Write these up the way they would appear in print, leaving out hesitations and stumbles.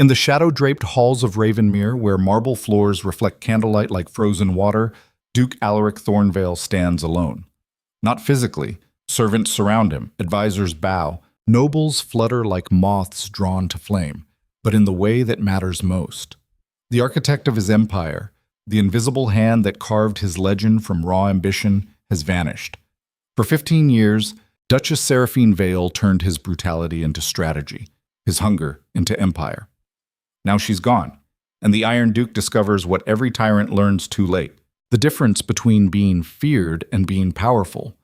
In the shadow-draped halls of Ravenmere, where marble floors reflect candlelight like frozen water, Duke Alaric Thornvale stands alone. Not physically. Servants surround him, advisors bow, nobles flutter like moths drawn to flame, but in the way that matters most. The architect of his empire, the invisible hand that carved his legend from raw ambition, has vanished. For 15 years, Duchess Seraphine Vale turned his brutality into strategy, his hunger into empire. Now she's gone, and the Iron Duke discovers what every tyrant learns too late: the difference between being feared and being powerful.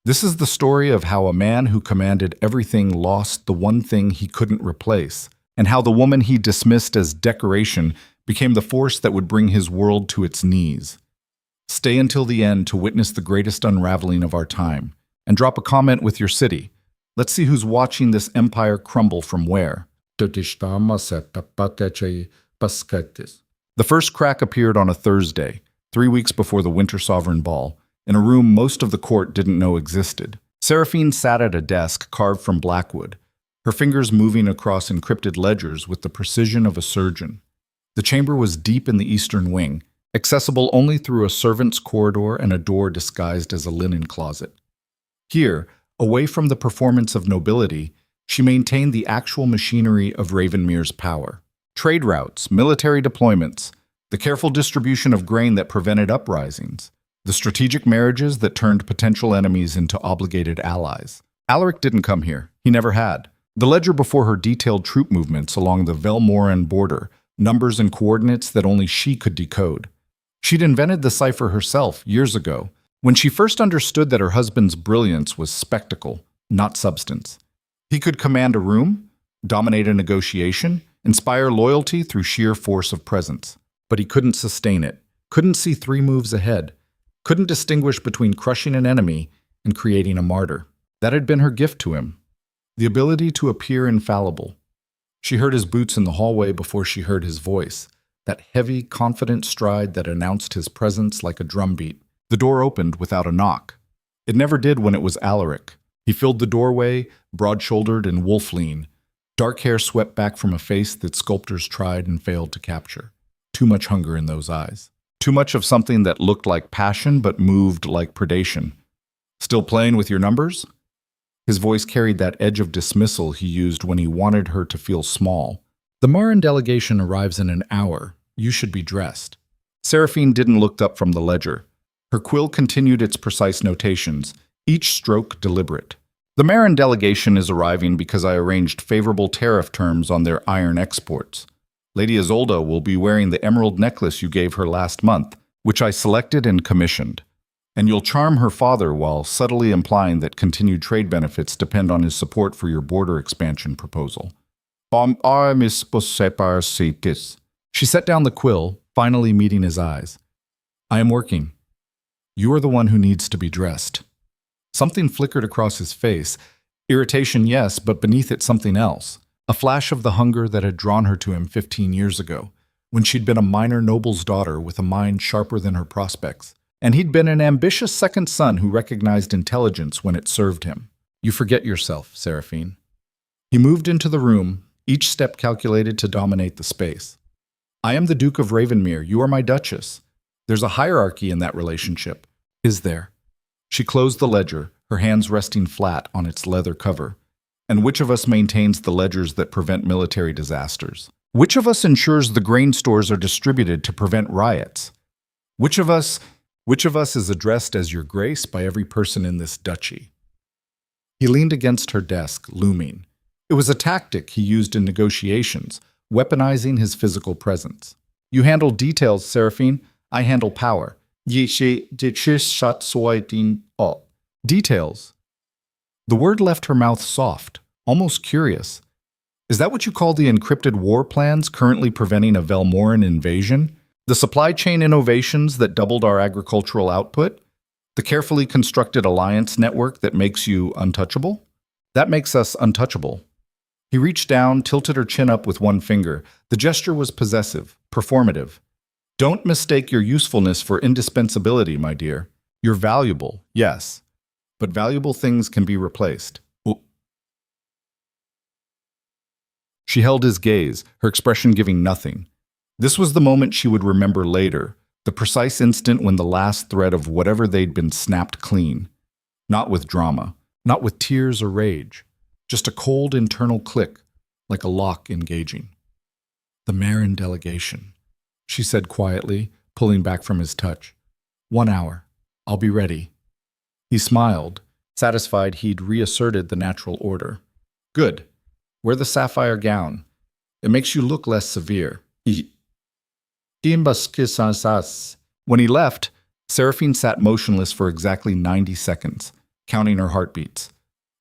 This is the story of how a man who commanded everything lost the one thing he couldn't replace, and how the woman he dismissed as decoration became the force that would bring his world to its knees. Stay until the end to witness the greatest unraveling of our time, and drop a comment with your city. Let's see who's watching this empire crumble from where. The first crack appeared on a Thursday, 3 weeks before the Winter Sovereign Ball, in a room most of the court didn't know existed. Seraphine sat at a desk carved from blackwood, her fingers moving across encrypted ledgers with the precision of a surgeon. The chamber was deep in the eastern wing, accessible only through a servant's corridor and a door disguised as a linen closet. Here, away from the performance of nobility, she maintained the actual machinery of Ravenmere's power. Trade routes, military deployments, the careful distribution of grain that prevented uprisings, the strategic marriages that turned potential enemies into obligated allies. Alaric didn't come here. He never had. The ledger before her detailed troop movements along the Ravenmere border, numbers and coordinates that only she could decode. She'd invented the cipher herself years ago, when she first understood that her husband's brilliance was spectacle, not substance. He could command a room, dominate a negotiation, inspire loyalty through sheer force of presence. But he couldn't sustain it, couldn't see 3 moves ahead, couldn't distinguish between crushing an enemy and creating a martyr. That had been her gift to him, the ability to appear infallible. She heard his boots in the hallway before she heard his voice, that heavy, confident stride that announced his presence like a drumbeat. The door opened without a knock. It never did when it was Alaric. He filled the doorway, broad-shouldered and wolf-lean. Dark hair swept back from a face that sculptors tried and failed to capture. Too much hunger in those eyes. Too much of something that looked like passion but moved like predation. Still playing with your numbers? His voice carried that edge of dismissal he used when he wanted her to feel small. The Marin delegation arrives in an hour. You should be dressed. Seraphine didn't look up from the ledger. Her quill continued its precise notations, each stroke deliberate. The Marin delegation is arriving because I arranged favorable tariff terms on their iron exports. Lady Isolde will be wearing the emerald necklace you gave her last month, which I selected and commissioned. And you'll charm her father while subtly implying that continued trade benefits depend on his support for your border expansion proposal. She set down the quill, finally meeting his eyes. I am working. You are the one who needs to be dressed. Something flickered across his face. Irritation, yes, but beneath it something else. A flash of the hunger that had drawn her to him 15 years ago, when she'd been a minor noble's daughter with a mind sharper than her prospects. And he'd been an ambitious second son who recognized intelligence when it served him. You forget yourself, Seraphine. He moved into the room, each step calculated to dominate the space. I am the Duke of Ravenmere. You are my Duchess. There's a hierarchy in that relationship. Is there? She closed the ledger, her hands resting flat on its leather cover. And which of us maintains the ledgers that prevent military disasters? Which of us ensures the grain stores are distributed to prevent riots? Which of us is addressed as Your Grace by every person in this duchy? He leaned against her desk, looming. It was a tactic he used in negotiations, weaponizing his physical presence. You handle details, Seraphine. I handle power. Details. The word left her mouth soft, almost curious. Is that what you call the encrypted war plans currently preventing a Ravenmere invasion? The supply chain innovations that doubled our agricultural output? The carefully constructed alliance network that makes you untouchable? That makes us untouchable. He reached down, tilted her chin up with one finger. The gesture was possessive, performative. Don't mistake your usefulness for indispensability, my dear. You're valuable, yes, but valuable things can be replaced. She held his gaze, her expression giving nothing. This was the moment she would remember later, the precise instant when the last thread of whatever they'd been snapped clean. Not with drama, not with tears or rage, just a cold internal click, like a lock engaging. "The Marin delegation," she said quietly, pulling back from his touch. "1 hour. I'll be ready." He smiled, satisfied he'd reasserted the natural order. "Good. Wear the sapphire gown. It makes you look less severe." When he left, Seraphine sat motionless for exactly 90 seconds, counting her heartbeats.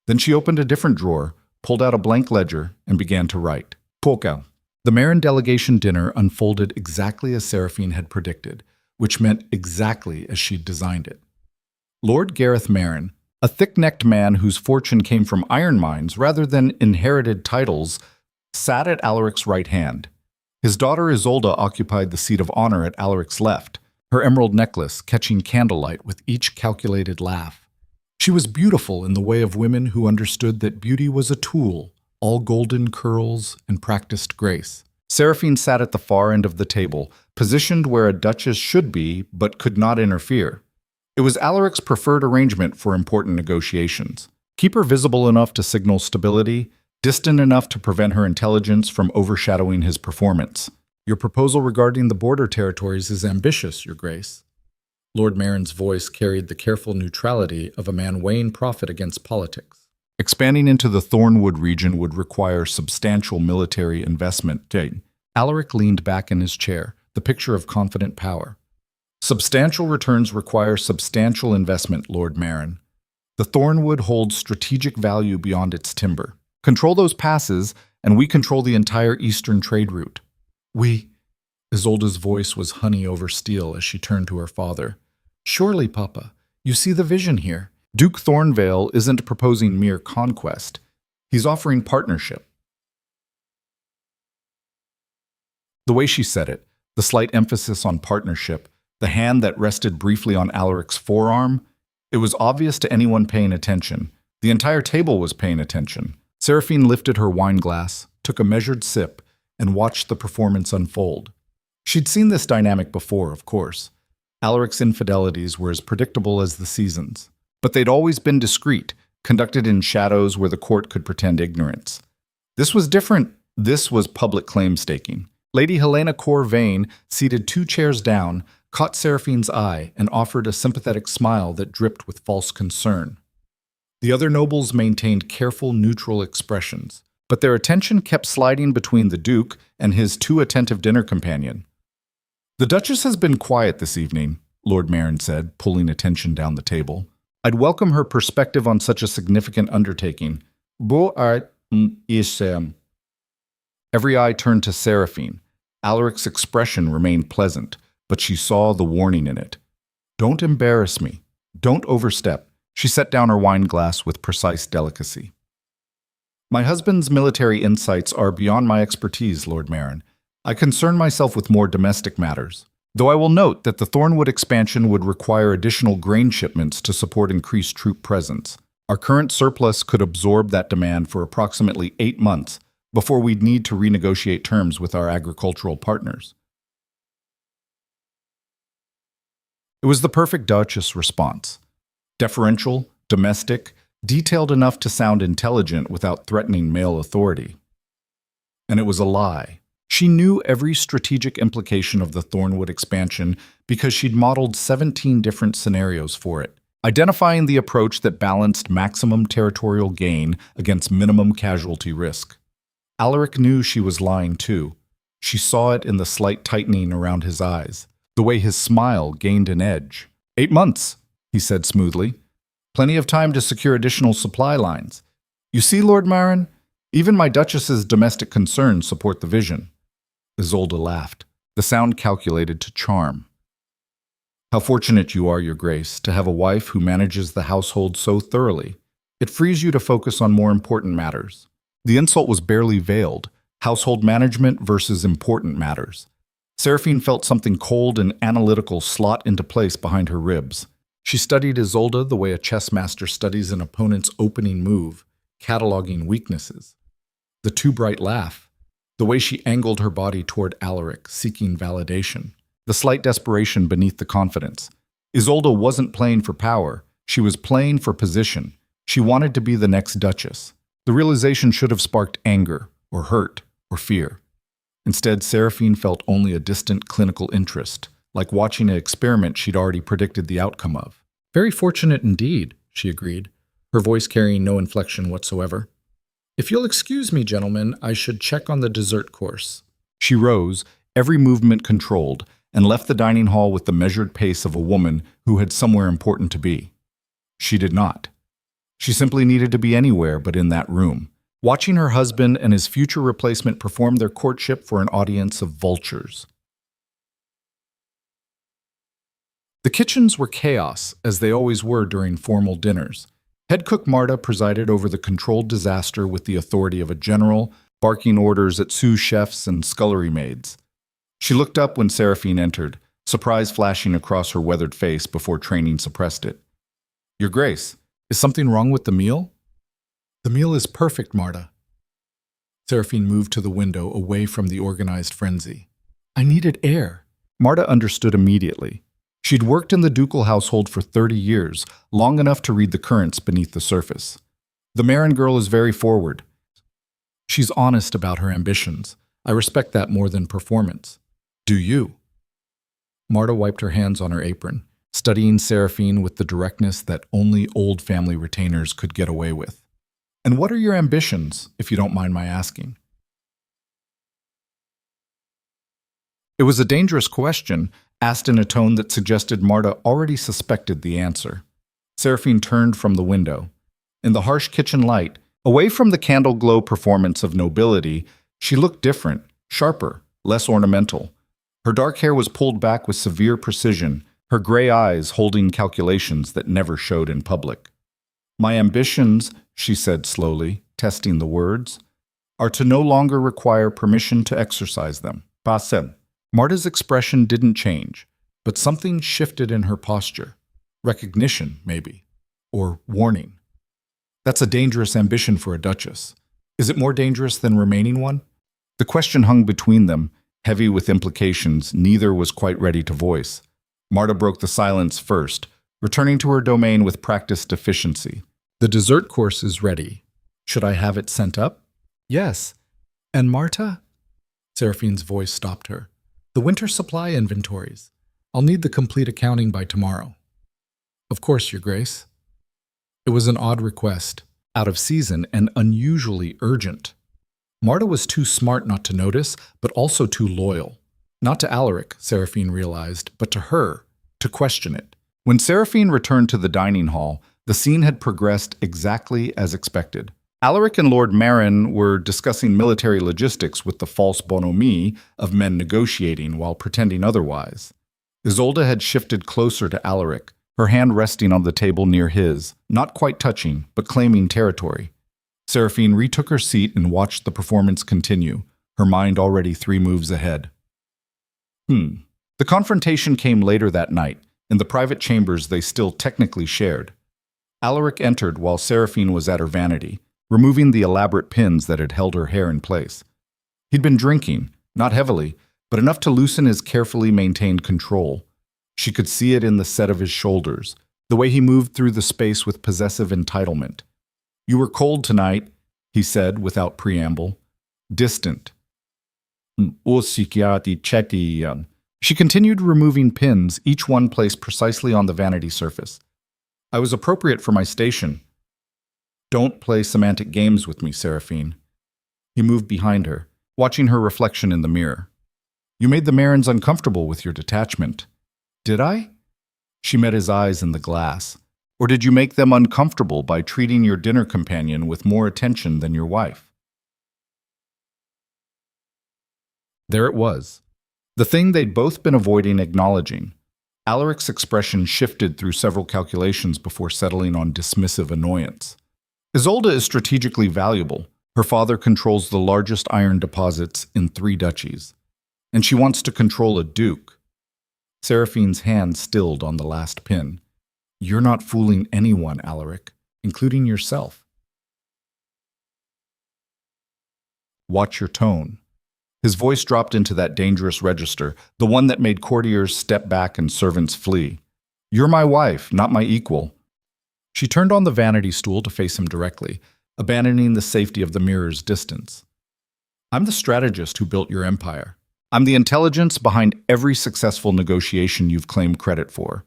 Then she opened a different drawer, pulled out a blank ledger, and began to write. Polka. The Marin delegation dinner unfolded exactly as Seraphine had predicted, which meant exactly as she'd designed it. Lord Gareth Marin, a thick-necked man whose fortune came from iron mines rather than inherited titles, sat at Alaric's right hand. His daughter Isolde occupied the seat of honor at Alaric's left, her emerald necklace catching candlelight with each calculated laugh. She was beautiful in the way of women who understood that beauty was a tool, all golden curls and practiced grace. Seraphine sat at the far end of the table, positioned where a duchess should be but could not interfere. It was Alaric's preferred arrangement for important negotiations. Keep her visible enough to signal stability, distant enough to prevent her intelligence from overshadowing his performance. "Your proposal regarding the border territories is ambitious, Your Grace." Lord Marin's voice carried the careful neutrality of a man weighing profit against politics. "Expanding into the Thornwood region would require substantial military investment." Alaric leaned back in his chair, the picture of confident power. "Substantial returns require substantial investment, Lord Marin. The Thornwood holds strategic value beyond its timber. Control those passes, and we control the entire eastern trade route." Isolde's voice was honey over steel as she turned to her father. "Surely, Papa, you see the vision here. Duke Thornvale isn't proposing mere conquest. He's offering partnership." The way she said it, the slight emphasis on partnership, the hand that rested briefly on Alaric's forearm, it was obvious to anyone paying attention. The entire table was paying attention. Seraphine lifted her wine glass, took a measured sip, and watched the performance unfold. She'd seen this dynamic before, of course. Alaric's infidelities were as predictable as the seasons. But they'd always been discreet, conducted in shadows where the court could pretend ignorance. This was different. This was public claim staking. Lady Helena Corvain, seated 2 chairs down, caught Seraphine's eye and offered a sympathetic smile that dripped with false concern. The other nobles maintained careful, neutral expressions, but their attention kept sliding between the Duke and his too attentive dinner companion. "The Duchess has been quiet this evening," Lord Marin said, pulling attention down the table. "I'd welcome her perspective on such a significant undertaking. Every eye turned to Seraphine. Alaric's expression remained pleasant, but she saw the warning in it. "Don't embarrass me. Don't overstep." She set down her wine glass with precise delicacy. "My husband's military insights are beyond my expertise, Lord Marin. I concern myself with more domestic matters. Though I will note that the Thornwood expansion would require additional grain shipments to support increased troop presence. Our current surplus could absorb that demand for approximately 8 months before we'd need to renegotiate terms with our agricultural partners." It was the perfect Duchess response. Deferential, domestic, detailed enough to sound intelligent without threatening male authority. And it was a lie. She knew every strategic implication of the Thornwood expansion because she'd modeled 17 different scenarios for it, identifying the approach that balanced maximum territorial gain against minimum casualty risk. Alaric knew she was lying too. She saw it in the slight tightening around his eyes, the way his smile gained an edge. 8 months, he said smoothly. "Plenty of time to secure additional supply lines. You see, Lord Marin, even my Duchess's domestic concerns support the vision." Isolde laughed, the sound calculated to charm. "How fortunate you are, Your Grace, to have a wife who manages the household so thoroughly. It frees you to focus on more important matters." The insult was barely veiled, household management versus important matters. Seraphine felt something cold and analytical slot into place behind her ribs. She studied Isolde the way a chess master studies an opponent's opening move, cataloging weaknesses. The too bright laugh, The way she angled her body toward Alaric, seeking validation. The slight desperation beneath the confidence. Isolde wasn't playing for power. She was playing for position. She wanted to be the next Duchess. The realization should have sparked anger, or hurt, or fear. Instead, Seraphine felt only a distant clinical interest, like watching an experiment she'd already predicted the outcome of. Very fortunate indeed, she agreed, her voice carrying no inflection whatsoever. If you'll excuse me, gentlemen, I should check on the dessert course. She rose, every movement controlled, and left the dining hall with the measured pace of a woman who had somewhere important to be. She did not. She simply needed to be anywhere but in that room, watching her husband and his future replacement perform their courtship for an audience of vultures. The kitchens were chaos, as they always were during formal dinners. Head cook Marta presided over the controlled disaster with the authority of a general, barking orders at sous chefs and scullery maids. She looked up when Seraphine entered, surprise flashing across her weathered face before training suppressed it. Your Grace, is something wrong with the meal? The meal is perfect, Marta. Seraphine moved to the window, away from the organized frenzy. I needed air. Marta understood immediately. She'd worked in the ducal household for 30 years, long enough to read the currents beneath the surface. The Marin girl is very forward. She's honest about her ambitions. I respect that more than performance. Do you? Marta wiped her hands on her apron, studying Seraphine with the directness that only old family retainers could get away with. And what are your ambitions, if you don't mind my asking? It was a dangerous question, asked in a tone that suggested Marta already suspected the answer. Seraphine turned from the window. In the harsh kitchen light, away from the candle glow performance of nobility, she looked different, sharper, less ornamental. Her dark hair was pulled back with severe precision, her gray eyes holding calculations that never showed in public. My ambitions, she said slowly, testing the words, are to no longer require permission to exercise them. Passem. Marta's expression didn't change, but something shifted in her posture. Recognition, maybe. Or warning. That's a dangerous ambition for a duchess. Is it more dangerous than remaining one? The question hung between them, heavy with implications neither was quite ready to voice. Marta broke the silence first, returning to her domain with practiced efficiency. The dessert course is ready. Should I have it sent up? Yes. And Marta? Seraphine's voice stopped her. The winter supply inventories. I'll need the complete accounting by tomorrow. Of course, Your Grace. It was an odd request, out of season and unusually urgent. Marta was too smart not to notice, but also too loyal. Not to Alaric, Seraphine realized, but to her, to question it. When Seraphine returned to the dining hall, the scene had progressed exactly as expected. Alaric and Lord Marin were discussing military logistics with the false bonhomie of men negotiating while pretending otherwise. Isolde had shifted closer to Alaric, her hand resting on the table near his, not quite touching, but claiming territory. Seraphine retook her seat and watched the performance continue, her mind already 3 moves ahead. The confrontation came later that night, in the private chambers they still technically shared. Alaric entered while Seraphine was at her vanity, removing the elaborate pins that had held her hair in place. He'd been drinking, not heavily, but enough to loosen his carefully maintained control. She could see it in the set of his shoulders, the way he moved through the space with possessive entitlement. You were cold tonight, he said without preamble. Distant. She continued removing pins, each one placed precisely on the vanity surface. I was appropriate for my station. Don't play semantic games with me, Seraphine. He moved behind her, watching her reflection in the mirror. You made the Marins uncomfortable with your detachment. Did I? She met his eyes in the glass. Or did you make them uncomfortable by treating your dinner companion with more attention than your wife? There it was. The thing they'd both been avoiding acknowledging. Alaric's expression shifted through several calculations before settling on dismissive annoyance. Isolde is strategically valuable. Her father controls the largest iron deposits in 3 duchies. And she wants to control a duke. Seraphine's hand stilled on the last pin. You're not fooling anyone, Alaric, including yourself. Watch your tone. His voice dropped into that dangerous register, the one that made courtiers step back and servants flee. You're my wife, not my equal. She turned on the vanity stool to face him directly, abandoning the safety of the mirror's distance. I'm the strategist who built your empire. I'm the intelligence behind every successful negotiation you've claimed credit for.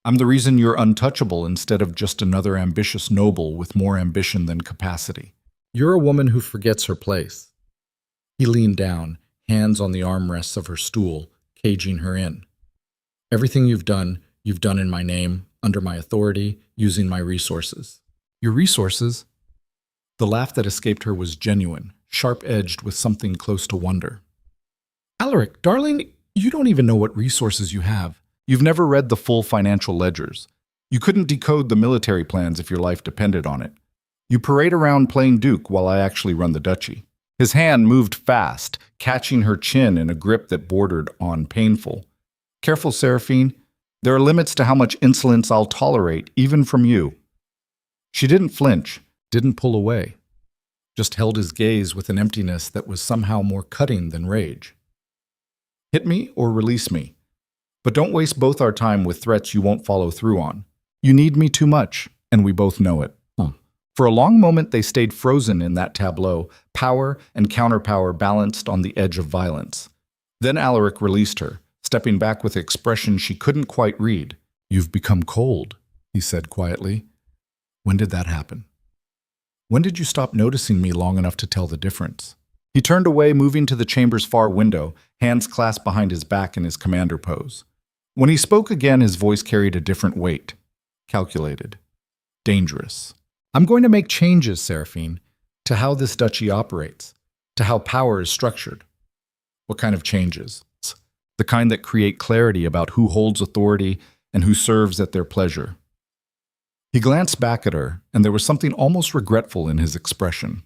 I'm the reason you're untouchable instead of just another ambitious noble with more ambition than capacity. You're a woman who forgets her place. He leaned down, hands on the armrests of her stool, caging her in. Everything you've done in my name, under my authority, using my resources. Your resources? The laugh that escaped her was genuine, sharp-edged with something close to wonder. Alaric, darling, you don't even know what resources you have. You've never read the full financial ledgers. You couldn't decode the military plans if your life depended on it. You parade around playing Duke while I actually run the duchy. His hand moved fast, catching her chin in a grip that bordered on painful. Careful, Seraphine. There are limits to how much insolence I'll tolerate, even from you. She didn't flinch, didn't pull away, just held his gaze with an emptiness that was somehow more cutting than rage. Hit me or release me. But don't waste both our time with threats you won't follow through on. You need me too much, and we both know it. For a long moment they stayed frozen in that tableau, power and counterpower balanced on the edge of violence. Then Alaric released her, stepping back with an expression she couldn't quite read. You've become cold, he said quietly. When did that happen? When did you stop noticing me long enough to tell the difference? He turned away, moving to the chamber's far window, hands clasped behind his back in his commander pose. When he spoke again, his voice carried a different weight. Calculated. Dangerous. I'm going to make changes, Seraphine, to how this duchy operates, to how power is structured. What kind of changes? The kind that create clarity about who holds authority and who serves at their pleasure. He glanced back at her, and there was something almost regretful in his expression.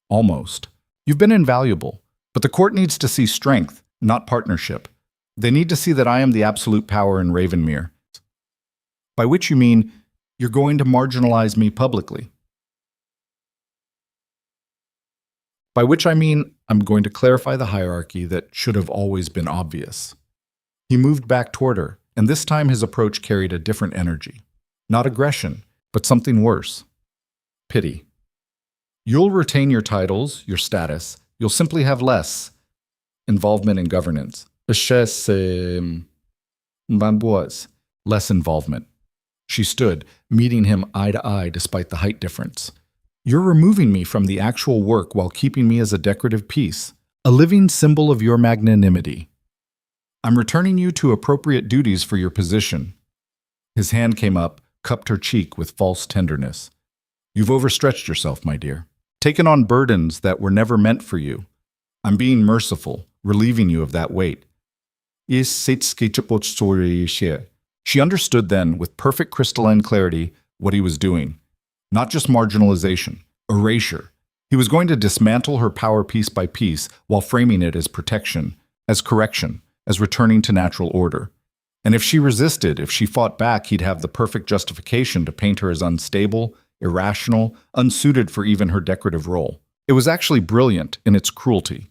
Almost. You've been invaluable, but the court needs to see strength, not partnership. They need to see that I am the absolute power in Ravenmere. By which you mean, you're going to marginalize me publicly. By which I mean, I'm going to clarify the hierarchy that should have always been obvious. He moved back toward her, and this time his approach carried a different energy. Not aggression, but something worse. Pity. You'll retain your titles, your status. You'll simply have less involvement in governance. Less involvement. She stood, meeting him eye to eye despite the height difference. You're removing me from the actual work while keeping me as a decorative piece, a living symbol of your magnanimity. I'm returning you to appropriate duties for your position. His hand came up, cupped her cheek with false tenderness. You've overstretched yourself, my dear. Taken on burdens that were never meant for you. I'm being merciful, relieving you of that weight. She understood then, with perfect crystalline clarity, what he was doing. Not just marginalization, erasure. He was going to dismantle her power piece by piece while framing it as protection, as correction, as returning to natural order. And if she resisted, if she fought back, he'd have the perfect justification to paint her as unstable, irrational, unsuited for even her decorative role. It was actually brilliant in its cruelty.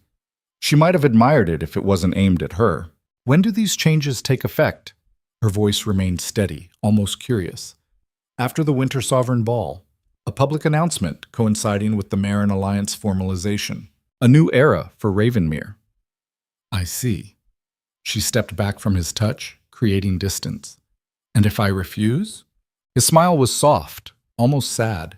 She might have admired it if it wasn't aimed at her. When do these changes take effect? Her voice remained steady, almost curious. After the Winter Sovereign Ball. A public announcement coinciding with the Marin Alliance formalization. A new era for Ravenmere. I see. She stepped back from his touch, creating distance. And if I refuse? His smile was soft, almost sad.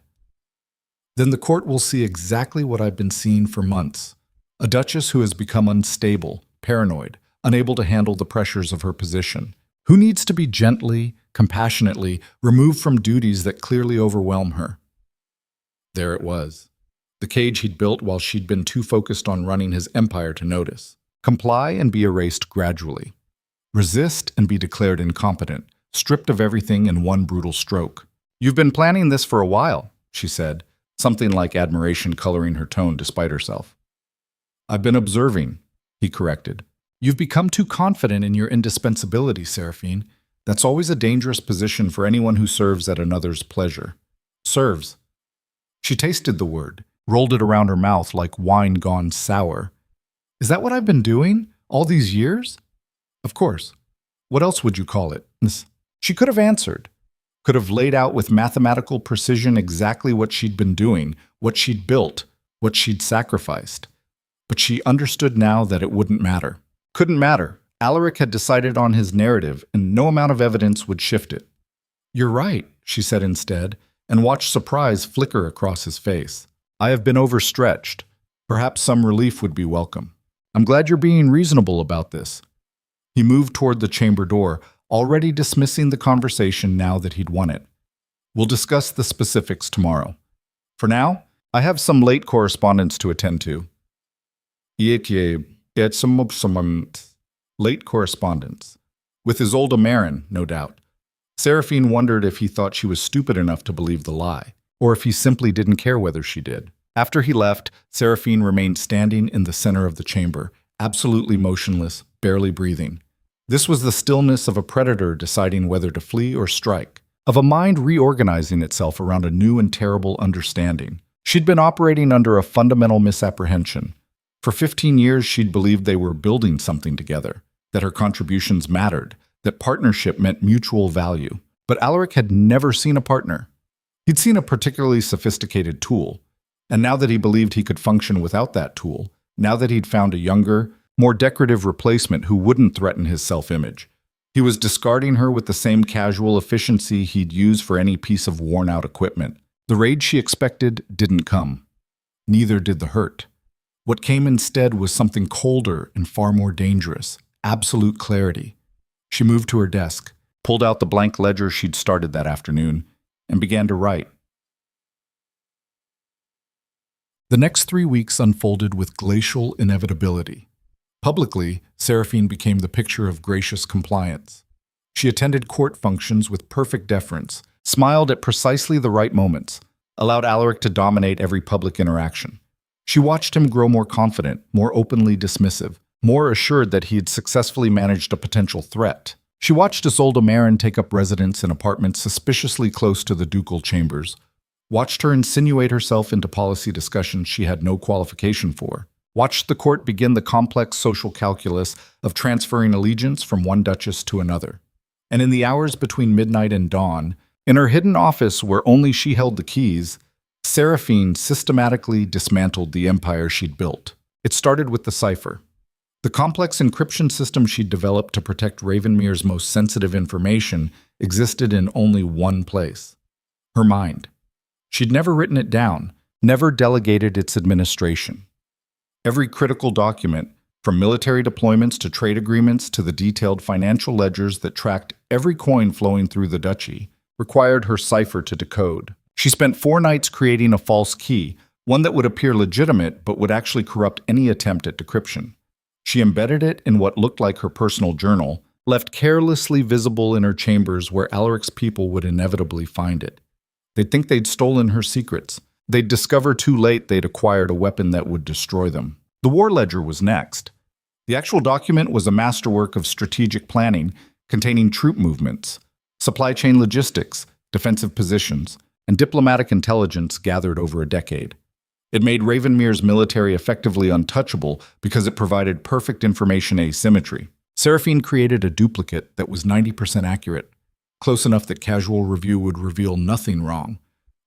Then the court will see exactly what I've been seeing for months. A duchess who has become unstable, paranoid, unable to handle the pressures of her position. Who needs to be gently, compassionately removed from duties that clearly overwhelm her. There it was. The cage he'd built while she'd been too focused on running his empire to notice. Comply and be erased gradually. Resist and be declared incompetent, stripped of everything in one brutal stroke. You've been planning this for a while, she said, something like admiration coloring her tone despite herself. I've been observing, he corrected. You've become too confident in your indispensability, Seraphine. That's always a dangerous position for anyone who serves at another's pleasure. Serves. She tasted the word, rolled it around her mouth like wine gone sour. Is that what I've been doing all these years? Of course. What else would you call it? She could have answered, could have laid out with mathematical precision exactly what she'd been doing, what she'd built, what she'd sacrificed. But she understood now that it wouldn't matter. Couldn't matter. Alaric had decided on his narrative, and no amount of evidence would shift it. "You're right," she said instead, and watched surprise flicker across his face. "I have been overstretched. Perhaps some relief would be welcome. I'm glad you're being reasonable about this." He moved toward the chamber door, already dismissing the conversation now that he'd won it. "We'll discuss the specifics tomorrow. For now, I have some late correspondence to attend to." Late correspondence. With Isolde Marin, no doubt. Seraphine wondered if he thought she was stupid enough to believe the lie, or if he simply didn't care whether she did. After he left, Seraphine remained standing in the center of the chamber, absolutely motionless, barely breathing. This was the stillness of a predator deciding whether to flee or strike, of a mind reorganizing itself around a new and terrible understanding. She'd been operating under a fundamental misapprehension. For 15 years, she'd believed they were building something together, that her contributions mattered, that partnership meant mutual value. But Alaric had never seen a partner. He'd seen a particularly sophisticated tool, and now that he believed he could function without that tool, now that he'd found a younger, more decorative replacement who wouldn't threaten his self-image, he was discarding her with the same casual efficiency he'd use for any piece of worn-out equipment. The rage she expected didn't come. Neither did the hurt. What came instead was something colder and far more dangerous, absolute clarity. She moved to her desk, pulled out the blank ledger she'd started that afternoon, and began to write. The next 3 weeks unfolded with glacial inevitability. Publicly, Seraphine became the picture of gracious compliance. She attended court functions with perfect deference, smiled at precisely the right moments, allowed Alaric to dominate every public interaction. She watched him grow more confident, more openly dismissive, more assured that he had successfully managed a potential threat. She watched Isolde Marin take up residence in apartments suspiciously close to the ducal chambers, watched her insinuate herself into policy discussions she had no qualification for, watched the court begin the complex social calculus of transferring allegiance from one duchess to another. And in the hours between midnight and dawn, in her hidden office where only she held the keys, Seraphine systematically dismantled the empire she'd built. It started with the cipher. The complex encryption system she'd developed to protect Ravenmere's most sensitive information existed in only one place: her mind. She'd never written it down, never delegated its administration. Every critical document, from military deployments to trade agreements to the detailed financial ledgers that tracked every coin flowing through the duchy, required her cipher to decode. She spent 4 nights creating a false key, one that would appear legitimate but would actually corrupt any attempt at decryption. She embedded it in what looked like her personal journal, left carelessly visible in her chambers where Alaric's people would inevitably find it. They'd think they'd stolen her secrets. They'd discover too late they'd acquired a weapon that would destroy them. The war ledger was next. The actual document was a masterwork of strategic planning, containing troop movements, supply chain logistics, defensive positions, and diplomatic intelligence gathered over a decade. It made Ravenmere's military effectively untouchable because it provided perfect information asymmetry. Seraphine created a duplicate that was 90% accurate, close enough that casual review would reveal nothing wrong.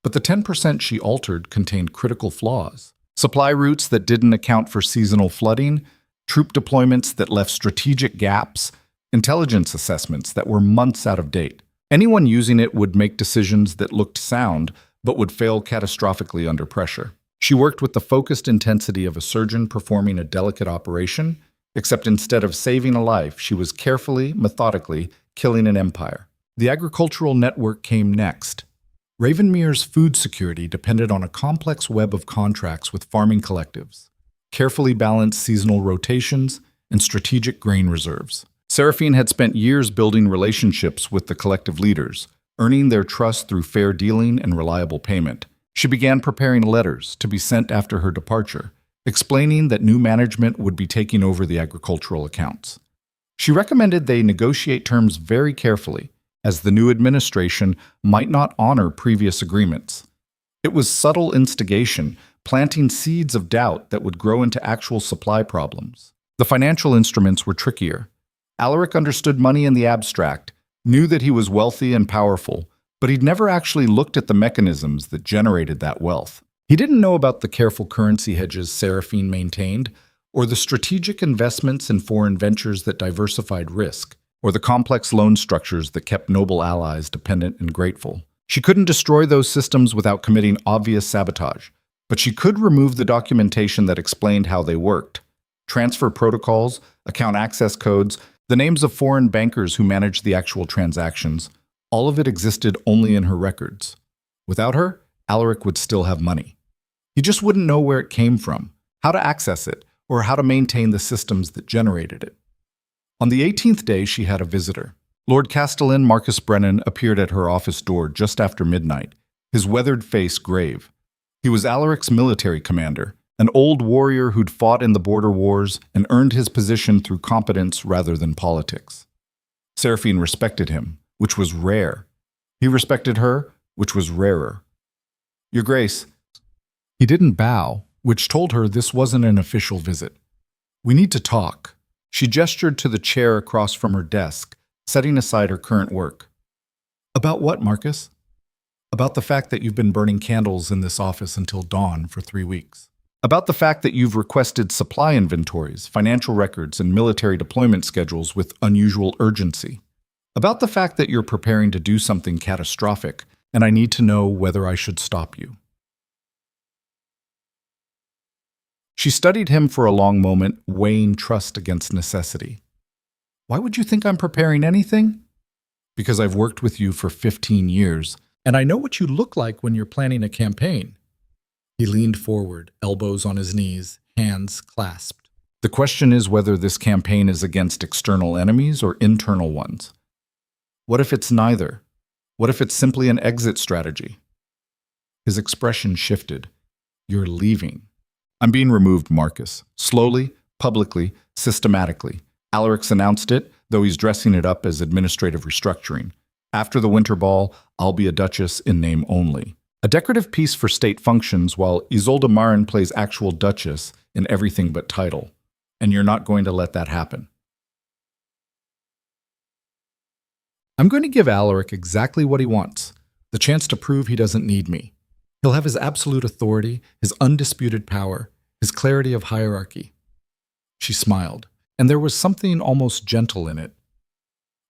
But the 10% she altered contained critical flaws. Supply routes that didn't account for seasonal flooding, troop deployments that left strategic gaps, intelligence assessments that were months out of date. Anyone using it would make decisions that looked sound, but would fail catastrophically under pressure. She worked with the focused intensity of a surgeon performing a delicate operation, except instead of saving a life, she was carefully, methodically killing an empire. The agricultural network came next. Ravenmere's food security depended on a complex web of contracts with farming collectives, carefully balanced seasonal rotations, and strategic grain reserves. Seraphine had spent years building relationships with the collective leaders, earning their trust through fair dealing and reliable payment. She began preparing letters to be sent after her departure, explaining that new management would be taking over the agricultural accounts. She recommended they negotiate terms very carefully, as the new administration might not honor previous agreements. It was subtle instigation, planting seeds of doubt that would grow into actual supply problems. The financial instruments were trickier. Alaric understood money in the abstract, knew that he was wealthy and powerful, but he'd never actually looked at the mechanisms that generated that wealth. He didn't know about the careful currency hedges Seraphine maintained, or the strategic investments in foreign ventures that diversified risk, or the complex loan structures that kept noble allies dependent and grateful. She couldn't destroy those systems without committing obvious sabotage, but she could remove the documentation that explained how they worked. Transfer protocols, account access codes, the names of foreign bankers who managed the actual transactions, all of it existed only in her records. Without her, Alaric would still have money. He just wouldn't know where it came from, how to access it, or how to maintain the systems that generated it. On the 18th day, she had a visitor. Lord Castellan Marcus Brennan appeared at her office door just after midnight, his weathered face grave. He was Alaric's military commander, an old warrior who'd fought in the border wars and earned his position through competence rather than politics. Seraphine respected him, which was rare. He respected her, which was rarer. Your Grace. He didn't bow, which told her this wasn't an official visit. We need to talk. She gestured to the chair across from her desk, setting aside her current work. About what, Marcus? About the fact that you've been burning candles in this office until dawn for 3 weeks. About the fact that you've requested supply inventories, financial records, and military deployment schedules with unusual urgency. About the fact that you're preparing to do something catastrophic, and I need to know whether I should stop you. She studied him for a long moment, weighing trust against necessity. Why would you think I'm preparing anything? Because I've worked with you for 15 years, and I know what you look like when you're planning a campaign. He leaned forward, elbows on his knees, hands clasped. The question is whether this campaign is against external enemies or internal ones. What if it's neither? What if it's simply an exit strategy? His expression shifted. You're leaving. I'm being removed, Marcus. Slowly, publicly, systematically. Alaric's announced it, though he's dressing it up as administrative restructuring. After the winter ball, I'll be a Duchess in name only. A decorative piece for state functions, while Isolde Marin plays actual Duchess in everything but title. And you're not going to let that happen. I'm going to give Alaric exactly what he wants, the chance to prove he doesn't need me. He'll have his absolute authority, his undisputed power, his clarity of hierarchy. She smiled, and there was something almost gentle in it.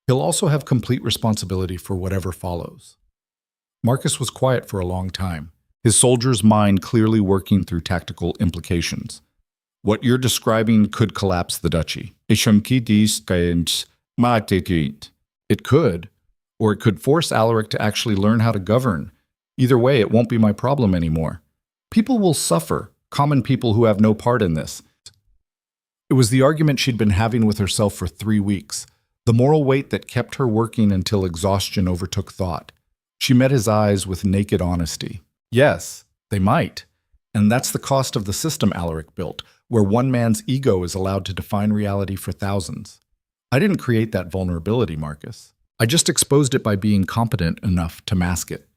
He'll also have complete responsibility for whatever follows. Marcus was quiet for a long time, his soldier's mind clearly working through tactical implications. What you're describing could collapse the duchy. It could, or it could force Alaric to actually learn how to govern. Either way, it won't be my problem anymore. People will suffer, common people who have no part in this. It was the argument she'd been having with herself for 3 weeks, the moral weight that kept her working until exhaustion overtook thought. She met his eyes with naked honesty. Yes, they might. And that's the cost of the system Alaric built, where one man's ego is allowed to define reality for thousands. I didn't create that vulnerability, Marcus. I just exposed it by being competent enough to mask it.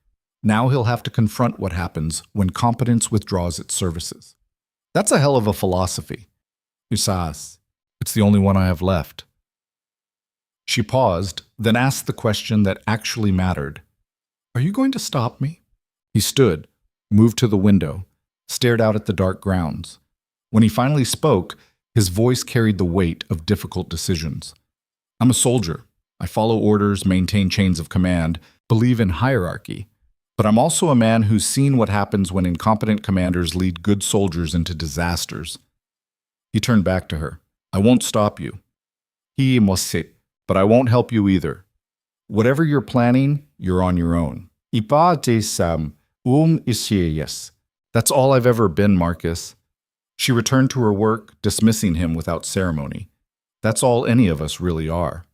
Now he'll have to confront what happens when competence withdraws its services. That's a hell of a philosophy. Usas, it's the only one I have left. She paused, then asked the question that actually mattered. Are you going to stop me? He stood, moved to the window, stared out at the dark grounds. When he finally spoke, his voice carried the weight of difficult decisions. I'm a soldier. I follow orders, maintain chains of command, believe in hierarchy. But I'm also a man who's seen what happens when incompetent commanders lead good soldiers into disasters. He turned back to her. I won't stop you. He must sit, but I won't help you either. Whatever you're planning, you're on your own. That's all I've ever been, Marcus. She returned to her work, dismissing him without ceremony. That's all any of us really are.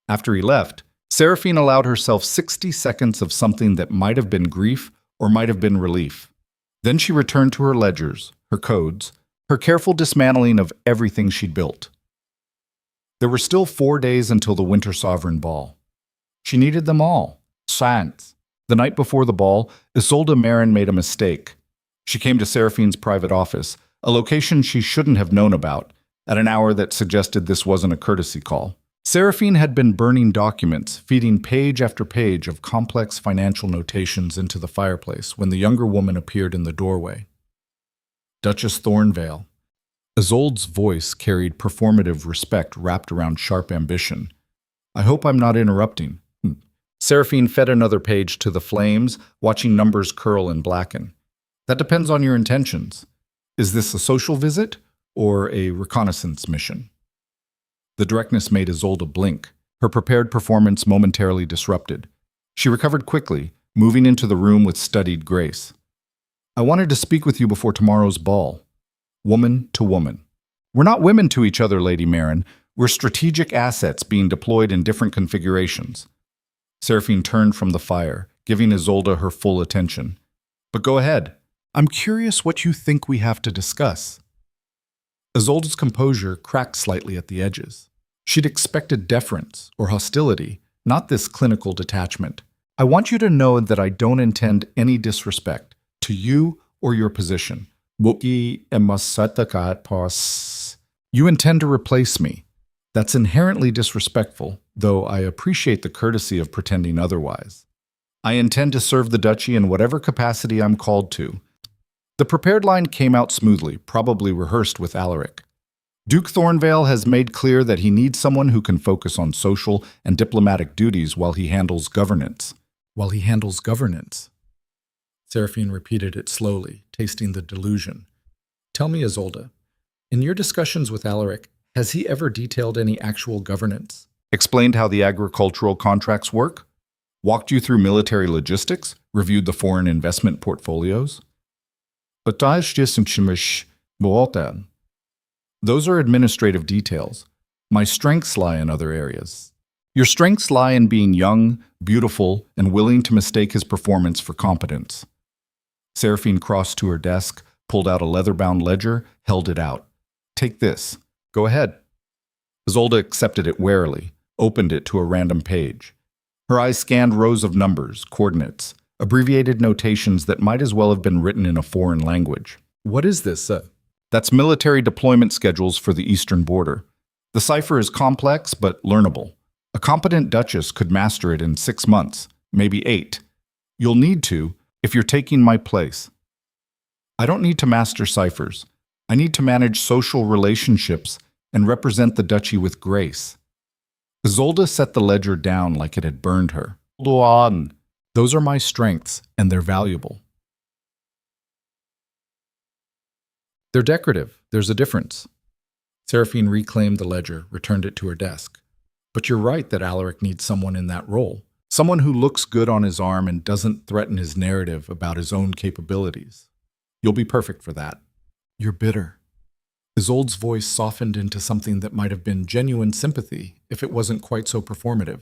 After he left, Seraphine allowed herself 60 seconds of something that might have been grief or might have been relief. Then she returned to her ledgers, her codes, her careful dismantling of everything she'd built. There were still 4 days until the Winter Sovereign Ball. She needed them all. Science. The night before the ball, Isolde Marin made a mistake. She came to Seraphine's private office, a location she shouldn't have known about, at an hour that suggested this wasn't a courtesy call. Seraphine had been burning documents, feeding page after page of complex financial notations into the fireplace when the younger woman appeared in the doorway. Duchess Thornvale. Isolde's voice carried performative respect wrapped around sharp ambition. I hope I'm not interrupting. Seraphine fed another page to the flames, watching numbers curl and blacken. That depends on your intentions. Is this a social visit or a reconnaissance mission? The directness made Isolde blink, her prepared performance momentarily disrupted. She recovered quickly, moving into the room with studied grace. I wanted to speak with you before tomorrow's ball. Woman to woman. We're not women to each other, Lady Marin. We're strategic assets being deployed in different configurations. Seraphine turned from the fire, giving Isolde her full attention. But go ahead. I'm curious what you think we have to discuss. Isolde's composure cracked slightly at the edges. She'd expected deference or hostility, not this clinical detachment. I want you to know that I don't intend any disrespect to you or your position. You intend to replace me. That's inherently disrespectful, though I appreciate the courtesy of pretending otherwise. I intend to serve the duchy in whatever capacity I'm called to. The prepared line came out smoothly, probably rehearsed with Alaric. Duke Thornvale has made clear that he needs someone who can focus on social and diplomatic duties while he handles governance. While he handles governance. Seraphine repeated it slowly, tasting the delusion. Tell me, Isolde, in your discussions with Alaric, has he ever detailed any actual governance? Explained how the agricultural contracts work? Walked you through military logistics? Reviewed the foreign investment portfolios? Those are administrative details. My strengths lie in other areas. Your strengths lie in being young, beautiful, and willing to mistake his performance for competence. Seraphine crossed to her desk, pulled out a leather-bound ledger, held it out. Take this. Go ahead. Isolde accepted it warily, opened it to a random page. Her eyes scanned rows of numbers, coordinates, abbreviated notations that might as well have been written in a foreign language. What is this? That's military deployment schedules for the eastern border. The cipher is complex but learnable. A competent Duchess could master it in 6 months, maybe 8. You'll need to, if you're taking my place. I don't need to master ciphers. I need to manage social relationships and represent the duchy with grace. Isolde set the ledger down like it had burned her. Those are my strengths, and they're valuable. They're decorative. There's a difference. Seraphine reclaimed the ledger, returned it to her desk. But you're right that Alaric needs someone in that role. Someone who looks good on his arm and doesn't threaten his narrative about his own capabilities. You'll be perfect for that. You're bitter. Isolde's voice softened into something that might have been genuine sympathy if it wasn't quite so performative.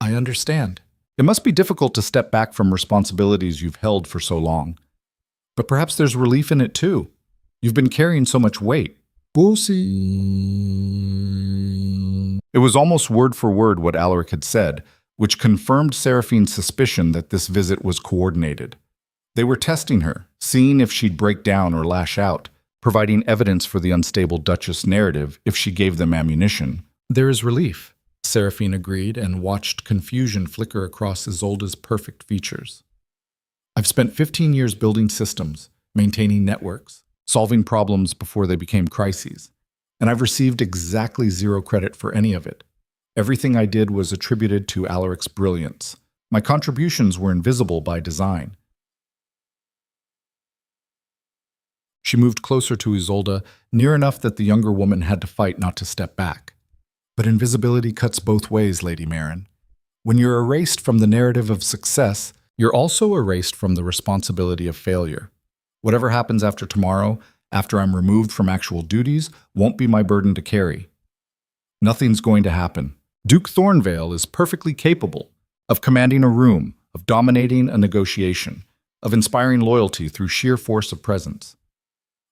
I understand. It must be difficult to step back from responsibilities you've held for so long. But perhaps there's relief in it too. You've been carrying so much weight. It was almost word for word what Alaric had said, which confirmed Seraphine's suspicion that this visit was coordinated. They were testing her, seeing if she'd break down or lash out, providing evidence for the unstable Duchess narrative if she gave them ammunition. There is relief, Seraphine agreed and watched confusion flicker across Isolde's perfect features. I've spent 15 years building systems, maintaining networks, solving problems before they became crises, and I've received exactly 0 credit for any of it. Everything I did was attributed to Alaric's brilliance. My contributions were invisible by design. She moved closer to Isolde, near enough that the younger woman had to fight not to step back. But invisibility cuts both ways, Lady Marin. When you're erased from the narrative of success, you're also erased from the responsibility of failure. Whatever happens after tomorrow, after I'm removed from actual duties, won't be my burden to carry. Nothing's going to happen. Duke Thornvale is perfectly capable of commanding a room, of dominating a negotiation, of inspiring loyalty through sheer force of presence.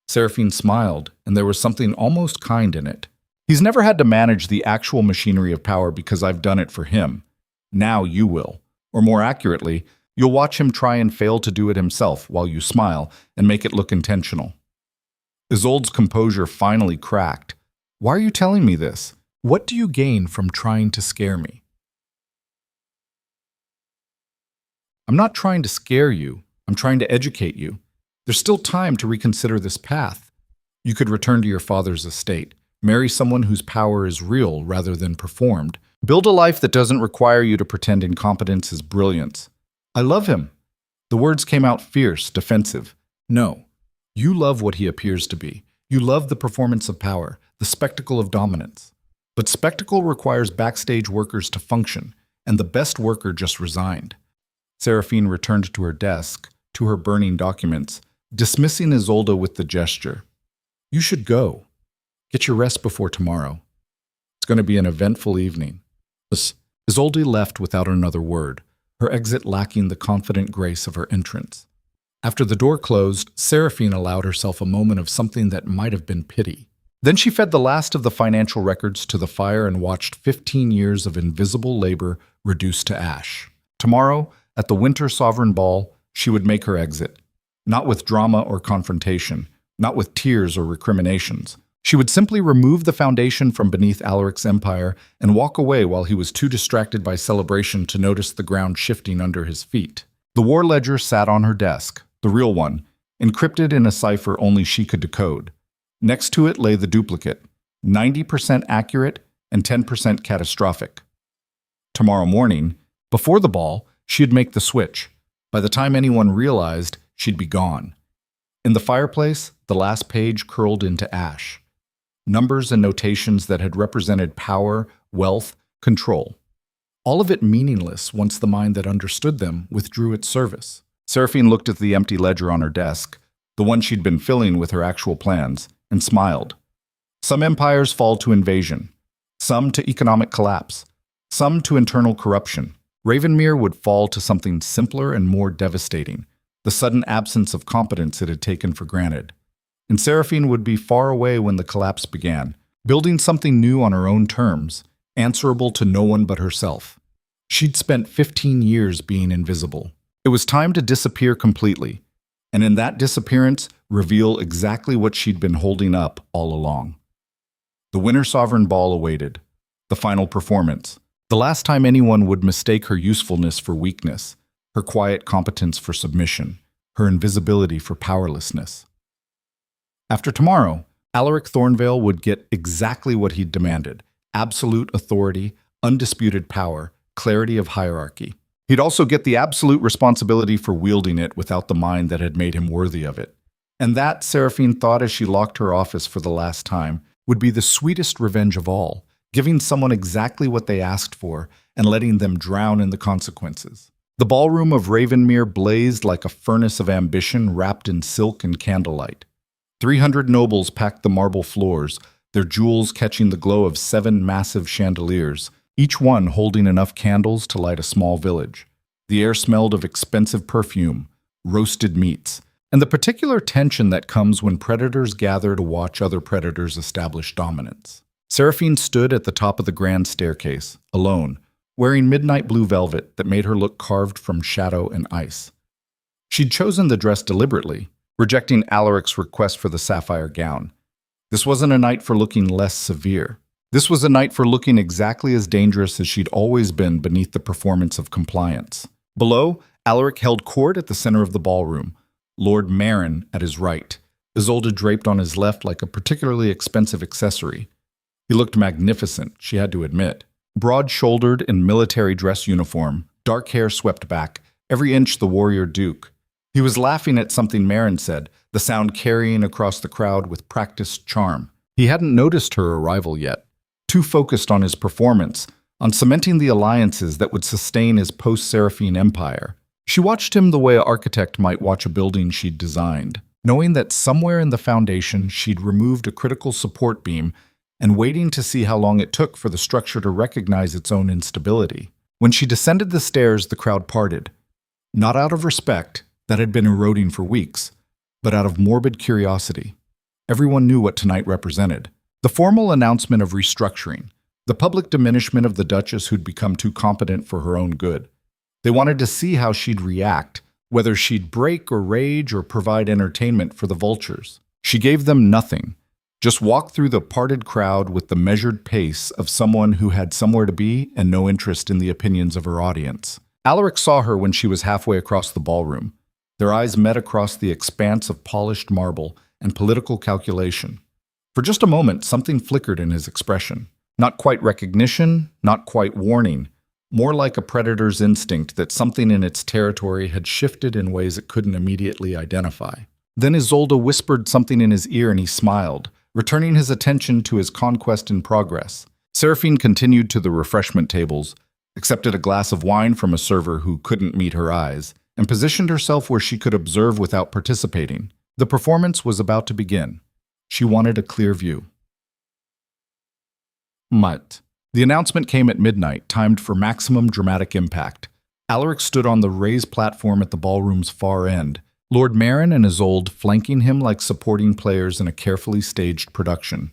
Seraphine smiled, and there was something almost kind in it. He's never had to manage the actual machinery of power because I've done it for him. Now you will. Or more accurately, You'll watch him try and fail to do it himself while you smile and make it look intentional. Isolde's composure finally cracked. Why are you telling me this? What do you gain from trying to scare me? I'm not trying to scare you. I'm trying to educate you. There's still time to reconsider this path. You could return to your father's estate, marry someone whose power is real rather than performed, build a life that doesn't require you to pretend incompetence is brilliance. I love him. The words came out fierce, defensive. No, you love what he appears to be. You love the performance of power, the spectacle of dominance. But spectacle requires backstage workers to function, and the best worker just resigned. Seraphine returned to her desk, to her burning documents, dismissing Isolde with the gesture. You should go. Get your rest before tomorrow. It's going to be an eventful evening. Isolde left without another word, her exit lacking the confident grace of her entrance. After the door closed, Seraphine allowed herself a moment of something that might have been pity. Then she fed the last of the financial records to the fire and watched 15 years of invisible labor reduced to ash. Tomorrow, at the Winter Sovereign Ball, she would make her exit. Not with drama or confrontation, not with tears or recriminations. She would simply remove the foundation from beneath Alaric's empire and walk away while he was too distracted by celebration to notice the ground shifting under his feet. The war ledger sat on her desk, the real one, encrypted in a cipher only she could decode. Next to it lay the duplicate, 90% accurate and 10% catastrophic. Tomorrow morning, before the ball, she'd make the switch. By the time anyone realized, she'd be gone. In the fireplace, the last page curled into ash. Numbers and notations that had represented power, wealth, control. All of it meaningless once the mind that understood them withdrew its service. Seraphine looked at the empty ledger on her desk, the one she'd been filling with her actual plans, and smiled. Some empires fall to invasion, some to economic collapse, some to internal corruption. Ravenmere would fall to something simpler and more devastating, the sudden absence of competence it had taken for granted. And Seraphine would be far away when the collapse began, building something new on her own terms, answerable to no one but herself. She'd spent 15 years being invisible. It was time to disappear completely, and in that disappearance, reveal exactly what she'd been holding up all along. The Winter Sovereign Ball awaited, the final performance, the last time anyone would mistake her usefulness for weakness, her quiet competence for submission, her invisibility for powerlessness. After tomorrow, Alaric Thornvale would get exactly what he'd demanded: absolute authority, undisputed power, clarity of hierarchy. He'd also get the absolute responsibility for wielding it without the mind that had made him worthy of it. And that, Seraphine thought as she locked her office for the last time, would be the sweetest revenge of all, giving someone exactly what they asked for and letting them drown in the consequences. The ballroom of Ravenmere blazed like a furnace of ambition wrapped in silk and candlelight. 300 nobles packed the marble floors, their jewels catching the glow of 7 massive chandeliers, each one holding enough candles to light a small village. The air smelled of expensive perfume, roasted meats, and the particular tension that comes when predators gather to watch other predators establish dominance. Seraphine stood at the top of the grand staircase, alone, wearing midnight blue velvet that made her look carved from shadow and ice. She'd chosen the dress deliberately, rejecting Alaric's request for the sapphire gown. This wasn't a night for looking less severe. This was a night for looking exactly as dangerous as she'd always been beneath the performance of compliance. Below, Alaric held court at the center of the ballroom, Lord Marin at his right, Isolde draped on his left like a particularly expensive accessory. He looked magnificent, she had to admit. Broad-shouldered in military dress uniform, dark hair swept back, every inch the warrior duke. He was laughing at something Marin said, the sound carrying across the crowd with practiced charm. He hadn't noticed her arrival yet, too focused on his performance, on cementing the alliances that would sustain his post-Seraphine empire. She watched him the way an architect might watch a building she'd designed, knowing that somewhere in the foundation she'd removed a critical support beam and waiting to see how long it took for the structure to recognize its own instability. When she descended the stairs, the crowd parted. Not out of respect, that had been eroding for weeks, but out of morbid curiosity. Everyone knew what tonight represented. The formal announcement of restructuring, the public diminishment of the Duchess who'd become too competent for her own good. They wanted to see how she'd react, whether she'd break or rage or provide entertainment for the vultures. She gave them nothing, just walked through the parted crowd with the measured pace of someone who had somewhere to be and no interest in the opinions of her audience. Alaric saw her when she was halfway across the ballroom. Their eyes met across the expanse of polished marble and political calculation. For just a moment, something flickered in his expression. Not quite recognition, not quite warning, more like a predator's instinct that something in its territory had shifted in ways it couldn't immediately identify. Then Isolde whispered something in his ear and he smiled, returning his attention to his conquest in progress. Seraphine continued to the refreshment tables, accepted a glass of wine from a server who couldn't meet her eyes, and positioned herself where she could observe without participating. The performance was about to begin. She wanted a clear view. Mutt. The announcement came at midnight, timed for maximum dramatic impact. Alaric stood on the raised platform at the ballroom's far end, Lord Marin and Isolde flanking him like supporting players in a carefully staged production.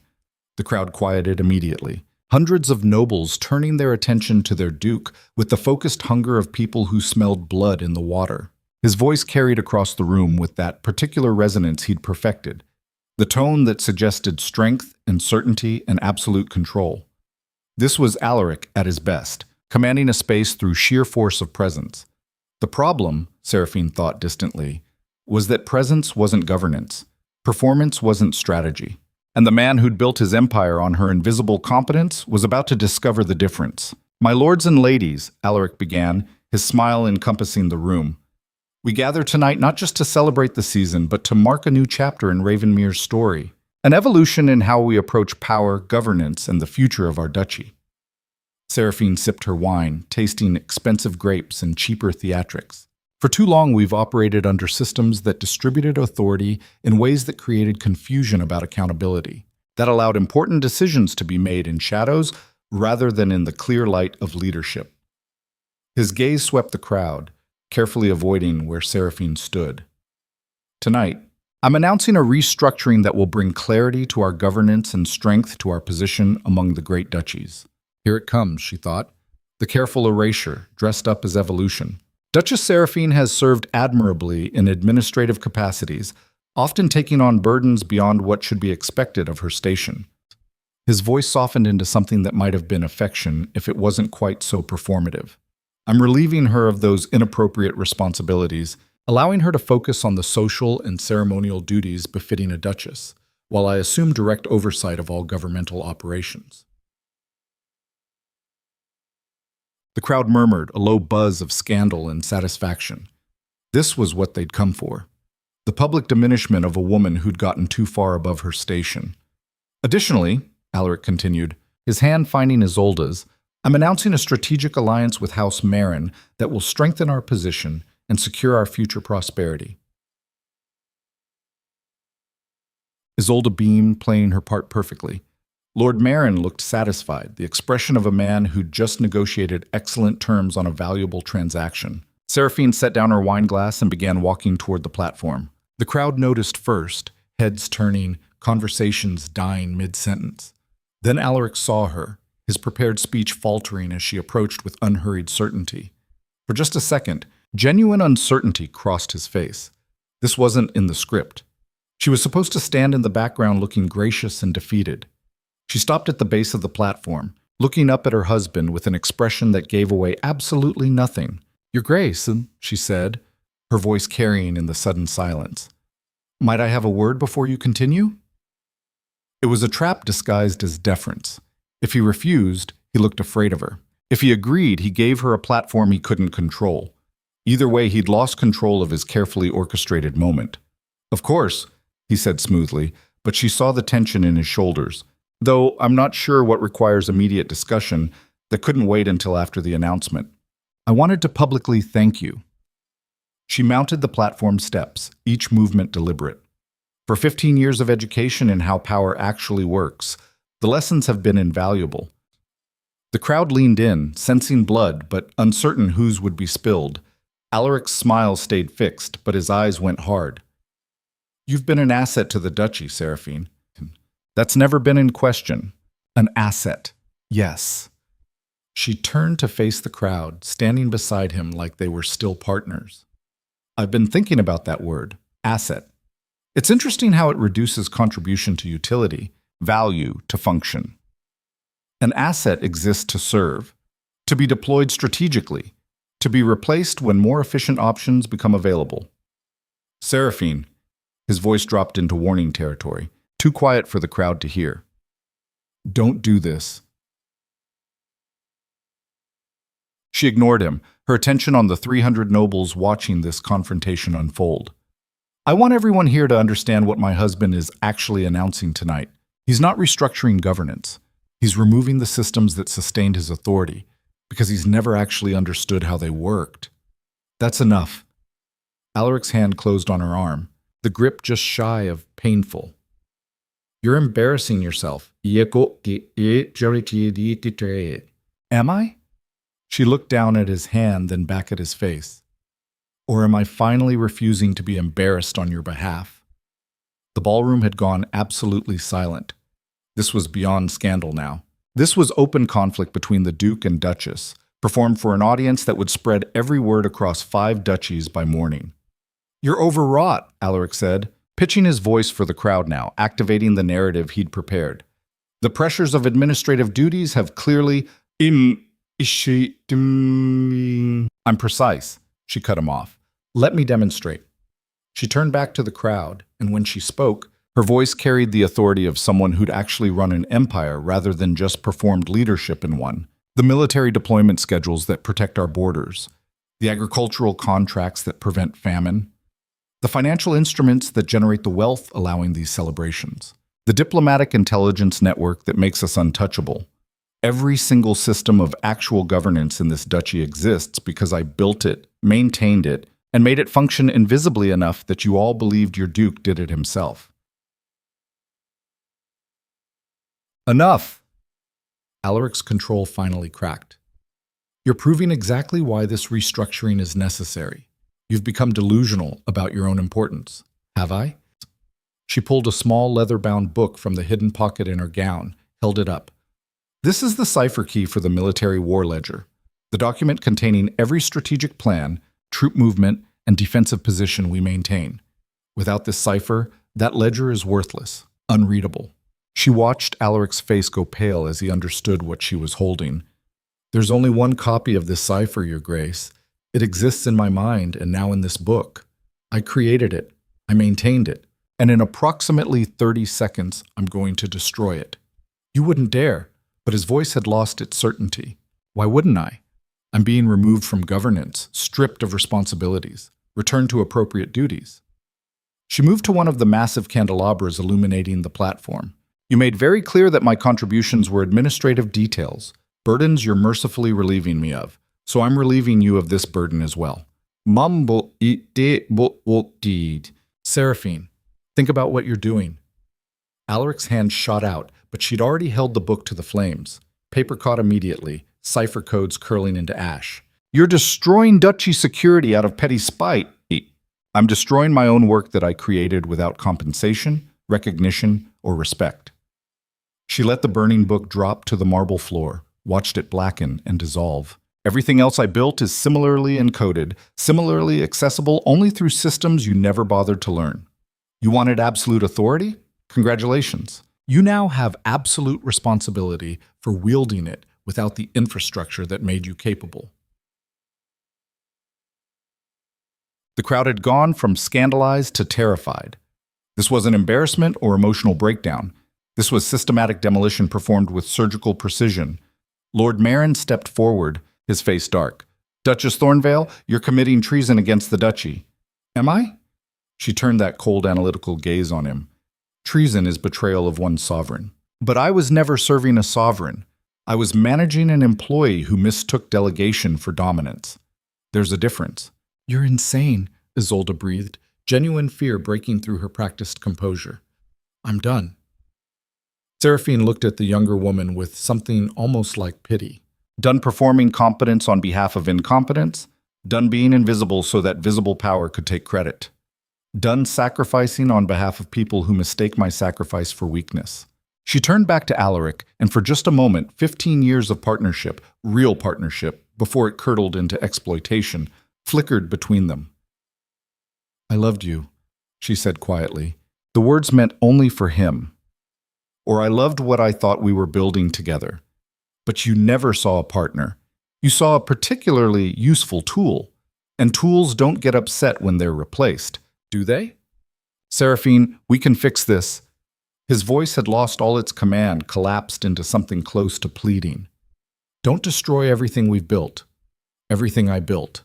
The crowd quieted immediately, hundreds of nobles turning their attention to their duke with the focused hunger of people who smelled blood in the water. His voice carried across the room with that particular resonance he'd perfected, the tone that suggested strength and certainty and absolute control. This was Alaric at his best, commanding a space through sheer force of presence. The problem, Seraphine thought distantly, was that presence wasn't governance, performance wasn't strategy, and the man who'd built his empire on her invisible competence was about to discover the difference. "My lords and ladies," Alaric began, his smile encompassing the room, "we gather tonight not just to celebrate the season, but to mark a new chapter in Ravenmere's story, an evolution in how we approach power, governance, and the future of our duchy." Seraphine sipped her wine, tasting expensive grapes and cheaper theatrics. For too long, we've operated under systems that distributed authority in ways that created confusion about accountability, that allowed important decisions to be made in shadows rather than in the clear light of leadership. His gaze swept the crowd, carefully avoiding where Seraphine stood. "Tonight, I'm announcing a restructuring that will bring clarity to our governance and strength to our position among the great duchies." Here it comes, she thought, the careful erasure, dressed up as evolution. Duchess Seraphine has served admirably in administrative capacities, often taking on burdens beyond what should be expected of her station. His voice softened into something that might have been affection if it wasn't quite so performative. "I'm relieving her of those inappropriate responsibilities, allowing her to focus on the social and ceremonial duties befitting a duchess, while I assume direct oversight of all governmental operations." The crowd murmured, a low buzz of scandal and satisfaction. This was what they'd come for. The public diminishment of a woman who'd gotten too far above her station. "Additionally," Alaric continued, his hand finding Isolde's, "I'm announcing a strategic alliance with House Marin that will strengthen our position and secure our future prosperity." Isolde beamed, playing her part perfectly. Lord Marin looked satisfied, the expression of a man who'd just negotiated excellent terms on a valuable transaction. Seraphine set down her wine glass and began walking toward the platform. The crowd noticed first, heads turning, conversations dying mid-sentence. Then Alaric saw her, his prepared speech faltering as she approached with unhurried certainty. For just a second, genuine uncertainty crossed his face. This wasn't in the script. She was supposed to stand in the background looking gracious and defeated. She stopped at the base of the platform, looking up at her husband with an expression that gave away absolutely nothing. "Your Grace," she said, her voice carrying in the sudden silence. "Might I have a word before you continue?" It was a trap disguised as deference. If he refused, he looked afraid of her. If he agreed, he gave her a platform he couldn't control. Either way, he'd lost control of his carefully orchestrated moment. "Of course," he said smoothly, but she saw the tension in his shoulders. "Though I'm not sure what requires immediate discussion, that couldn't wait until after the announcement. I wanted to publicly thank you." She mounted the platform steps, each movement deliberate. For 15 years of education in how power actually works, the lessons have been invaluable. The crowd leaned in, sensing blood, but uncertain whose would be spilled. Alaric's smile stayed fixed, but his eyes went hard. "You've been an asset to the duchy, Seraphine. That's never been in question. An asset. Yes." She turned to face the crowd, standing beside him like they were still partners. I've been thinking about that word, asset. It's interesting how it reduces contribution to utility, value to function. An asset exists to serve, to be deployed strategically, to be replaced when more efficient options become available. Seraphine, his voice dropped into warning territory, too quiet for the crowd to hear. Don't do this. She ignored him, her attention on the 300 nobles watching this confrontation unfold. I want everyone here to understand what my husband is actually announcing tonight. He's not restructuring governance. He's removing the systems that sustained his authority, because he's never actually understood how they worked. That's enough. Alaric's hand closed on her arm, the grip just shy of painful. You're embarrassing yourself. Am I? She looked down at his hand, then back at his face. Or am I finally refusing to be embarrassed on your behalf? The ballroom had gone absolutely silent. This was beyond scandal now. This was open conflict between the Duke and Duchess, performed for an audience that would spread every word across 5 duchies by morning. You're overwrought, Alaric said, pitching his voice for the crowd now, activating the narrative he'd prepared. The pressures of administrative duties have clearly I'm precise, she cut him off. Let me demonstrate. She turned back to the crowd, and when she spoke, her voice carried the authority of someone who'd actually run an empire rather than just performed leadership in one. The military deployment schedules that protect our borders, the agricultural contracts that prevent famine, the financial instruments that generate the wealth allowing these celebrations, the diplomatic intelligence network that makes us untouchable. Every single system of actual governance in this duchy exists because I built it, maintained it, and made it function invisibly enough that you all believed your duke did it himself. Enough! Alaric's control finally cracked. You're proving exactly why this restructuring is necessary. You've become delusional about your own importance. Have I? She pulled a small leather-bound book from the hidden pocket in her gown, held it up. This is the cipher key for the military war ledger, the document containing every strategic plan, troop movement, and defensive position we maintain. Without this cipher, that ledger is worthless, unreadable. She watched Alaric's face go pale as he understood what she was holding. There's only one copy of this cipher, Your Grace. It exists in my mind and now in this book. I created it. I maintained it. And in approximately 30 seconds, I'm going to destroy it. You wouldn't dare. But his voice had lost its certainty. Why wouldn't I? I'm being removed from governance, stripped of responsibilities, returned to appropriate duties. She moved to one of the massive candelabras illuminating the platform. You made very clear that my contributions were administrative details, burdens you're mercifully relieving me of, so I'm relieving you of this burden as well. Seraphine, think about what you're doing. Alaric's hand shot out, but she'd already held the book to the flames. Paper caught immediately, cipher codes curling into ash. You're destroying duchy security out of petty spite. I'm destroying my own work that I created without compensation, recognition, or respect. She let the burning book drop to the marble floor, watched it blacken and dissolve. Everything else I built is similarly encoded, similarly accessible only through systems you never bothered to learn. You wanted absolute authority? Congratulations. You now have absolute responsibility for wielding it without the infrastructure that made you capable. The crowd had gone from scandalized to terrified. This wasn't embarrassment or emotional breakdown. This was systematic demolition performed with surgical precision. Lord Marin stepped forward, his face dark. Duchess Thornvale, you're committing treason against the duchy. Am I? She turned that cold analytical gaze on him. Treason is betrayal of one's sovereign. But I was never serving a sovereign. I was managing an employee who mistook delegation for dominance. There's a difference. You're insane, Isolde breathed, genuine fear breaking through her practiced composure. I'm done. Seraphine looked at the younger woman with something almost like pity. Done performing competence on behalf of incompetence? Done being invisible so that visible power could take credit? Done sacrificing on behalf of people who mistake my sacrifice for weakness? She turned back to Alaric, and for just a moment, 15 years of partnership, real partnership, before it curdled into exploitation, flickered between them. "I loved you," she said quietly. The words meant only for him. Or "I loved what I thought we were building together." But you never saw a partner. You saw a particularly useful tool. And tools don't get upset when they're replaced, do they? "Seraphine, we can fix this." His voice had lost all its command, collapsed into something close to pleading. "Don't destroy everything we've built. Everything I built."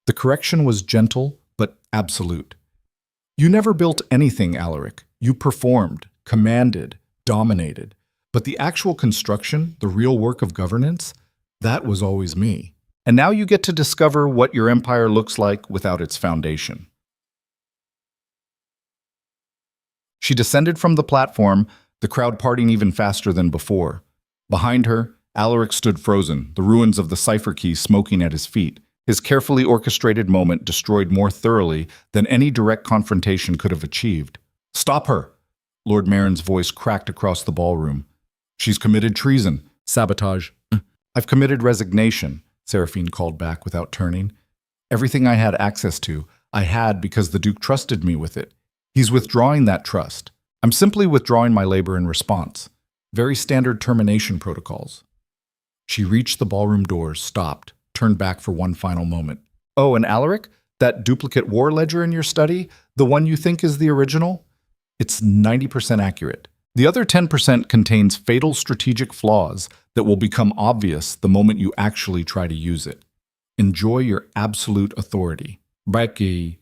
The correction was gentle, but absolute. "You never built anything, Alaric. You performed, commanded, dominated. But the actual construction, the real work of governance, that was always me. And now you get to discover what your empire looks like without its foundation." She descended from the platform, the crowd parting even faster than before. Behind her, Alaric stood frozen, the ruins of the cipher key smoking at his feet, his carefully orchestrated moment destroyed more thoroughly than any direct confrontation could have achieved. "Stop her!" Lord Marin's voice cracked across the ballroom. "She's committed treason, sabotage." "I've committed resignation," Seraphine called back without turning. "Everything I had access to, I had because the Duke trusted me with it. He's withdrawing that trust. I'm simply withdrawing my labor in response. Very standard termination protocols." She reached the ballroom doors, stopped, turned back for one final moment. "Oh, and Alaric, that duplicate war ledger in your study, the one you think is the original? It's 90% accurate. The other 10% contains fatal strategic flaws that will become obvious the moment you actually try to use it. Enjoy your absolute authority. Becky."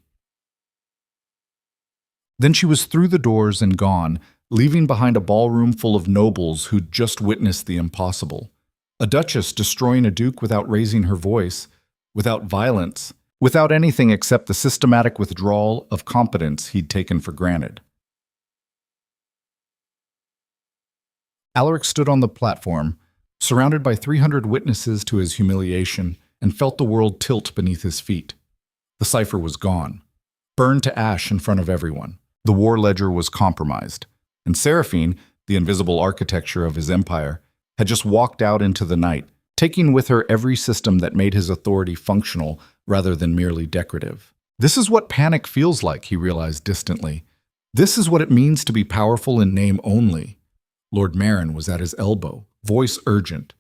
Then she was through the doors and gone, leaving behind a ballroom full of nobles who'd just witnessed the impossible. A duchess destroying a duke without raising her voice, without violence, without anything except the systematic withdrawal of competence he'd taken for granted. Alaric stood on the platform, surrounded by 300 witnesses to his humiliation, and felt the world tilt beneath his feet. The cipher was gone, burned to ash in front of everyone. The war ledger was compromised, and Seraphine, the invisible architecture of his empire, had just walked out into the night, taking with her every system that made his authority functional rather than merely decorative. This is what panic feels like, he realized distantly. This is what it means to be powerful in name only. Lord Marin was at his elbow, voice urgent.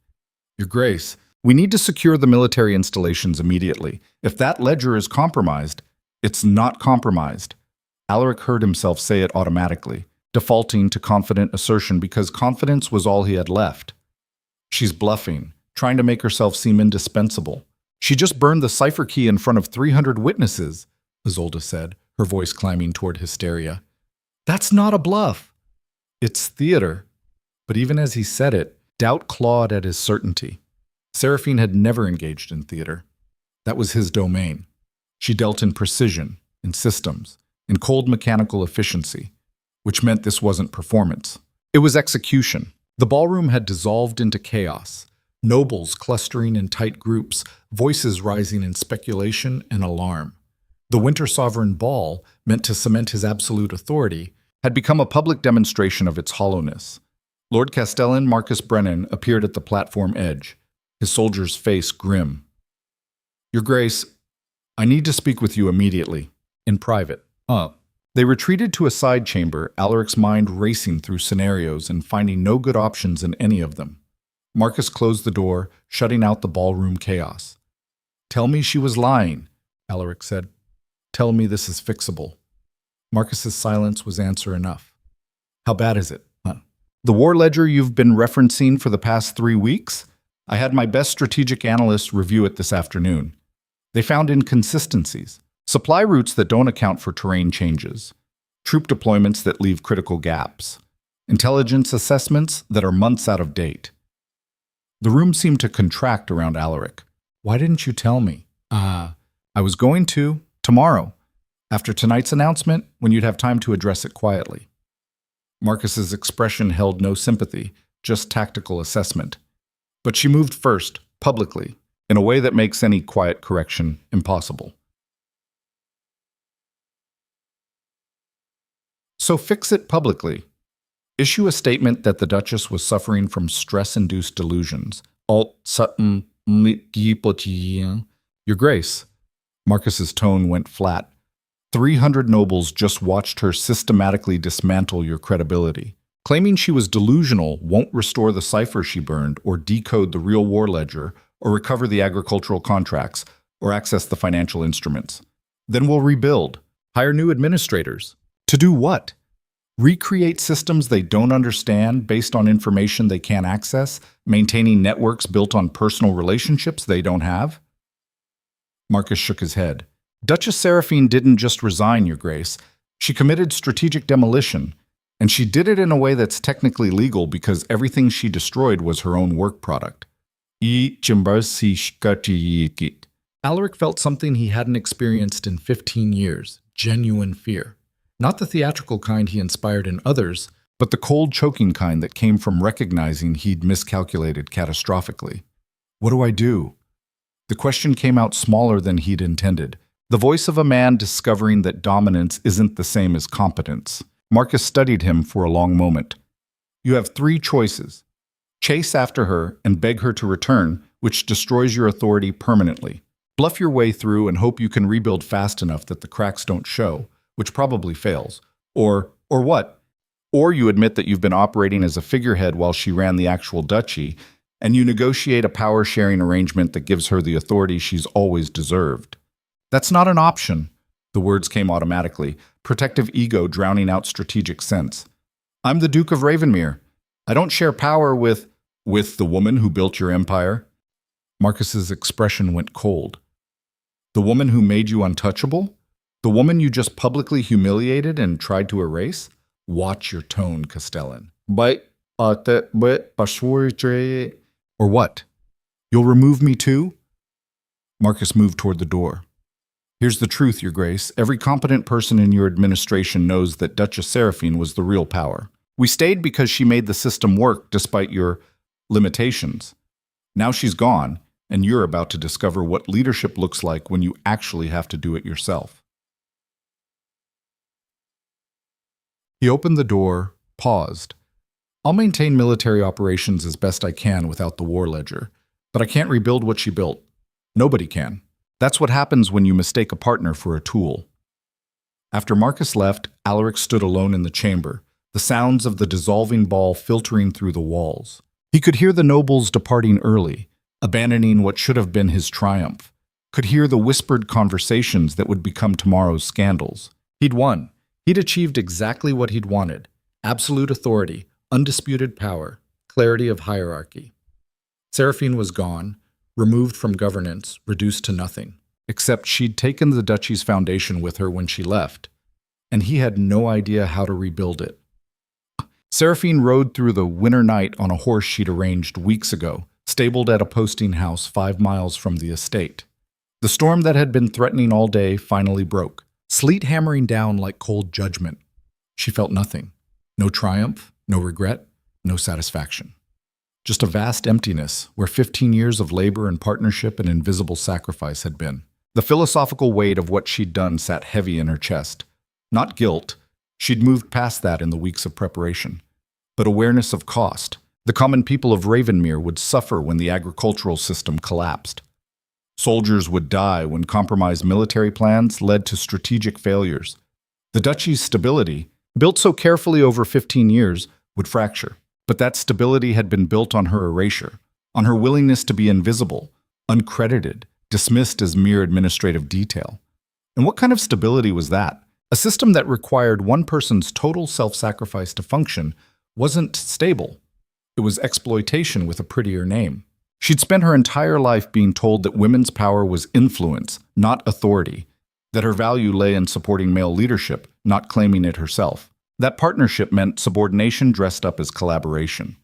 "Your Grace, we need to secure the military installations immediately. If that ledger is compromised, it's not compromised." Alaric heard himself say it automatically, defaulting to confident assertion because confidence was all he had left. "She's bluffing, trying to make herself seem indispensable. She just burned the cipher key in front of 300 witnesses," Isolde said, her voice climbing toward hysteria. "That's not a bluff. It's theater." But even as he said it, doubt clawed at his certainty. Seraphine had never engaged in theater. That was his domain. She dealt in precision, in systems, in cold mechanical efficiency, which meant this wasn't performance. It was execution. The ballroom had dissolved into chaos, nobles clustering in tight groups, voices rising in speculation and alarm. The Winter Sovereign Ball, meant to cement his absolute authority, had become a public demonstration of its hollowness. Lord Castellan Marcus Brennan appeared at the platform edge, his soldier's face grim. "Your Grace, I need to speak with you immediately, in private." They retreated to a side chamber, Alaric's mind racing through scenarios and finding no good options in any of them. Marcus closed the door, shutting out the ballroom chaos. "Tell me she was lying," Alaric said. "Tell me this is fixable." Marcus's silence was answer enough. "How bad is it?" "The war ledger you've been referencing for the past 3 weeks? I had my best strategic analysts review it this afternoon. They found inconsistencies, supply routes that don't account for terrain changes, troop deployments that leave critical gaps, intelligence assessments that are months out of date." The room seemed to contract around Alaric. "Why didn't you tell me?" "I was going to, tomorrow, after tonight's announcement, when you'd have time to address it quietly." Marcus's expression held no sympathy, just tactical assessment. But she moved first, publicly, in a way that makes any quiet correction impossible. "So fix it publicly." Issue a statement that the Duchess was suffering from stress-induced delusions. Alt Sutton Your Grace. Marcus's tone went flat. 300 nobles just watched her systematically dismantle your credibility. Claiming she was delusional won't restore the cipher she burned, or decode the real war ledger, or recover the agricultural contracts, or access the financial instruments. Then we'll rebuild. Hire new administrators. To do what? Recreate systems they don't understand based on information they can't access, maintaining networks built on personal relationships they don't have? Marcus shook his head. Duchess Seraphine didn't just resign, Your Grace. She committed strategic demolition, and she did it in a way that's technically legal because everything she destroyed was her own work product. Alaric felt something he hadn't experienced in 15 years, genuine fear. Not the theatrical kind he inspired in others, but the cold, choking kind that came from recognizing he'd miscalculated catastrophically. What do I do? The question came out smaller than he'd intended. The voice of a man discovering that dominance isn't the same as competence. Marcus studied him for a long moment. You have 3 choices. Chase after her and beg her to return, which destroys your authority permanently. Bluff your way through and hope you can rebuild fast enough that the cracks don't show, which probably fails. Or what? Or you admit that you've been operating as a figurehead while she ran the actual duchy, and you negotiate a power-sharing arrangement that gives her the authority she's always deserved. That's not an option. The words came automatically, protective ego drowning out strategic sense. I'm the Duke of Ravenmere. I don't share power with the woman who built your empire. Marcus's expression went cold. The woman who made you untouchable? The woman you just publicly humiliated and tried to erase? Watch your tone, Castellan. Or what? You'll remove me too? Marcus moved toward the door. Here's the truth, Your Grace. Every competent person in your administration knows that Duchess Seraphine was the real power. We stayed because she made the system work despite your limitations. Now she's gone, and you're about to discover what leadership looks like when you actually have to do it yourself. He opened the door, paused. I'll maintain military operations as best I can without the war ledger, but I can't rebuild what she built. Nobody can. That's what happens when you mistake a partner for a tool. After Marcus left, Alaric stood alone in the chamber, the sounds of the dissolving ball filtering through the walls. He could hear the nobles departing early, abandoning what should have been his triumph, could hear the whispered conversations that would become tomorrow's scandals. He'd won. He'd achieved exactly what he'd wanted: absolute authority, undisputed power, clarity of hierarchy. Seraphine was gone, removed from governance, reduced to nothing. Except she'd taken the duchy's foundation with her when she left, and he had no idea how to rebuild it. Seraphine rode through the winter night on a horse she'd arranged weeks ago, stabled at a posting house 5 miles from the estate. The storm that had been threatening all day finally broke, sleet hammering down like cold judgment. She felt nothing. No triumph, no regret, no satisfaction. Just a vast emptiness where 15 years of labor and partnership and invisible sacrifice had been. The philosophical weight of what she'd done sat heavy in her chest. Not guilt. She'd moved past that in the weeks of preparation. But awareness of cost. The common people of Ravenmere would suffer when the agricultural system collapsed. Soldiers would die when compromised military plans led to strategic failures. The duchy's stability, built so carefully over 15 years, would fracture. But that stability had been built on her erasure, on her willingness to be invisible, uncredited, dismissed as mere administrative detail. And what kind of stability was that? A system that required one person's total self-sacrifice to function wasn't stable. It was exploitation with a prettier name. She'd spent her entire life being told that women's power was influence, not authority, that her value lay in supporting male leadership, not claiming it herself. That partnership meant subordination dressed up as collaboration.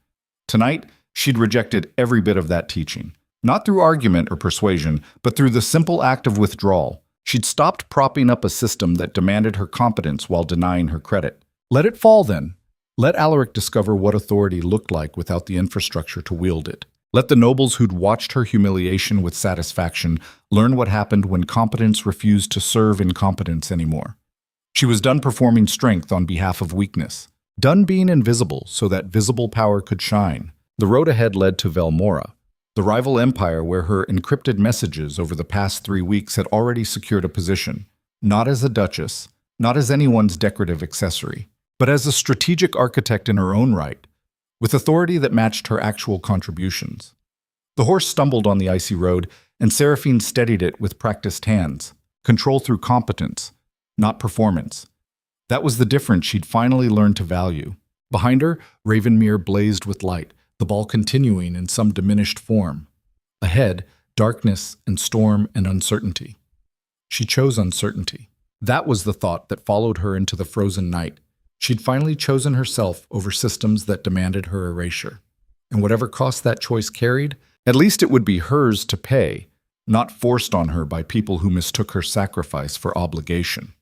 Tonight, she'd rejected every bit of that teaching, not through argument or persuasion, but through the simple act of withdrawal. She'd stopped propping up a system that demanded her competence while denying her credit. Let it fall, then. Let Alaric discover what authority looked like without the infrastructure to wield it. Let the nobles who'd watched her humiliation with satisfaction learn what happened when competence refused to serve incompetence anymore. She was done performing strength on behalf of weakness. done being invisible so that visible power could shine. The road ahead led to Velmora, the rival empire where her encrypted messages over the past 3 weeks had already secured a position, not as a duchess, not as anyone's decorative accessory, but as a strategic architect in her own right, with authority that matched her actual contributions. The horse stumbled on the icy road, and Seraphine steadied it with practiced hands, control through competence, not performance. That was the difference she'd finally learned to value. Behind her, Ravenmere blazed with light, the ball continuing in some diminished form. Ahead, darkness and storm and uncertainty. She chose uncertainty. That was the thought that followed her into the frozen night. She'd finally chosen herself over systems that demanded her erasure. And whatever cost that choice carried, at least it would be hers to pay, not forced on her by people who mistook her sacrifice for obligation.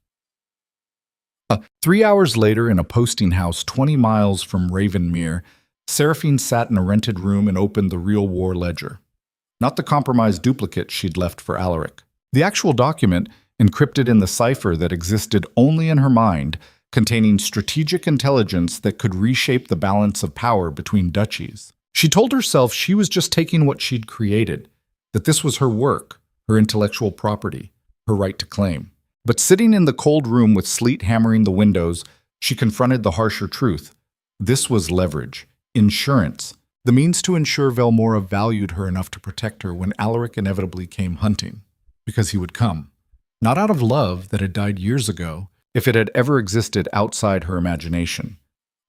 3 hours later, in a posting house 20 miles from Ravenmere, Seraphine sat in a rented room and opened the real war ledger. Not the compromised duplicate she'd left for Alaric. The actual document, encrypted in the cipher that existed only in her mind, containing strategic intelligence that could reshape the balance of power between duchies. She told herself she was just taking what she'd created, that this was her work, her intellectual property, her right to claim. But sitting in the cold room with sleet hammering the windows, she confronted the harsher truth. This was leverage, insurance, the means to ensure Velmora valued her enough to protect her when Alaric inevitably came hunting. Because he would come. Not out of love that had died years ago, if it had ever existed outside her imagination,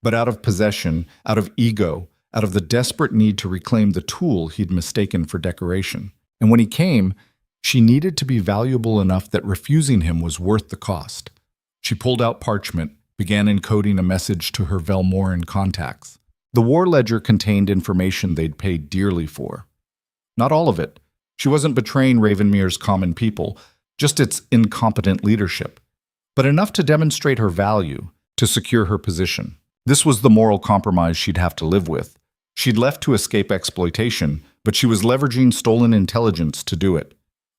but out of possession, out of ego, out of the desperate need to reclaim the tool he'd mistaken for decoration. And when he came, she needed to be valuable enough that refusing him was worth the cost. She pulled out parchment, began encoding a message to her Velmoran contacts. The war ledger contained information they'd paid dearly for. Not all of it. She wasn't betraying Ravenmere's common people, just its incompetent leadership, but enough to demonstrate her value, to secure her position. This was the moral compromise she'd have to live with. She'd left to escape exploitation, but she was leveraging stolen intelligence to do it.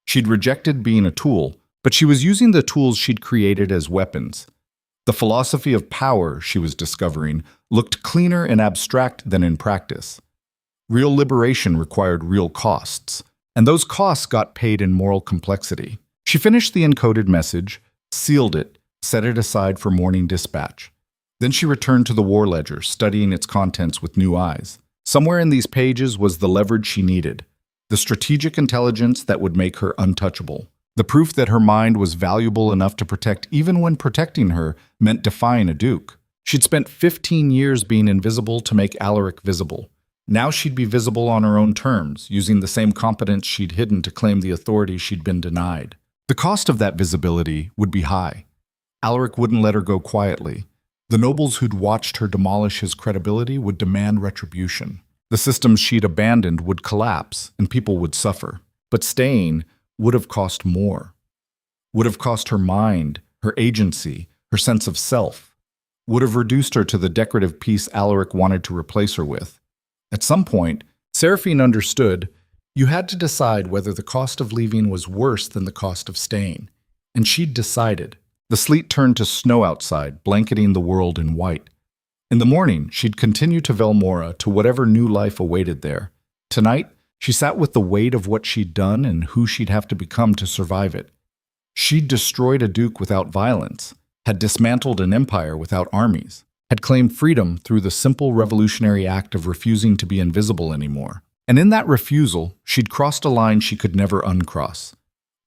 She'd rejected being a tool, but she was using the tools she'd created as weapons. The philosophy of power, she was discovering, looked cleaner and abstract than in practice. Real liberation required real costs, and those costs got paid in moral complexity. She finished the encoded message, sealed it, set it aside for morning dispatch. Then she returned to the war ledger, studying its contents with new eyes. Somewhere in these pages was the leverage she needed, the strategic intelligence that would make her untouchable, the proof that her mind was valuable enough to protect even when protecting her meant defying a duke. She'd spent 15 years being invisible to make Alaric visible. Now she'd be visible on her own terms, using the same competence she'd hidden to claim the authority she'd been denied. The cost of that visibility would be high. Alaric wouldn't let her go quietly. The nobles who'd watched her demolish his credibility would demand retribution. The systems she'd abandoned would collapse, and people would suffer. But staying would have cost more. Would have cost her mind, her agency, her sense of self. Would have reduced her to the decorative piece Alaric wanted to replace her with. At some point, Seraphine understood you had to decide whether the cost of leaving was worse than the cost of staying. And she'd decided. The sleet turned to snow outside, blanketing the world in white. In the morning, she'd continue to Velmora, to whatever new life awaited there. Tonight, she sat with the weight of what she'd done and who she'd have to become to survive it. She'd destroyed a duke without violence, had dismantled an empire without armies, had claimed freedom through the simple revolutionary act of refusing to be invisible anymore. And in that refusal, she'd crossed a line she could never uncross,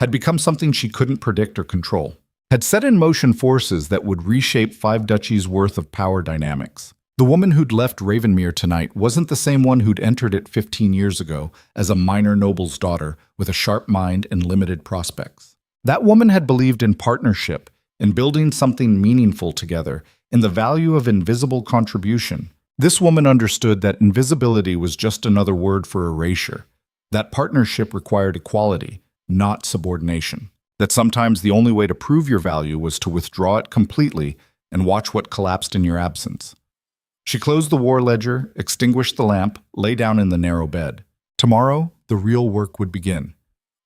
had become something she couldn't predict or control, had set in motion forces that would reshape 5 duchies' worth of power dynamics. The woman who'd left Ravenmere tonight wasn't the same one who'd entered it 15 years ago as a minor noble's daughter with a sharp mind and limited prospects. That woman had believed in partnership, in building something meaningful together, in the value of invisible contribution. This woman understood that invisibility was just another word for erasure, that partnership required equality, not subordination, that sometimes the only way to prove your value was to withdraw it completely and watch what collapsed in your absence. She closed the war ledger, extinguished the lamp, lay down in the narrow bed. Tomorrow, the real work would begin,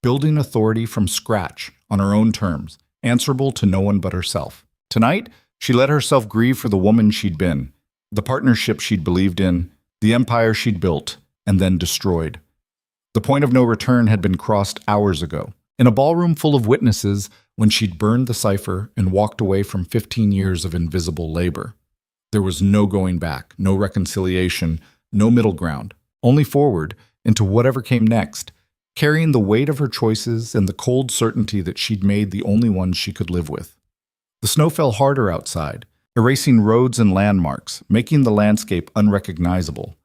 building authority from scratch, on her own terms, answerable to no one but herself. Tonight, she let herself grieve for the woman she'd been, The partnership she'd believed in, the empire she'd built, and then destroyed. The point of no return had been crossed hours ago, in a ballroom full of witnesses when she'd burned the cipher and walked away from 15 years of invisible labor. There was no going back, no reconciliation, no middle ground, only forward into whatever came next, carrying the weight of her choices and the cold certainty that she'd made the only ones she could live with. The snow fell harder outside, erasing roads and landmarks, making the landscape unrecognizable.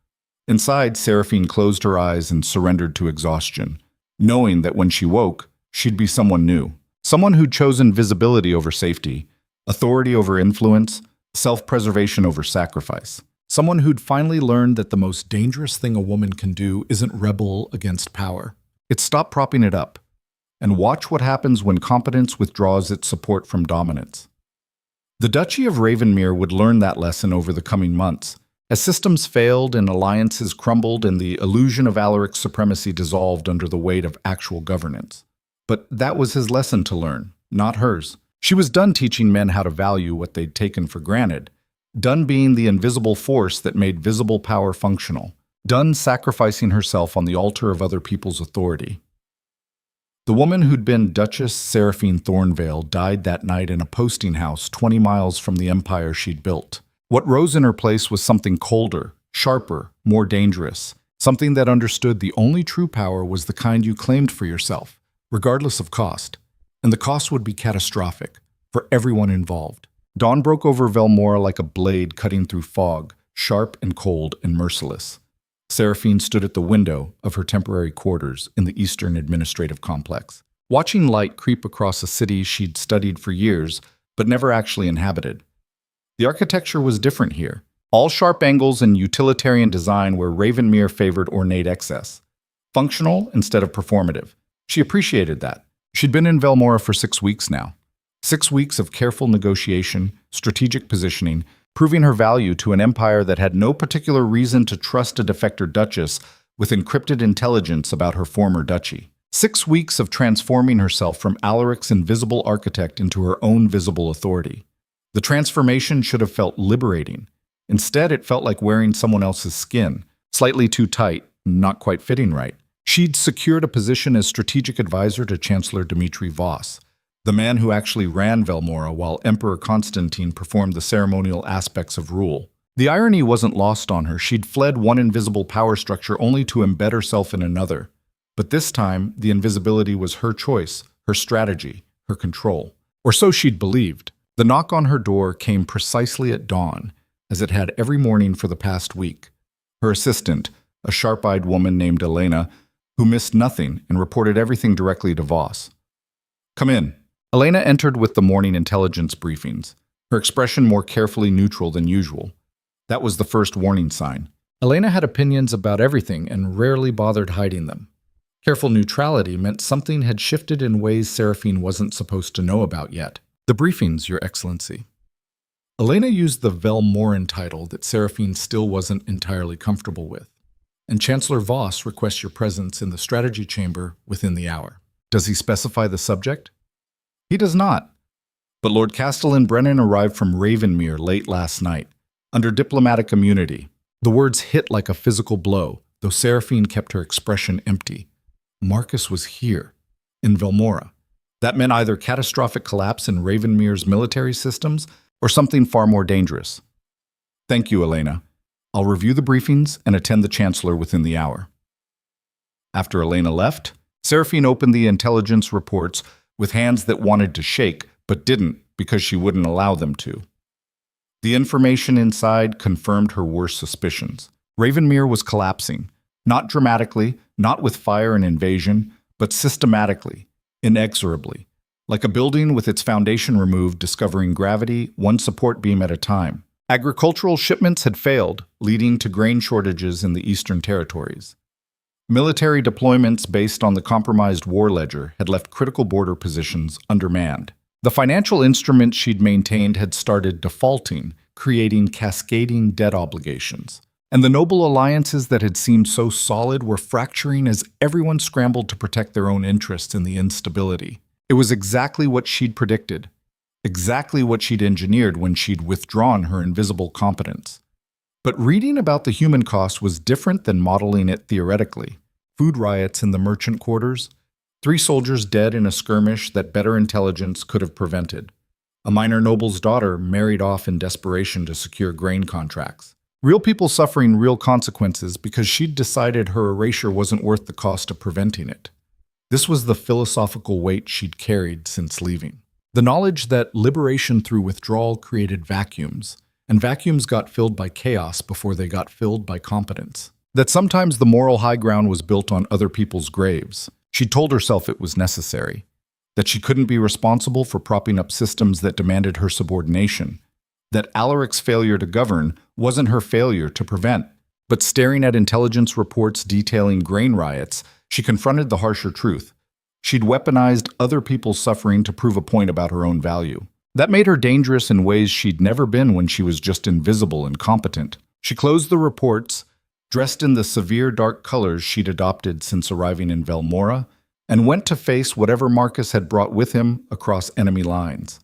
Inside, Seraphine closed her eyes and surrendered to exhaustion, knowing that when she woke, she'd be someone new, someone who'd chosen visibility over safety, authority over influence, self-preservation over sacrifice. Someone who'd finally learned that the most dangerous thing a woman can do isn't rebel against power. It's stop propping it up, and watch what happens when competence withdraws its support from dominance. The Duchy of Ravenmere would learn that lesson over the coming months, as systems failed and alliances crumbled and the illusion of Alaric's supremacy dissolved under the weight of actual governance. But that was his lesson to learn, not hers. She was done teaching men how to value what they'd taken for granted, done being the invisible force that made visible power functional, done sacrificing herself on the altar of other people's authority. The woman who'd been Duchess Seraphine Thornvale died that night in a posting house 20 miles from the empire she'd built. What rose in her place was something colder, sharper, more dangerous, something that understood the only true power was the kind you claimed for yourself, regardless of cost. And the cost would be catastrophic, for everyone involved. Dawn broke over Velmora like a blade cutting through fog, sharp and cold and merciless. Seraphine stood at the window of her temporary quarters in the Eastern Administrative Complex, watching light creep across a city she'd studied for years but never actually inhabited. The architecture was different here, all sharp angles and utilitarian design where Ravenmere favored ornate excess. Functional instead of performative. She appreciated that. She'd been in Velmora for 6 weeks now. 6 weeks of careful negotiation, strategic positioning, proving her value to an empire that had no particular reason to trust a defector duchess with encrypted intelligence about her former duchy. 6 weeks of transforming herself from Alaric's invisible architect into her own visible authority. The transformation should have felt liberating. Instead, it felt like wearing someone else's skin, slightly too tight, not quite fitting right. She'd secured a position as strategic advisor to Chancellor Dmitry Voss, the man who actually ran Velmora while Emperor Constantine performed the ceremonial aspects of rule. The irony wasn't lost on her. She'd fled one invisible power structure only to embed herself in another. But this time, the invisibility was her choice, her strategy, her control. Or so she'd believed. The knock on her door came precisely at dawn, as it had every morning for the past week. Her assistant, a sharp-eyed woman named Elena, who missed nothing and reported everything directly to Voss. "Come in." Elena entered with the morning intelligence briefings, her expression more carefully neutral than usual. That was the first warning sign. Elena had opinions about everything and rarely bothered hiding them. Careful neutrality meant something had shifted in ways Seraphine wasn't supposed to know about yet. "The briefings, Your Excellency." Elena used the Velmoran title that Seraphine still wasn't entirely comfortable with. "And Chancellor Voss requests your presence in the strategy chamber within the hour." "Does he specify the subject?" "He does not. But Lord Castellan Brennan arrived from Ravenmere late last night, under diplomatic immunity." The words hit like a physical blow, though Seraphine kept her expression empty. Marcus was here, in Velmora. That meant either catastrophic collapse in Ravenmere's military systems or something far more dangerous. "Thank you, Elena. I'll review the briefings and attend the Chancellor within the hour." After Elena left, Seraphine opened the intelligence reports with hands that wanted to shake but didn't because she wouldn't allow them to. The information inside confirmed her worst suspicions. Ravenmere was collapsing, not dramatically, not with fire and invasion, but systematically, inexorably, like a building with its foundation removed discovering gravity one support beam at a time. Agricultural shipments had failed, leading to grain shortages in the eastern territories. Military deployments based on the compromised war ledger had left critical border positions undermanned. The financial instruments she'd maintained had started defaulting, creating cascading debt obligations. And the noble alliances that had seemed so solid were fracturing as everyone scrambled to protect their own interests in the instability. It was exactly what she'd predicted, exactly what she'd engineered when she'd withdrawn her invisible competence. But reading about the human cost was different than modeling it theoretically. Food riots in the merchant quarters, 3 soldiers dead in a skirmish that better intelligence could have prevented. A minor noble's daughter married off in desperation to secure grain contracts. Real people suffering real consequences because she'd decided her erasure wasn't worth the cost of preventing it. This was the philosophical weight she'd carried since leaving. The knowledge that liberation through withdrawal created vacuums, and vacuums got filled by chaos before they got filled by competence. That sometimes the moral high ground was built on other people's graves. She told herself it was necessary. That she couldn't be responsible for propping up systems that demanded her subordination. That Alaric's failure to govern wasn't her failure to prevent. But staring at intelligence reports detailing grain riots, she confronted the harsher truth. She'd weaponized other people's suffering to prove a point about her own value. That made her dangerous in ways she'd never been when she was just invisible and competent. She closed the reports, dressed in the severe dark colors she'd adopted since arriving in Ravenmere, and went to face whatever Marcus had brought with him across enemy lines.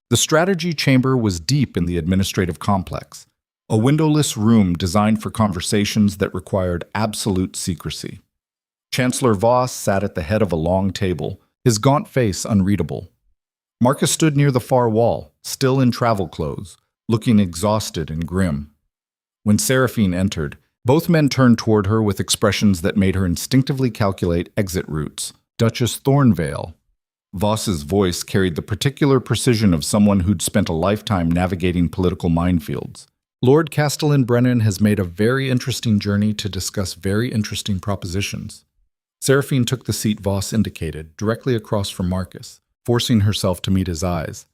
The strategy chamber was deep in the administrative complex, a windowless room designed for conversations that required absolute secrecy. Chancellor Voss sat at the head of a long table, his gaunt face unreadable. Marcus stood near the far wall, still in travel clothes, looking exhausted and grim. When Seraphine entered, both men turned toward her with expressions that made her instinctively calculate exit routes. Duchess Thornvale. Voss's voice carried the particular precision of someone who'd spent a lifetime navigating political minefields. Lord Castellan Brennan has made a very interesting journey to discuss very interesting propositions. Seraphine took the seat Voss indicated, directly across from Marcus, forcing herself to meet his eyes.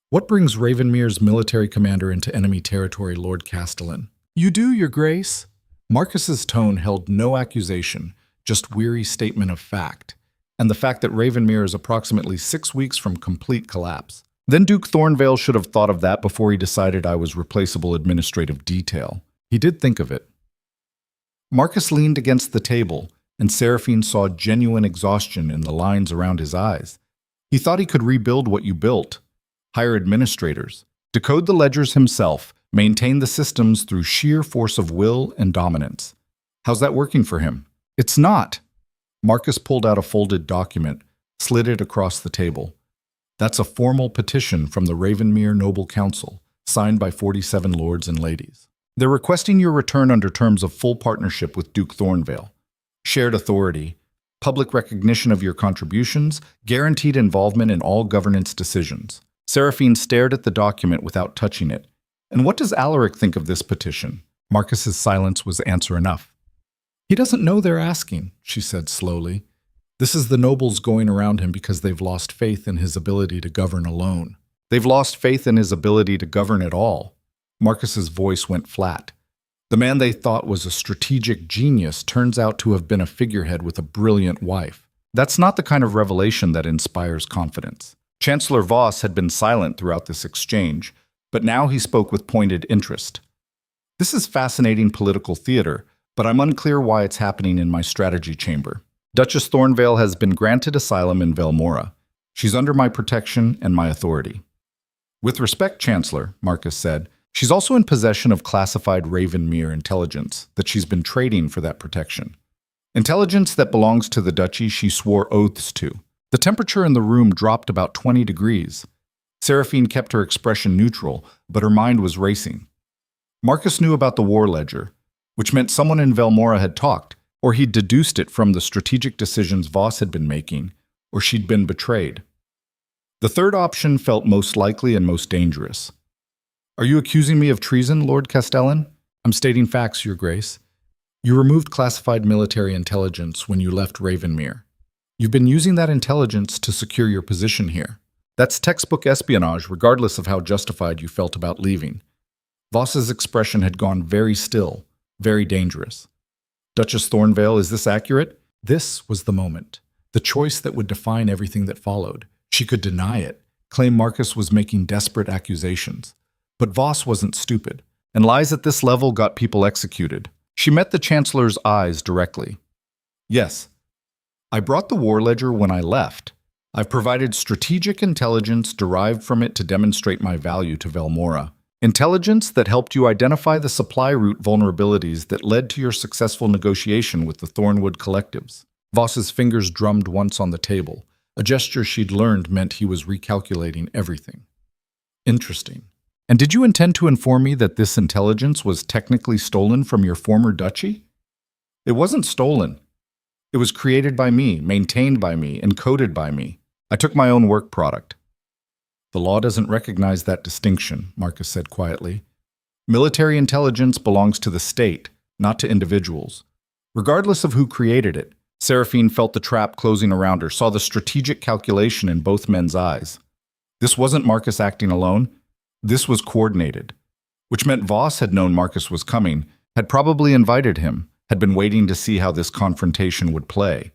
What brings Ravenmere's military commander into enemy territory, Lord Castellan? You do, Your Grace. Marcus's tone held no accusation, just weary statement of fact, and the fact that Ravenmere is approximately 6 weeks from complete collapse. Then Duke Thornvale should have thought of that before he decided I was replaceable administrative detail. He did think of it. Marcus leaned against the table, and Seraphine saw genuine exhaustion in the lines around his eyes. He thought he could rebuild what you built, hire administrators, decode the ledgers himself, maintain the systems through sheer force of will and dominance. How's that working for him? It's not. Marcus pulled out a folded document, slid it across the table. That's a formal petition from the Ravenmere Noble Council, signed by 47 lords and ladies. They're requesting your return under terms of full partnership with Duke Thornvale, shared authority, public recognition of your contributions, guaranteed involvement in all governance decisions. Seraphine stared at the document without touching it. And what does Alaric think of this petition? Marcus's silence was answer enough. He doesn't know they're asking, she said slowly. This is the nobles going around him because they've lost faith in his ability to govern alone. They've lost faith in his ability to govern at all. Marcus's voice went flat. The man they thought was a strategic genius turns out to have been a figurehead with a brilliant wife. That's not the kind of revelation that inspires confidence. Chancellor Voss had been silent throughout this exchange, but now he spoke with pointed interest. This is fascinating political theater, but I'm unclear why it's happening in my strategy chamber. Duchess Thornvale has been granted asylum in Ravenmere. She's under my protection and my authority. With respect, Chancellor, Marcus said, she's also in possession of classified Ravenmere intelligence that she's been trading for that protection. Intelligence that belongs to the duchy she swore oaths to. The temperature in the room dropped about 20 degrees. Seraphine kept her expression neutral, but her mind was racing. Marcus knew about the war ledger, which meant someone in Ravenmere had talked, or he'd deduced it from the strategic decisions Voss had been making, or she'd been betrayed. The third option felt most likely and most dangerous. Are you accusing me of treason, Lord Castellan? I'm stating facts, Your Grace. You removed classified military intelligence when you left Ravenmere. You've been using that intelligence to secure your position here. That's textbook espionage, regardless of how justified you felt about leaving. Voss's expression had gone very still, very dangerous. Duchess Thornvale, is this accurate? This was the moment, the choice that would define everything that followed. She could deny it, claim Marcus was making desperate accusations. But Voss wasn't stupid, and lies at this level got people executed. She met the Chancellor's eyes directly. Yes, I brought the war ledger when I left. I've provided strategic intelligence derived from it to demonstrate my value to Ravenmere. Intelligence that helped you identify the supply route vulnerabilities that led to your successful negotiation with the Thornwood collectives. Voss's fingers drummed once on the table, a gesture she'd learned meant he was recalculating everything. Interesting. And did you intend to inform me that this intelligence was technically stolen from your former duchy? It wasn't stolen. It was created by me, maintained by me, encoded by me. I took my own work product. The law doesn't recognize that distinction, Marcus said quietly. Military intelligence belongs to the state, not to individuals. Regardless of who created it, Seraphine felt the trap closing around her, saw the strategic calculation in both men's eyes. This wasn't Marcus acting alone. This was coordinated, which meant Voss had known Marcus was coming, had probably invited him, had been waiting to see how this confrontation would play.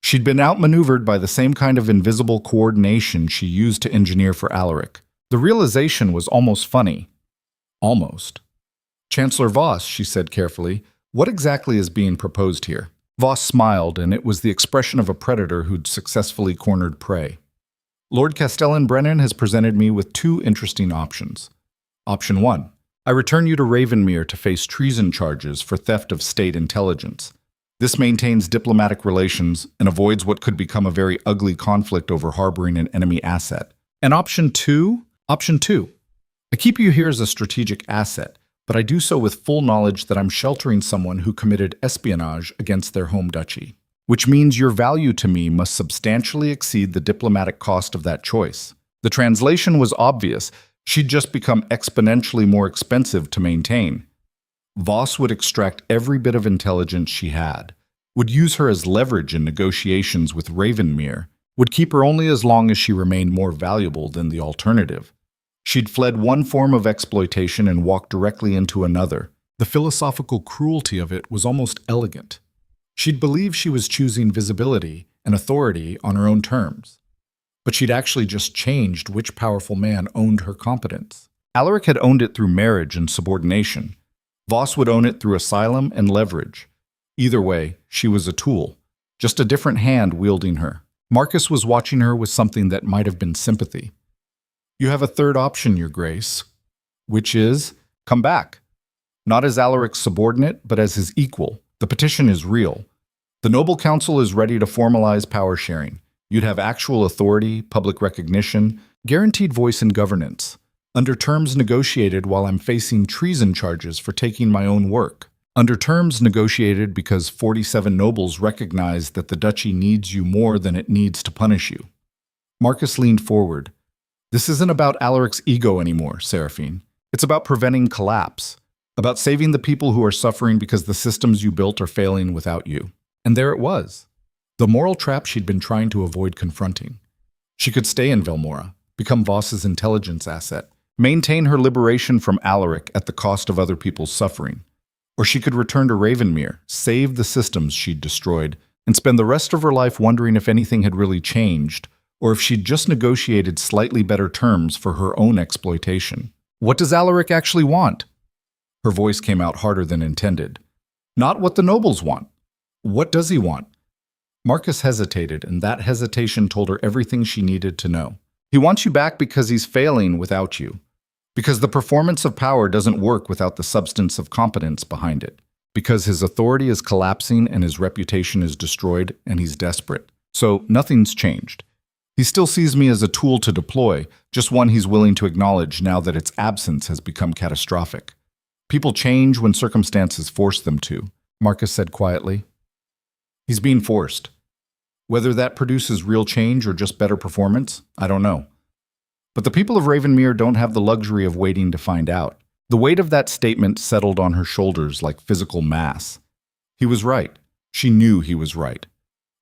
She'd been outmaneuvered by the same kind of invisible coordination she used to engineer for Alaric. The realization was almost funny. Almost. Chancellor Voss, she said carefully, what exactly is being proposed here? Voss smiled, and it was the expression of a predator who'd successfully cornered prey. Lord Castellan-Brennan has presented me with two interesting options. Option 1. I return you to Ravenmere to face treason charges for theft of state intelligence. This maintains diplomatic relations and avoids what could become a very ugly conflict over harboring an enemy asset. And Option 2? Option 2. I keep you here as a strategic asset, but I do so with full knowledge that I'm sheltering someone who committed espionage against their home duchy, which means your value to me must substantially exceed the diplomatic cost of that choice. The translation was obvious. She'd just become exponentially more expensive to maintain. Voss would extract every bit of intelligence she had, would use her as leverage in negotiations with Ravenmere, would keep her only as long as she remained more valuable than the alternative. She'd fled one form of exploitation and walked directly into another. The philosophical cruelty of it was almost elegant. She'd believe she was choosing visibility and authority on her own terms. But she'd actually just changed which powerful man owned her competence. Alaric had owned it through marriage and subordination. Voss would own it through asylum and leverage. Either way, she was a tool, just a different hand wielding her. Marcus was watching her with something that might have been sympathy. You have a third option, Your Grace, which is, come back. Not as Alaric's subordinate, but as his equal. The petition is real. The Noble Council is ready to formalize power sharing. You'd have actual authority, public recognition, guaranteed voice in governance, under terms negotiated while I'm facing treason charges for taking my own work. Under terms negotiated because 47 nobles recognize that the duchy needs you more than it needs to punish you. Marcus leaned forward. This isn't about Alaric's ego anymore, Seraphine. It's about preventing collapse, about saving the people who are suffering because the systems you built are failing without you. And there it was. The moral trap she'd been trying to avoid confronting. She could stay in Velmora, become Voss's intelligence asset, maintain her liberation from Alaric at the cost of other people's suffering. Or she could return to Ravenmere, save the systems she'd destroyed, and spend the rest of her life wondering if anything had really changed, or if she'd just negotiated slightly better terms for her own exploitation. What does Alaric actually want? Her voice came out harder than intended. Not what the nobles want. What does he want? Marcus hesitated, and that hesitation told her everything she needed to know. He wants you back because he's failing without you. Because the performance of power doesn't work without the substance of competence behind it. Because his authority is collapsing and his reputation is destroyed and he's desperate. So nothing's changed. He still sees me as a tool to deploy, just one he's willing to acknowledge now that its absence has become catastrophic. People change when circumstances force them to, Marcus said quietly. He's being forced. Whether that produces real change or just better performance, I don't know. But the people of Ravenmere don't have the luxury of waiting to find out. The weight of that statement settled on her shoulders like physical mass. He was right. She knew he was right.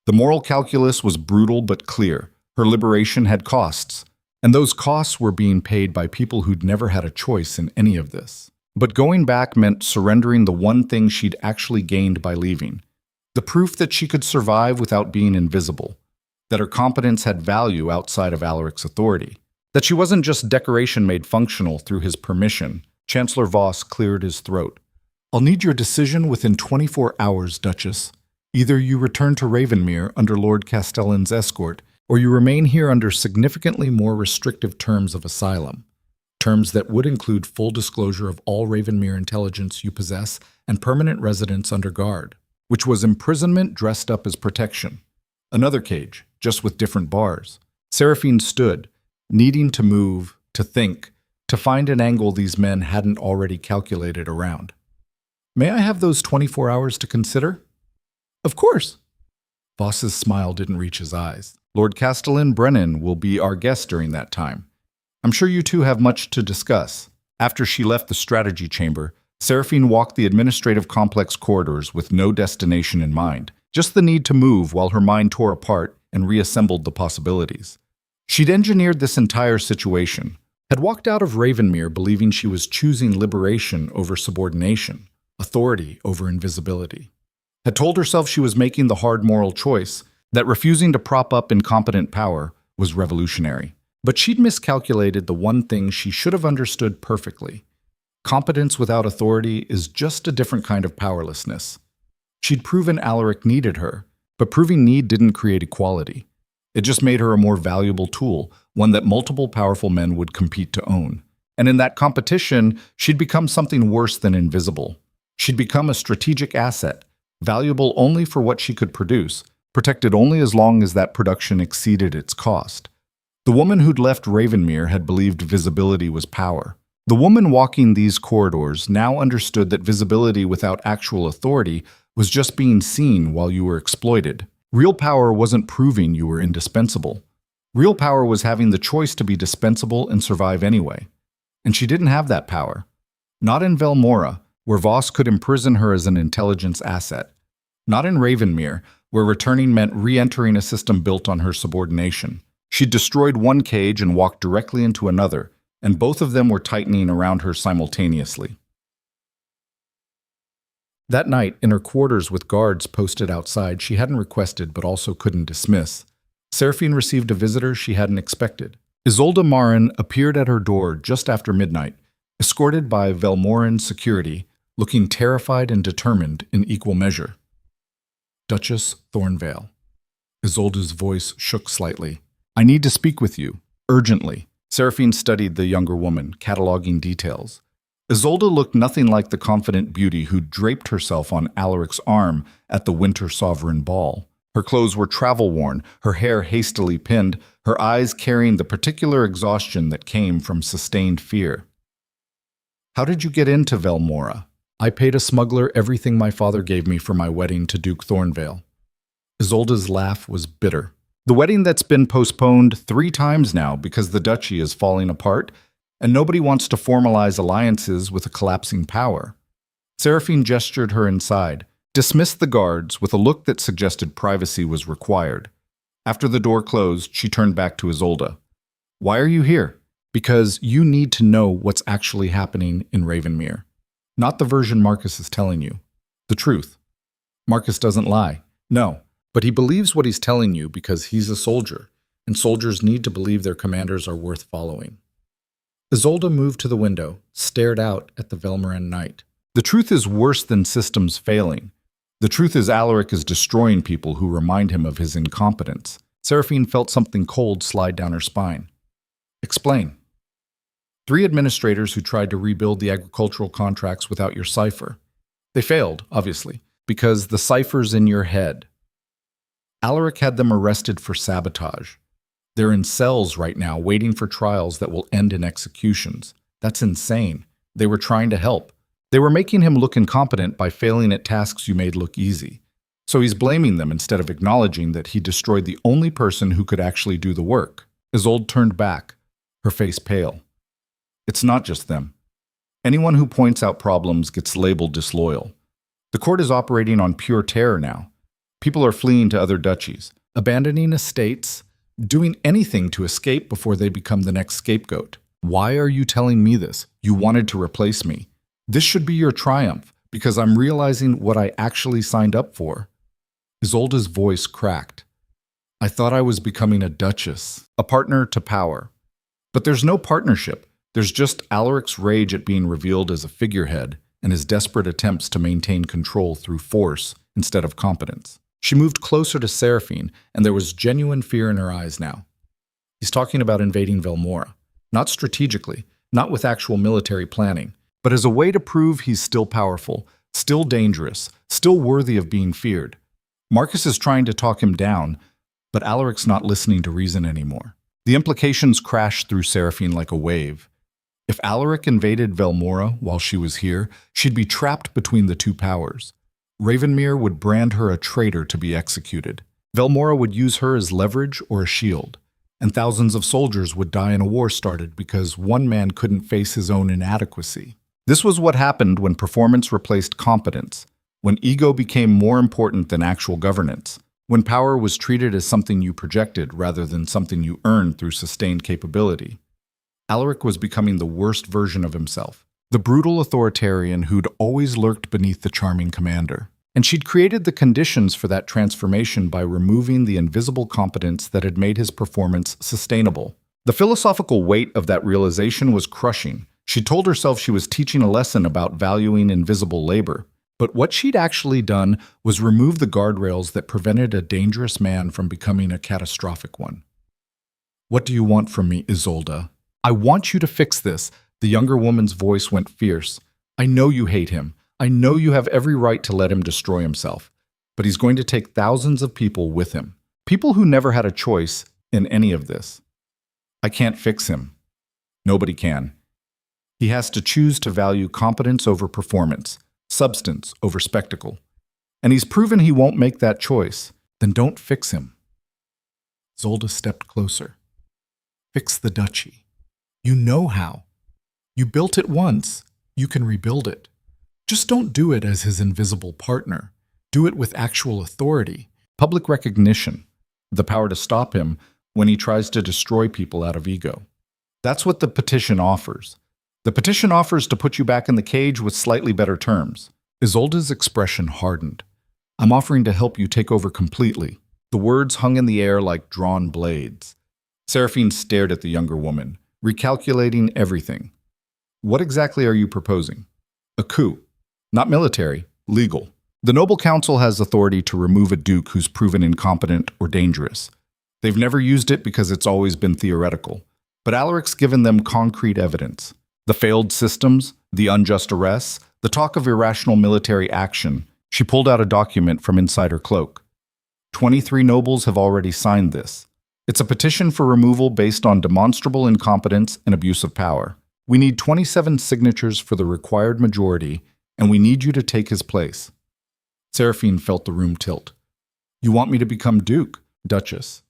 The moral calculus was brutal but clear. Her liberation had costs, and those costs were being paid by people who'd never had a choice in any of this. But going back meant surrendering the one thing she'd actually gained by leaving. The proof that she could survive without being invisible, that her competence had value outside of Alaric's authority, that she wasn't just decoration made functional through his permission. Chancellor Voss cleared his throat. I'll need your decision within 24 hours, Duchess. Either you return to Ravenmere under Lord Castellan's escort, or you remain here under significantly more restrictive terms of asylum. terms that would include full disclosure of all Ravenmere intelligence you possess and permanent residence under guard, which was imprisonment dressed up as protection. Another cage, just with different bars. Seraphine stood, needing to move, to think, to find an angle these men hadn't already calculated around. May I have those 24 hours to consider? Of course. Voss's smile didn't reach his eyes. Lord Castellan Brennan will be our guest during that time. I'm sure you two have much to discuss. After she left the strategy chamber, Seraphine walked the administrative complex corridors with no destination in mind, just the need to move while her mind tore apart and reassembled the possibilities. She'd engineered this entire situation, had walked out of Ravenmere believing she was choosing liberation over subordination, authority over invisibility. Had told herself she was making the hard moral choice, that refusing to prop up incompetent power was revolutionary. But she'd miscalculated the one thing she should have understood perfectly. Competence without authority is just a different kind of powerlessness. She'd proven Alaric needed her, but proving need didn't create equality. It just made her a more valuable tool, one that multiple powerful men would compete to own. And in that competition, she'd become something worse than invisible. She'd become a strategic asset, valuable only for what she could produce, protected only as long as that production exceeded its cost. The woman who'd left Ravenmere had believed visibility was power. The woman walking these corridors now understood that visibility without actual authority was just being seen while you were exploited. Real power wasn't proving you were indispensable. Real power was having the choice to be dispensable and survive anyway. And she didn't have that power. Not in Velmora, where Voss could imprison her as an intelligence asset. Not in Ravenmere, where returning meant re-entering a system built on her subordination. She'd destroyed one cage and walked directly into another, and both of them were tightening around her simultaneously. That night, in her quarters with guards posted outside she hadn't requested but also couldn't dismiss, Seraphine received a visitor she hadn't expected. Isolde Marin appeared at her door just after midnight, escorted by Velmoran security, looking terrified and determined in equal measure. Duchess Thornvale. Isolde's voice shook slightly. I need to speak with you, urgently. Seraphine studied the younger woman, cataloging details. Isolde looked nothing like the confident beauty who draped herself on Alaric's arm at the Winter Sovereign Ball. Her clothes were travel-worn, her hair hastily pinned, her eyes carrying the particular exhaustion that came from sustained fear. How did you get into Velmora? I paid a smuggler everything my father gave me for my wedding to Duke Thornvale. Isolde's laugh was bitter. The wedding that's been postponed 3 times now because the duchy is falling apart, and nobody wants to formalize alliances with a collapsing power. Seraphine gestured her inside, dismissed the guards with a look that suggested privacy was required. After the door closed, she turned back to Isolde. Why are you here? Because you need to know what's actually happening in Ravenmere. Not the version Marcus is telling you. The truth. Marcus doesn't lie. No, but he believes what he's telling you because he's a soldier, and soldiers need to believe their commanders are worth following. Isolde moved to the window, stared out at the Velmoran night. The truth is worse than systems failing. The truth is Alaric is destroying people who remind him of his incompetence. Seraphine felt something cold slide down her spine. Explain. 3 administrators who tried to rebuild the agricultural contracts without your cipher. They failed, obviously, because the cipher's in your head. Alaric had them arrested for sabotage. They're in cells right now waiting for trials that will end in executions. That's insane. They were trying to help. They were making him look incompetent by failing at tasks you made look easy. So he's blaming them instead of acknowledging that he destroyed the only person who could actually do the work. Isolde turned back, her face pale. It's not just them. Anyone who points out problems gets labeled disloyal. The court is operating on pure terror now. People are fleeing to other duchies, abandoning estates, doing anything to escape before they become the next scapegoat. Why are you telling me this? You wanted to replace me. This should be your triumph, because I'm realizing what I actually signed up for. Isolde's voice cracked. I thought I was becoming a duchess, a partner to power. But there's no partnership. There's just Alaric's rage at being revealed as a figurehead and his desperate attempts to maintain control through force instead of competence. She moved closer to Seraphine, and there was genuine fear in her eyes now. He's talking about invading Velmora. Not strategically, not with actual military planning, but as a way to prove he's still powerful, still dangerous, still worthy of being feared. Marcus is trying to talk him down, but Alaric's not listening to reason anymore. The implications crash through Seraphine like a wave. If Alaric invaded Velmora while she was here, she'd be trapped between the two powers. Ravenmere would brand her a traitor to be executed. Velmora would use her as leverage or a shield, and thousands of soldiers would die in a war started because one man couldn't face his own inadequacy. This was what happened when performance replaced competence, when ego became more important than actual governance, when power was treated as something you projected rather than something you earned through sustained capability. Alaric was becoming the worst version of himself, the brutal authoritarian who'd always lurked beneath the charming commander. And she'd created the conditions for that transformation by removing the invisible competence that had made his performance sustainable. The philosophical weight of that realization was crushing. She told herself she was teaching a lesson about valuing invisible labor. But what she'd actually done was remove the guardrails that prevented a dangerous man from becoming a catastrophic one. "What do you want from me, Isolde? I want you to fix this." The younger woman's voice went fierce. "I know you hate him. I know you have every right to let him destroy himself, but he's going to take thousands of people with him. People who never had a choice in any of this. I can't fix him. Nobody can. He has to choose to value competence over performance, substance over spectacle. And he's proven he won't make that choice. Then don't fix him." Isolde stepped closer. "Fix the duchy. You know how. You built it once. You can rebuild it. Just don't do it as his invisible partner. Do it with actual authority, public recognition, the power to stop him when he tries to destroy people out of ego. That's what the petition offers. The petition offers to put you back in the cage with slightly better terms." Isolde's expression hardened. "I'm offering to help you take over completely." The words hung in the air like drawn blades. Seraphine stared at the younger woman, recalculating everything. "What exactly are you proposing?" "A coup. Not military, legal. The Noble Council has authority to remove a duke who's proven incompetent or dangerous. They've never used it because it's always been theoretical. But Alaric's given them concrete evidence. The failed systems, the unjust arrests, the talk of irrational military action." She pulled out a document from inside her cloak. 23 nobles have already signed this. It's a petition for removal based on demonstrable incompetence and abuse of power. We need 27 signatures for the required majority, and we need you to take his place. Seraphine felt the room tilt. "You want me to become Duke, Duchess?"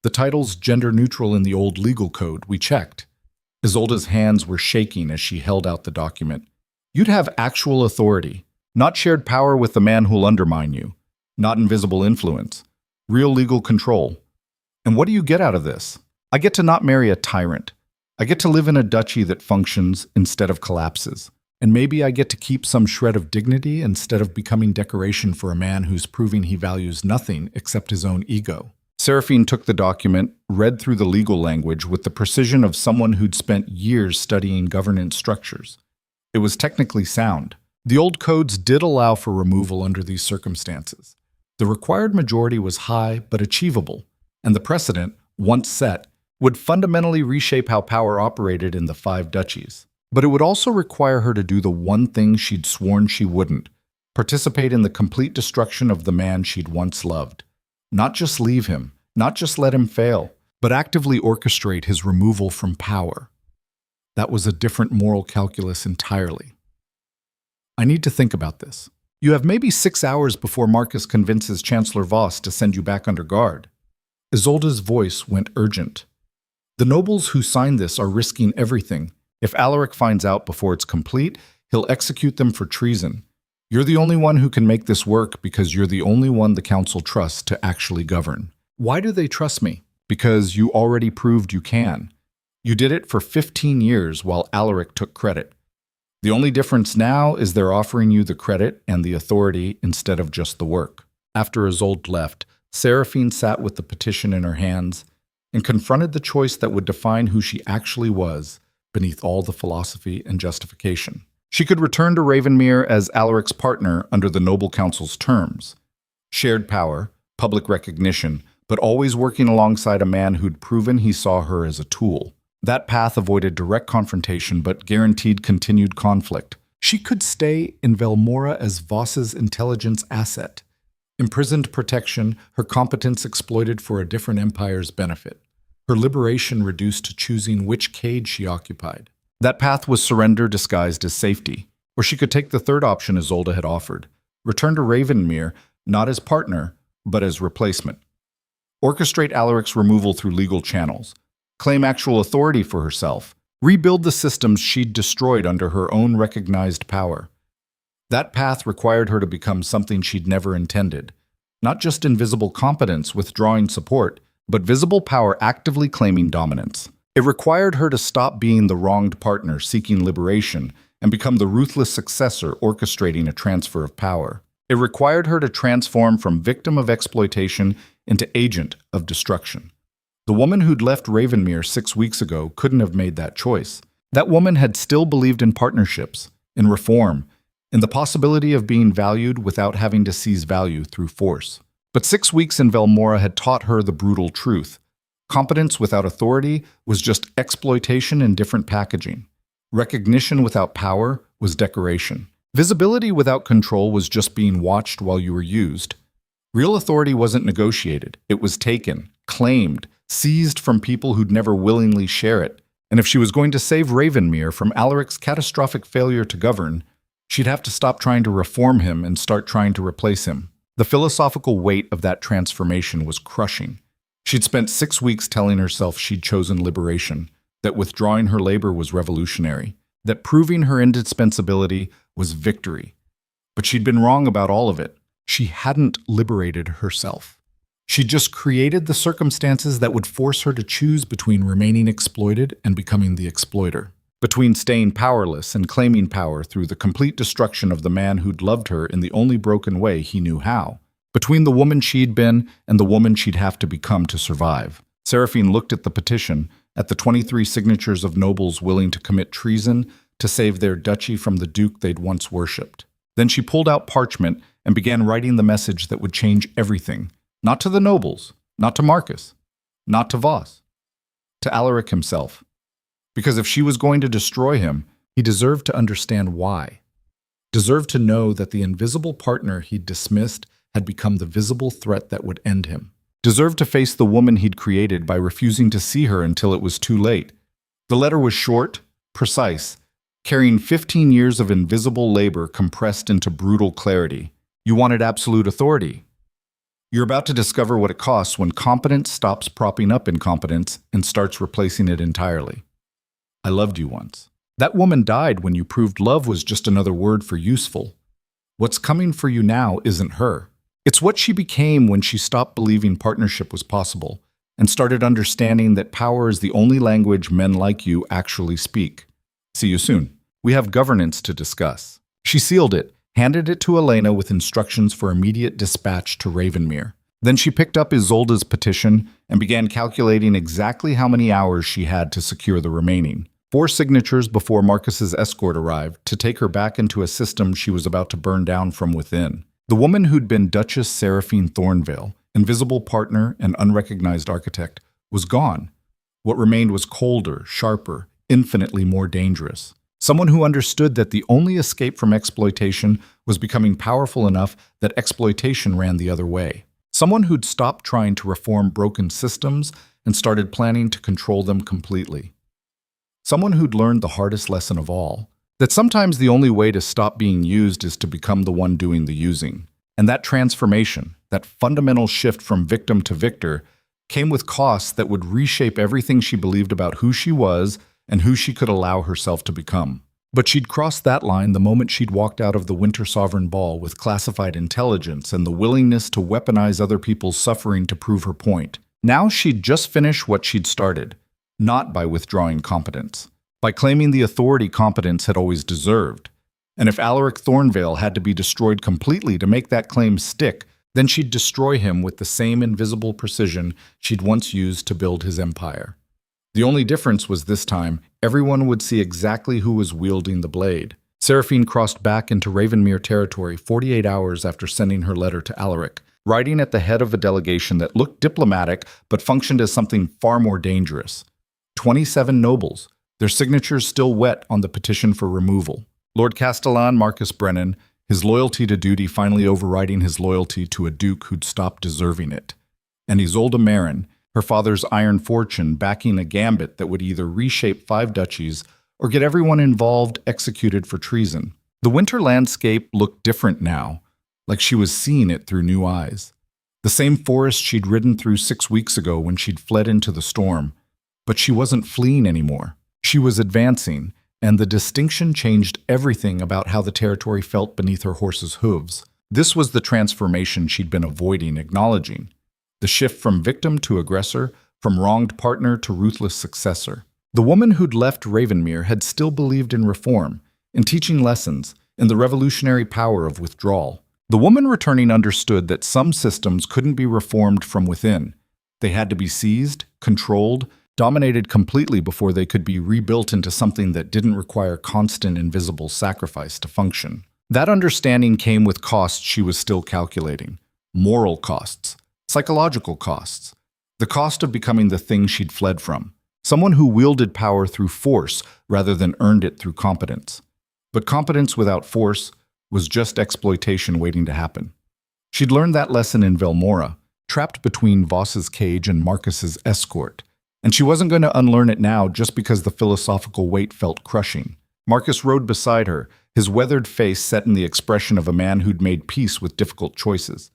"The title's gender-neutral in the old legal code. We checked." Isolde's hands were shaking as she held out the document. "You'd have actual authority, not shared power with the man who'll undermine you, not invisible influence, real legal control. And what do you get out of this? I get to not marry a tyrant. I get to live in a duchy that functions instead of collapses. And maybe I get to keep some shred of dignity instead of becoming decoration for a man who's proving he values nothing except his own ego." Seraphine took the document, read through the legal language with the precision of someone who'd spent years studying governance structures. It was technically sound. The old codes did allow for removal under these circumstances. The required majority was high but achievable, and the precedent, once set, would fundamentally reshape how power operated in the 5 duchies. But it would also require her to do the one thing she'd sworn she wouldn't: participate in the complete destruction of the man she'd once loved. Not just leave him, not just let him fail, but actively orchestrate his removal from power. That was a different moral calculus entirely. "I need to think about this. You have maybe 6 hours before Marcus convinces Chancellor Voss to send you back under guard." Isolde's voice went urgent. "The nobles who signed this are risking everything. If Alaric finds out before it's complete, he'll execute them for treason. You're the only one who can make this work because you're the only one the council trusts to actually govern." "Why do they trust me?" "Because you already proved you can. You did it for 15 years while Alaric took credit. The only difference now is they're offering you the credit and the authority instead of just the work." After Isolde left, Seraphine sat with the petition in her hands and confronted the choice that would define who she actually was beneath all the philosophy and justification. She could return to Ravenmere as Alaric's partner under the Noble Council's terms. Shared power, public recognition, but always working alongside a man who'd proven he saw her as a tool. That path avoided direct confrontation but guaranteed continued conflict. She could stay in Velmora as Voss's intelligence asset. Imprisoned protection, her competence exploited for a different empire's benefit. Her liberation reduced to choosing which cage she occupied. That path was surrender disguised as safety. Or she could take the third option Isolde had offered. Return to Ravenmere, not as partner, but as replacement. Orchestrate Alaric's removal through legal channels. Claim actual authority for herself. Rebuild the systems she'd destroyed under her own recognized power. That path required her to become something she'd never intended. Not just invisible competence withdrawing support, but visible power actively claiming dominance. It required her to stop being the wronged partner seeking liberation and become the ruthless successor orchestrating a transfer of power. It required her to transform from victim of exploitation into agent of destruction. The woman who'd left Ravenmere 6 weeks ago couldn't have made that choice. That woman had still believed in partnerships, in reform, in the possibility of being valued without having to seize value through force. But 6 weeks in Velmora had taught her the brutal truth. Competence without authority was just exploitation in different packaging. Recognition without power was decoration. Visibility without control was just being watched while you were used. Real authority wasn't negotiated. It was taken, claimed, seized from people who'd never willingly share it. And if she was going to save Ravenmere from Alaric's catastrophic failure to govern, she'd have to stop trying to reform him and start trying to replace him. The philosophical weight of that transformation was crushing. She'd spent 6 weeks telling herself she'd chosen liberation, that withdrawing her labor was revolutionary, that proving her indispensability was victory. But she'd been wrong about all of it. She hadn't liberated herself. She just created the circumstances that would force her to choose between remaining exploited and becoming the exploiter, between staying powerless and claiming power through the complete destruction of the man who'd loved her in the only broken way he knew how, between the woman she'd been and the woman she'd have to become to survive. Seraphine looked at the petition, at the 23 signatures of nobles willing to commit treason to save their duchy from the duke they'd once worshipped. Then she pulled out parchment and began writing the message that would change everything. Not to the nobles, not to Marcus, not to Voss, to Alaric himself. Because if she was going to destroy him, he deserved to understand why. Deserved to know that the invisible partner he'd dismissed had become the visible threat that would end him. Deserved to face the woman he'd created by refusing to see her until it was too late. The letter was short, precise, carrying 15 years of invisible labor compressed into brutal clarity. You wanted absolute authority. You're about to discover what it costs when competence stops propping up incompetence and starts replacing it entirely. I loved you once. That woman died when you proved love was just another word for useful. What's coming for you now isn't her. It's what she became when she stopped believing partnership was possible and started understanding that power is the only language men like you actually speak. See you soon. We have governance to discuss. She sealed it, handed it to Elena with instructions for immediate dispatch to Ravenmere. Then she picked up Isolde's petition and began calculating exactly how many hours she had to secure the remaining. 4 signatures before Marcus's escort arrived to take her back into a system she was about to burn down from within. The woman who'd been Duchess Seraphine Thornvale, invisible partner and unrecognized architect, was gone. What remained was colder, sharper, infinitely more dangerous. Someone who understood that the only escape from exploitation was becoming powerful enough that exploitation ran the other way. Someone who'd stopped trying to reform broken systems and started planning to control them completely. Someone who'd learned the hardest lesson of all, that sometimes the only way to stop being used is to become the one doing the using. And that transformation, that fundamental shift from victim to victor, came with costs that would reshape everything she believed about who she was and who she could allow herself to become. But she'd crossed that line the moment she'd walked out of the Winter Sovereign Ball with classified intelligence and the willingness to weaponize other people's suffering to prove her point. Now she'd just finished what she'd started, not by withdrawing competence, by claiming the authority competence had always deserved. And if Alaric Thornvale had to be destroyed completely to make that claim stick, then she'd destroy him with the same invisible precision she'd once used to build his empire. The only difference was this time, everyone would see exactly who was wielding the blade. Seraphine crossed back into Ravenmere territory 48 hours after sending her letter to Alaric, riding at the head of a delegation that looked diplomatic but functioned as something far more dangerous. 27 nobles, their signatures still wet on the petition for removal. Lord Castellan Marcus Brennan, his loyalty to duty finally overriding his loyalty to a duke who'd stopped deserving it. And Isolde Marin, her father's iron fortune, backing a gambit that would either reshape 5 duchies or get everyone involved executed for treason. The winter landscape looked different now, like she was seeing it through new eyes. The same forest she'd ridden through 6 weeks ago when she'd fled into the storm. But she wasn't fleeing anymore. She was advancing, and the distinction changed everything about how the territory felt beneath her horse's hooves. This was the transformation she'd been avoiding acknowledging. The shift from victim to aggressor, from wronged partner to ruthless successor. The woman who'd left Ravenmere had still believed in reform, in teaching lessons, in the revolutionary power of withdrawal. The woman returning understood that some systems couldn't be reformed from within. They had to be seized, controlled, dominated completely before they could be rebuilt into something that didn't require constant invisible sacrifice to function. That understanding came with costs she was still calculating. Moral costs, psychological costs, the cost of becoming the thing she'd fled from. Someone who wielded power through force rather than earned it through competence. But competence without force was just exploitation waiting to happen. She'd learned that lesson in Velmora, trapped between Voss's cage and Marcus's escort. And she wasn't going to unlearn it now just because the philosophical weight felt crushing. Marcus rode beside her, his weathered face set in the expression of a man who'd made peace with difficult choices.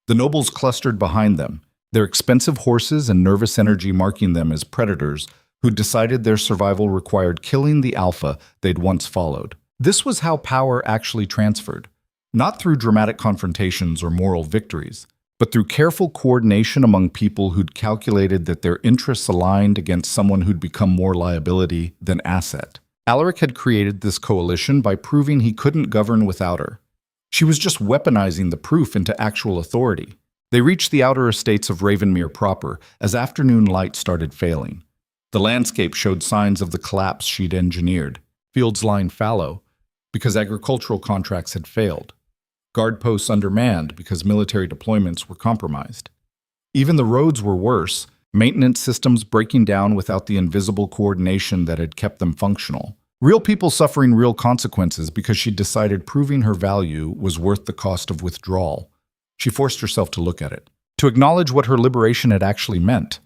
The nobles clustered behind them, their expensive horses and nervous energy marking them as predators who'd decided their survival required killing the alpha they'd once followed. This was how power actually transferred, not through dramatic confrontations or moral victories, but through careful coordination among people who'd calculated that their interests aligned against someone who'd become more liability than asset. Alaric had created this coalition by proving he couldn't govern without her. She was just weaponizing the proof into actual authority. They reached the outer estates of Ravenmere proper as afternoon light started failing. The landscape showed signs of the collapse she'd engineered. Fields lying fallow, because agricultural contracts had failed. Guard posts undermanned because military deployments were compromised. Even the roads were worse, maintenance systems breaking down without the invisible coordination that had kept them functional. Real people suffering real consequences because she'd decided proving her value was worth the cost of withdrawal. She forced herself to look at it, to acknowledge what her liberation had actually meant.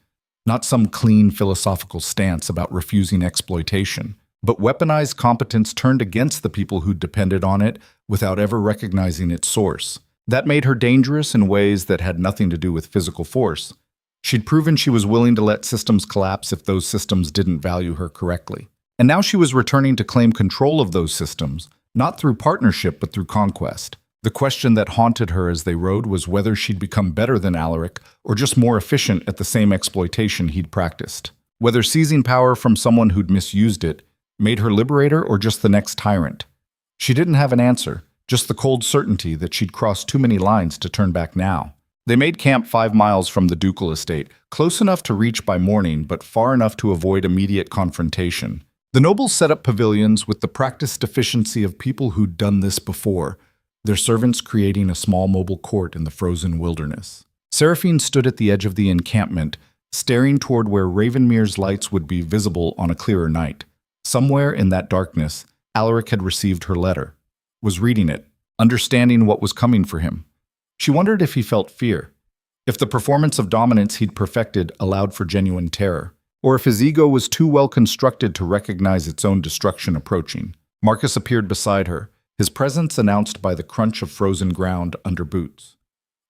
Not some clean philosophical stance about refusing exploitation, but weaponized competence turned against the people who depended on it without ever recognizing its source. That made her dangerous in ways that had nothing to do with physical force. She'd proven she was willing to let systems collapse if those systems didn't value her correctly. And now she was returning to claim control of those systems, not through partnership but through conquest. The question that haunted her as they rode was whether she'd become better than Alaric or just more efficient at the same exploitation he'd practiced. Whether seizing power from someone who'd misused it made her liberator or just the next tyrant. She didn't have an answer, just the cold certainty that she'd crossed too many lines to turn back now. They made camp 5 miles from the ducal estate, close enough to reach by morning but far enough to avoid immediate confrontation. The nobles set up pavilions with the practiced efficiency of people who'd done this before, their servants creating a small mobile court in the frozen wilderness. Seraphine stood at the edge of the encampment, staring toward where Ravenmere's lights would be visible on a clearer night. Somewhere in that darkness, Alaric had received her letter, was reading it, understanding what was coming for him. She wondered if he felt fear, if the performance of dominance he'd perfected allowed for genuine terror, or if his ego was too well constructed to recognize its own destruction approaching. Marcus appeared beside her, his presence announced by the crunch of frozen ground under boots.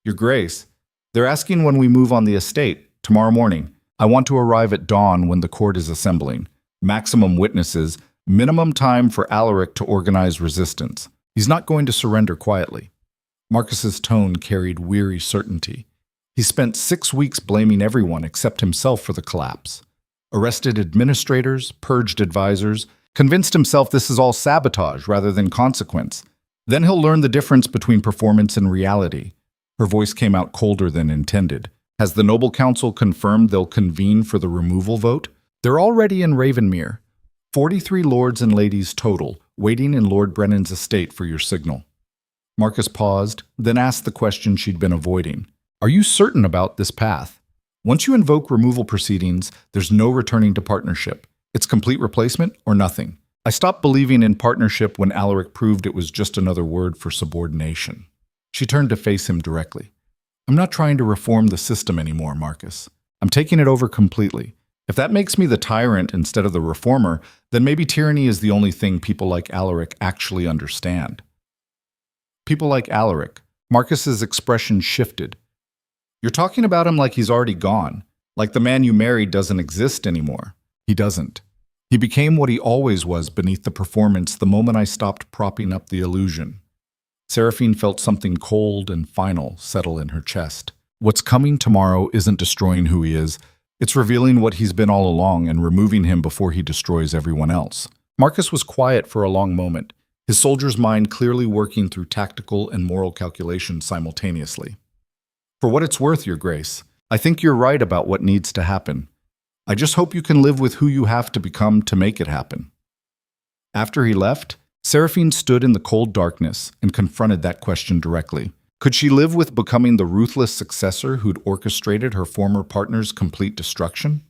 "Your Grace, they're asking when we move on the estate, tomorrow morning. I want to arrive at dawn when the court is assembling. Maximum witnesses, minimum time for Alaric to organize resistance. He's not going to surrender quietly." Marcus's tone carried weary certainty. He spent 6 weeks blaming everyone except himself for the collapse. Arrested administrators, purged advisors, convinced himself this is all sabotage rather than consequence. Then he'll learn the difference between performance and reality. Her voice came out colder than intended. Has the Noble Council confirmed they'll convene for the removal vote? They're already in Ravenmere. 43 lords and ladies total, waiting in Lord Brennan's estate for your signal. Marcus paused, then asked the question she'd been avoiding. Are you certain about this path? Once you invoke removal proceedings, there's no returning to partnership. It's complete replacement or nothing. I stopped believing in partnership when Alaric proved it was just another word for subordination. She turned to face him directly. I'm not trying to reform the system anymore, Marcus. I'm taking it over completely. If that makes me the tyrant instead of the reformer, then maybe tyranny is the only thing people like Alaric actually understand. People like Alaric. Marcus's expression shifted. You're talking about him like he's already gone, like the man you married doesn't exist anymore. He doesn't. He became what he always was beneath the performance the moment I stopped propping up the illusion. Seraphine felt something cold and final settle in her chest. What's coming tomorrow isn't destroying who he is. It's revealing what he's been all along and removing him before he destroys everyone else. Marcus was quiet for a long moment, his soldier's mind clearly working through tactical and moral calculations simultaneously. For what it's worth, Your Grace, I think you're right about what needs to happen. I just hope you can live with who you have to become to make it happen. After he left, Seraphine stood in the cold darkness and confronted that question directly. Could she live with becoming the ruthless successor who'd orchestrated her former partner's complete destruction?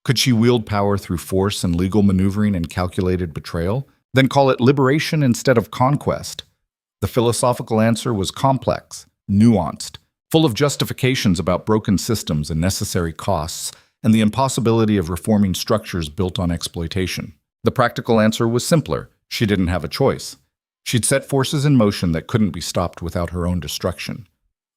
Could she wield power through force and legal maneuvering and calculated betrayal, then call it liberation instead of conquest? The philosophical answer was complex, nuanced, full of justifications about broken systems and necessary costs, and the impossibility of reforming structures built on exploitation. The practical answer was simpler. She didn't have a choice. She'd set forces in motion that couldn't be stopped without her own destruction.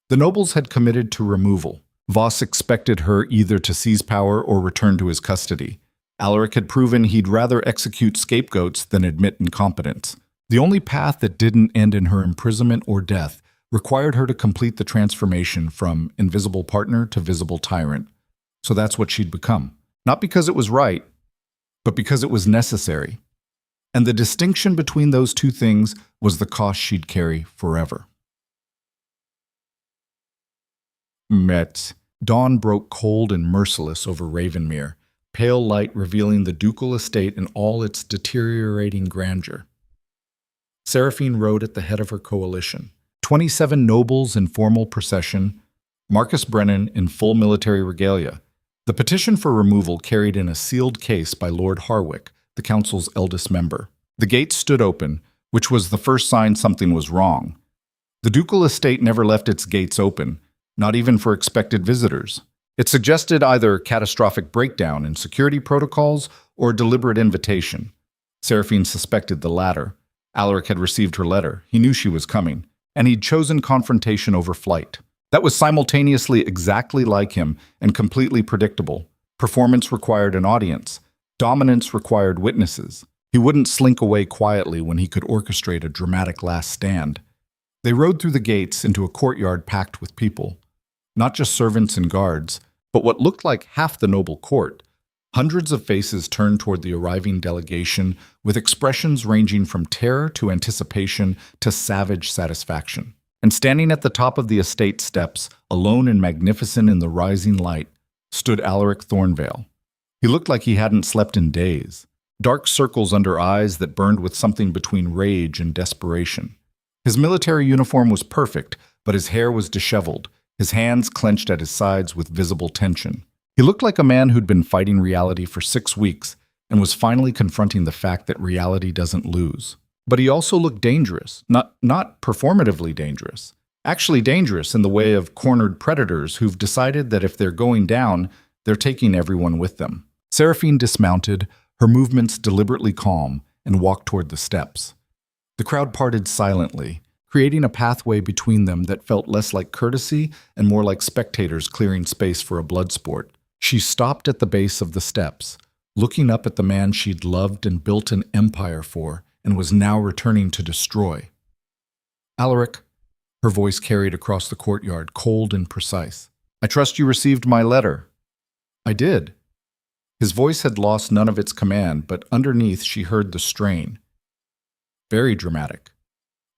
The nobles had committed to removal. Voss expected her either to seize power or return to his custody. Alaric had proven he'd rather execute scapegoats than admit incompetence. The only path that didn't end in her imprisonment or death required her to complete the transformation from invisible partner to visible tyrant. So that's what she'd become. Not because it was right, but because it was necessary. And the distinction between those two things was the cost she'd carry forever. Met. Dawn broke cold and merciless over Ravenmere, pale light revealing the ducal estate in all its deteriorating grandeur. Seraphine rode at the head of her coalition. 27 nobles in formal procession, Marcus Brennan in full military regalia. The petition for removal carried in a sealed case by Lord Harwick, the council's eldest member. The gates stood open, which was the first sign something was wrong. The ducal estate never left its gates open, not even for expected visitors. It suggested either catastrophic breakdown in security protocols or deliberate invitation. Seraphine suspected the latter. Alaric had received her letter. He knew she was coming, and he'd chosen confrontation over flight. That was simultaneously exactly like him and completely predictable. Performance required an audience. Dominance required witnesses. He wouldn't slink away quietly when he could orchestrate a dramatic last stand. They rode through the gates into a courtyard packed with people. Not just servants and guards, but what looked like half the noble court. Hundreds of faces turned toward the arriving delegation with expressions ranging from terror to anticipation to savage satisfaction. And standing at the top of the estate steps, alone and magnificent in the rising light, stood Alaric Thornvale. He looked like he hadn't slept in days. Dark circles under eyes that burned with something between rage and desperation. His military uniform was perfect, but his hair was disheveled, his hands clenched at his sides with visible tension. He looked like a man who'd been fighting reality for 6 weeks and was finally confronting the fact that reality doesn't lose. But he also looked dangerous, not performatively dangerous, actually dangerous in the way of cornered predators who've decided that if they're going down, they're taking everyone with them. Seraphine dismounted, her movements deliberately calm, and walked toward the steps. The crowd parted silently, creating a pathway between them that felt less like courtesy and more like spectators clearing space for a blood sport. She stopped at the base of the steps, looking up at the man she'd loved and built an empire for, and was now returning to destroy. Alaric, her voice carried across the courtyard, cold and precise. I trust you received my letter. I did. His voice had lost none of its command, but underneath she heard the strain. Very dramatic.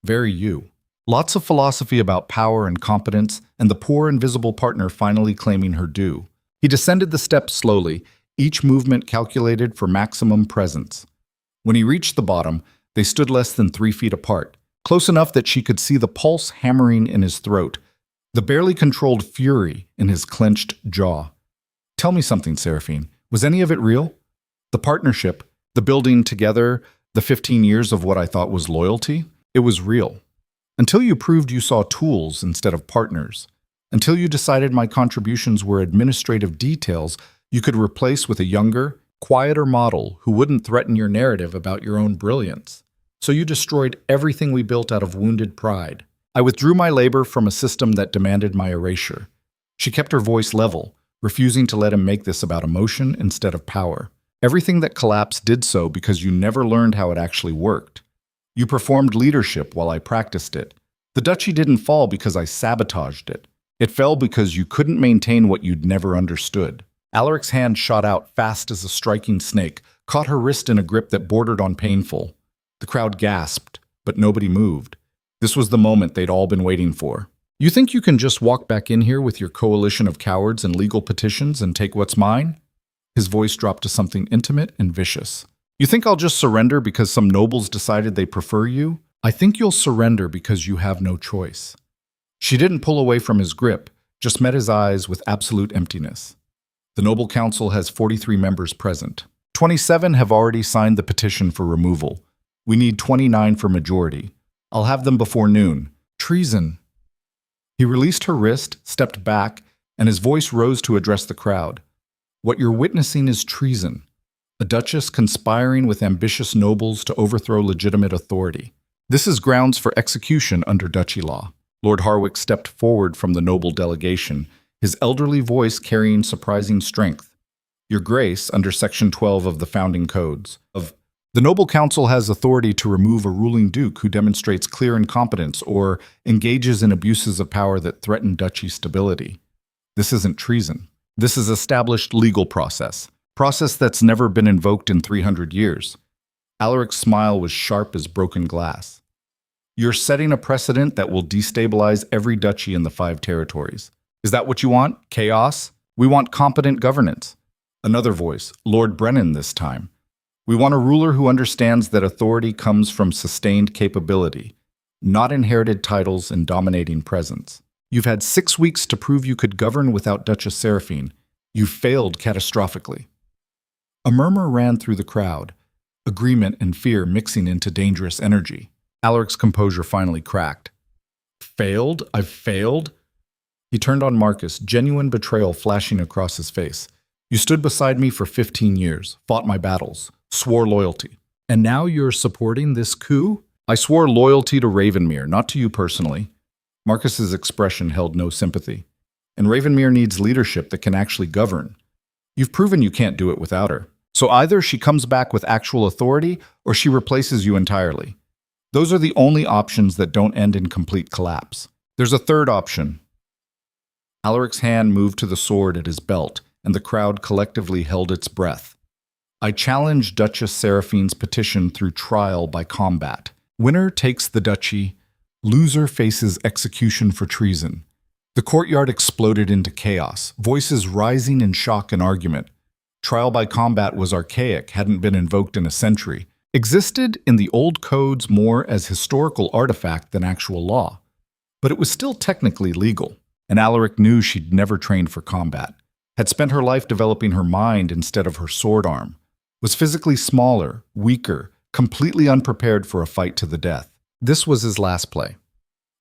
Very you. Lots of philosophy about power and competence, and the poor invisible partner finally claiming her due. He descended the steps slowly, each movement calculated for maximum presence. When he reached the bottom, they stood less than 3 feet apart, close enough that she could see the pulse hammering in his throat. the barely controlled fury in his clenched jaw. Tell me something, Seraphine. Was any of it real? The partnership, the building together, the 15 years of what I thought was loyalty? It was real. Until you proved you saw tools instead of partners. Until you decided my contributions were administrative details you could replace with a younger, quieter model who wouldn't threaten your narrative about your own brilliance. So you destroyed everything we built out of wounded pride. I withdrew my labor from a system that demanded my erasure. She kept her voice level, refusing to let him make this about emotion instead of power. Everything that collapsed did so because you never learned how it actually worked. You performed leadership while I practiced it. The duchy didn't fall because I sabotaged it. It fell because you couldn't maintain what you'd never understood. Alaric's hand shot out fast as a striking snake, caught her wrist in a grip that bordered on painful. The crowd gasped, but nobody moved. This was the moment they'd all been waiting for. You think you can just walk back in here with your coalition of cowards and legal petitions and take what's mine? His voice dropped to something intimate and vicious. You think I'll just surrender because some nobles decided they prefer you? I think you'll surrender because you have no choice. She didn't pull away from his grip, just met his eyes with absolute emptiness. The Noble Council has 43 members present. 27 have already signed the petition for removal. We need 29 for majority. I'll have them before noon. Treason. He released her wrist, stepped back, and his voice rose to address the crowd. What you're witnessing is treason. A duchess conspiring with ambitious nobles to overthrow legitimate authority. This is grounds for execution under duchy law. Lord Harwick stepped forward from the noble delegation, his elderly voice carrying surprising strength. Your Grace, under Section 12 of the Founding Codes, the Noble Council has authority to remove a ruling duke who demonstrates clear incompetence or engages in abuses of power that threaten duchy stability. This isn't treason. This is established legal process that's never been invoked in 300 years. Alaric's smile was sharp as broken glass. You're setting a precedent that will destabilize every duchy in the 5 territories. Is that what you want? Chaos? We want competent governance. Another voice, Lord Brennan this time. We want a ruler who understands that authority comes from sustained capability, not inherited titles and dominating presence. You've had 6 weeks to prove you could govern without Duchess Seraphine. You failed catastrophically. A murmur ran through the crowd, agreement and fear mixing into dangerous energy. Alaric's composure finally cracked. Failed? I've failed? He turned on Marcus, genuine betrayal flashing across his face. You stood beside me for 15 years, fought my battles, swore loyalty. And now you're supporting this coup? I swore loyalty to Ravenmere, not to you personally. Marcus's expression held no sympathy. And Ravenmere needs leadership that can actually govern. You've proven you can't do it without her. So either she comes back with actual authority or she replaces you entirely. Those are the only options that don't end in complete collapse. There's a third option. Alaric's hand moved to the sword at his belt, and the crowd collectively held its breath. I challenge Duchess Seraphine's petition through trial by combat. Winner takes the duchy. Loser faces execution for treason. The courtyard exploded into chaos, voices rising in shock and argument. Trial by combat was archaic, hadn't been invoked in a century, existed in the old codes more as historical artifact than actual law. But it was still technically legal, and Alaric knew she'd never trained for combat, had spent her life developing her mind instead of her sword arm, was physically smaller, weaker, completely unprepared for a fight to the death. This was his last play.